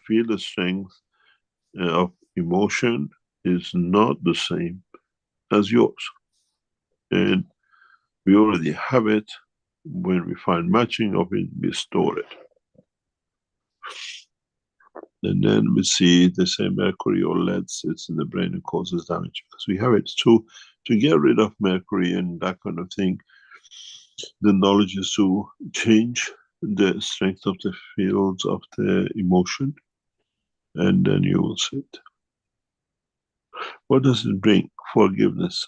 field strength of emotion is not the same as yours. And we already have it. When we find matching of it, we store it. And then we see the same mercury or lead sits in the brain and causes damage because we have it. So to get rid of mercury and that kind of thing, the knowledge is to change the strength of the fields of the emotion, and then you will see it. What does it bring? Forgiveness.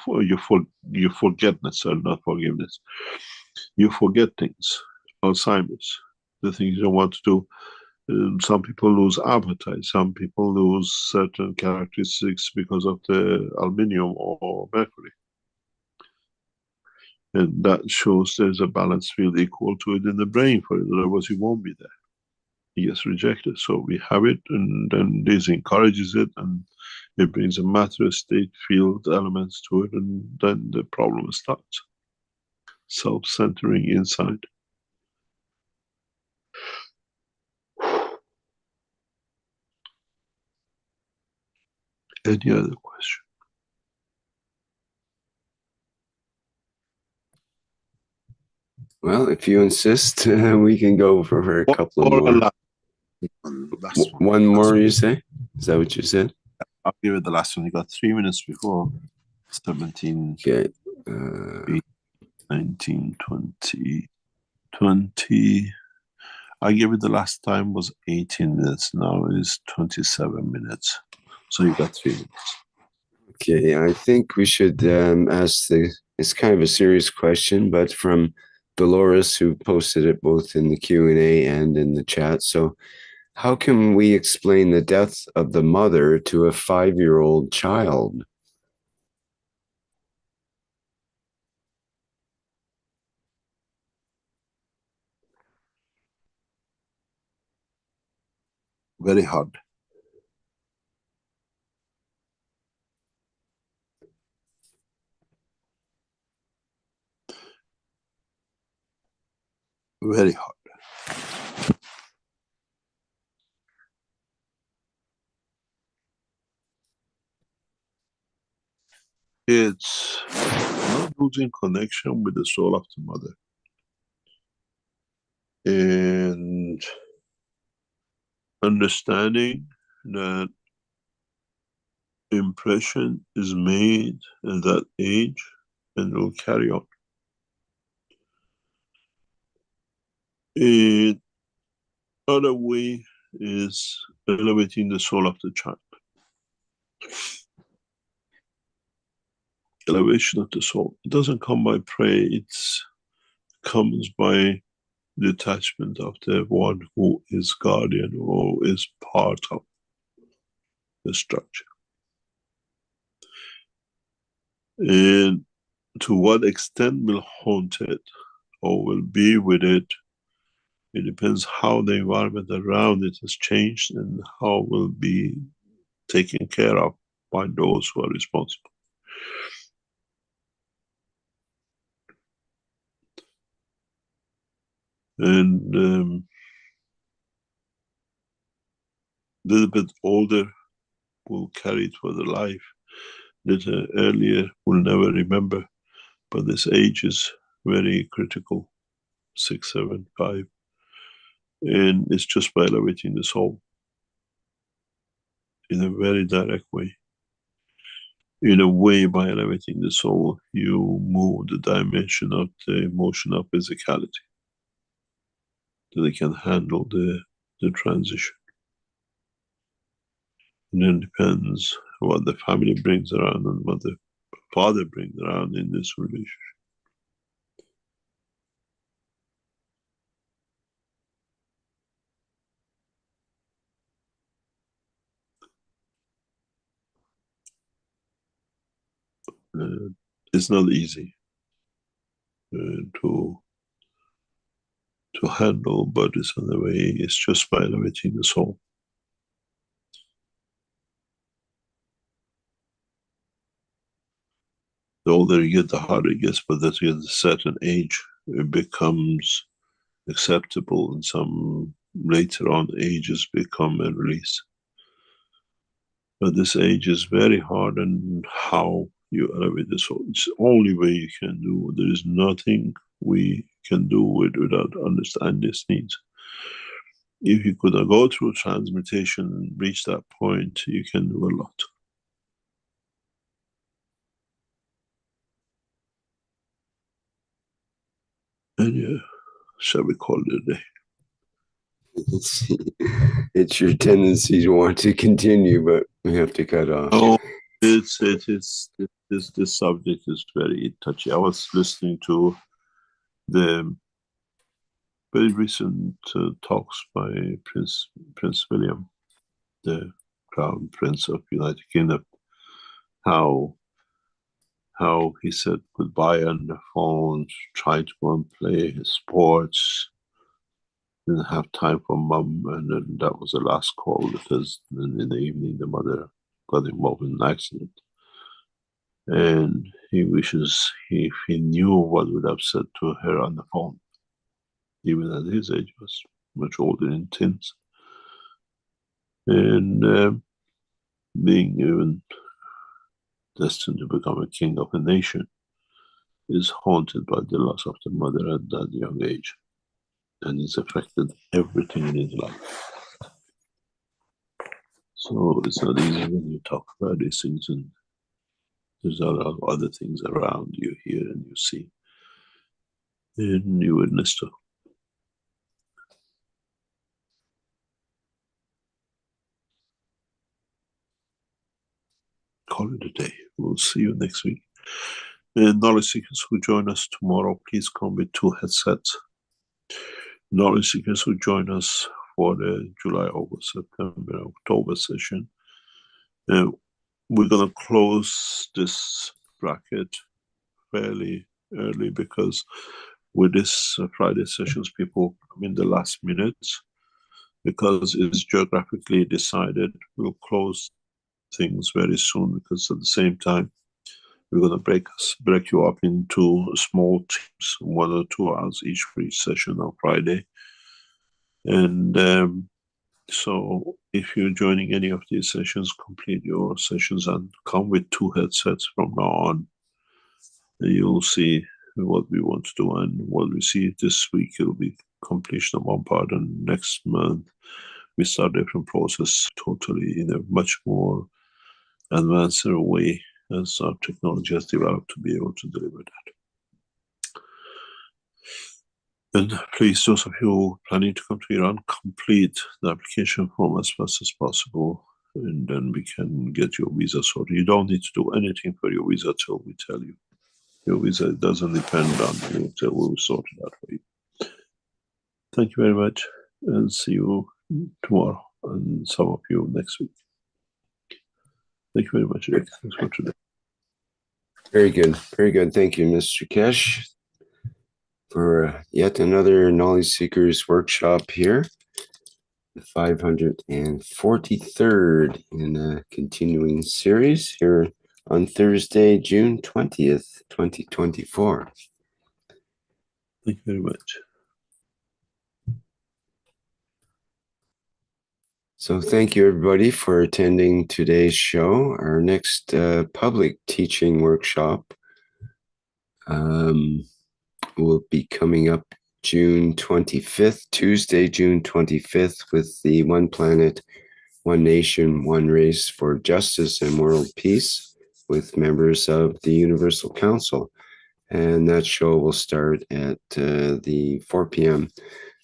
For you forgetness, or not forgiveness. You forget things. Alzheimer's, the things you don't want to do. Some people lose appetite. Some people lose certain characteristics because of the aluminium or mercury. And that shows there's a balance field equal to it in the brain for it, otherwise it won't be there. It gets rejected. So we have it, and then this encourages it, and it brings a matter state field elements to it, and then the problem starts. Self-centering inside. Any other question? Well, if you insist, we can go for a couple of more. One more, you say? Is that what you said? I'll give it the last one. You got 3 minutes before 17. Okay. 19, 20, 20. I gave it the last time was 18 minutes. Now it is 27 minutes. So you got 3 minutes. Okay, I think we should ask it's kind of a serious question, but from Dolores, who posted it both in the Q&A and in the chat. So how can we explain the death of the mother to a 5-year-old child? Very hard. Very hard. It's not losing connection with the soul of the mother. And understanding that impression is made at that age and will carry on. Another way is elevating the soul of the child. Elevation of the soul. It doesn't come by prayer, it comes by detachment of the one who is guardian or is part of the structure. And to what extent will haunt it or will be with it, it depends how the environment around it has changed and how it will be taken care of by those who are responsible. And little bit older will carry it for their life. Little earlier will never remember. But this age is very critical, 6, 7, 5. And it's just by elevating the soul in a very direct way. In a way, by elevating the soul, you move the dimension of the emotion of physicality, so they can handle the transition. And then depends what the family brings around and what the father brings around in this relationship. It's not easy to handle, but it's in a way, it's just by elevating the soul. The older you get, the harder it gets, but at a certain age, it becomes acceptable, and some later on ages become a release. But this age is very hard, and how you elevate the soul, it's the only way you can do. There is nothing we can do without understanding these needs. If you could go through transmutation and reach that point, you can do a lot. And yeah, shall we call it a day? It's your tendency to want to continue, but we have to cut off. Oh, this subject is very touchy. I was listening to the very recent talks by Prince William, the Crown Prince of United Kingdom, how he said goodbye on the phone, tried to go and play his sports, didn't have time for mum, and then that was the last call, because in the evening the mother got involved in an accident. And he wishes if he knew what would have said to her on the phone, even at his age, was much older in teens. And being even destined to become a king of a nation is haunted by the loss of the mother at that young age. And it's affected everything in his life. So it's not easy when you talk about these things, and there's a lot of other things around you hear and you see and you witness to. Call it a day. We'll see you next week. And knowledge seekers who join us tomorrow, please come with 2 headsets. Knowledge seekers who join us for the July, August, September, October session, we're going to close this bracket fairly early, because with this Friday sessions, people come in the last minutes, because it's geographically decided. We'll close things very soon, because at the same time we're going to break you up into small teams, 1 or 2 hours each for each session on Friday. And so if you're joining any of these sessions, complete your sessions and come with 2 headsets from now on. And you'll see what we want to do, and what we see this week, it will be completion of one part, and next month we start a different process totally in a much more advanced way, as our technology has developed to be able to deliver that. And please, those of you planning to come to Iran, complete the application form as fast as possible, and then we can get your visa sorted. You don't need to do anything for your visa till we tell you. Your visa doesn't depend on you till we'll sort it out for you. Thank you very much, and see you tomorrow, and some of you next week. Thank you very much, Rick. Thanks for today. Very good. Very good. Thank you, Mr. Keshe, for yet another Knowledge Seekers workshop here. The 543rd in a continuing series here on Thursday, June 20th, 2024. Thank you very much. So thank you, everybody, for attending today's show. Our next public teaching workshop will be coming up June 25th, Tuesday, June 25th, with the One Planet, One Nation, One Race for Justice and World Peace with members of the Universal Council. And that show will start at the 4 p.m.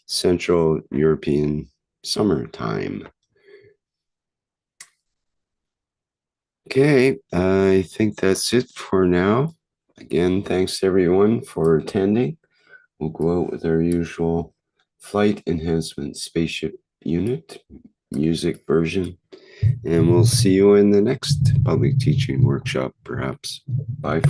Central European Summertime. Okay, I think that's it for now. Again, thanks everyone for attending. We'll go out with our usual flight enhancement spaceship unit, music version, and we'll see you in the next public teaching workshop, perhaps. Bye.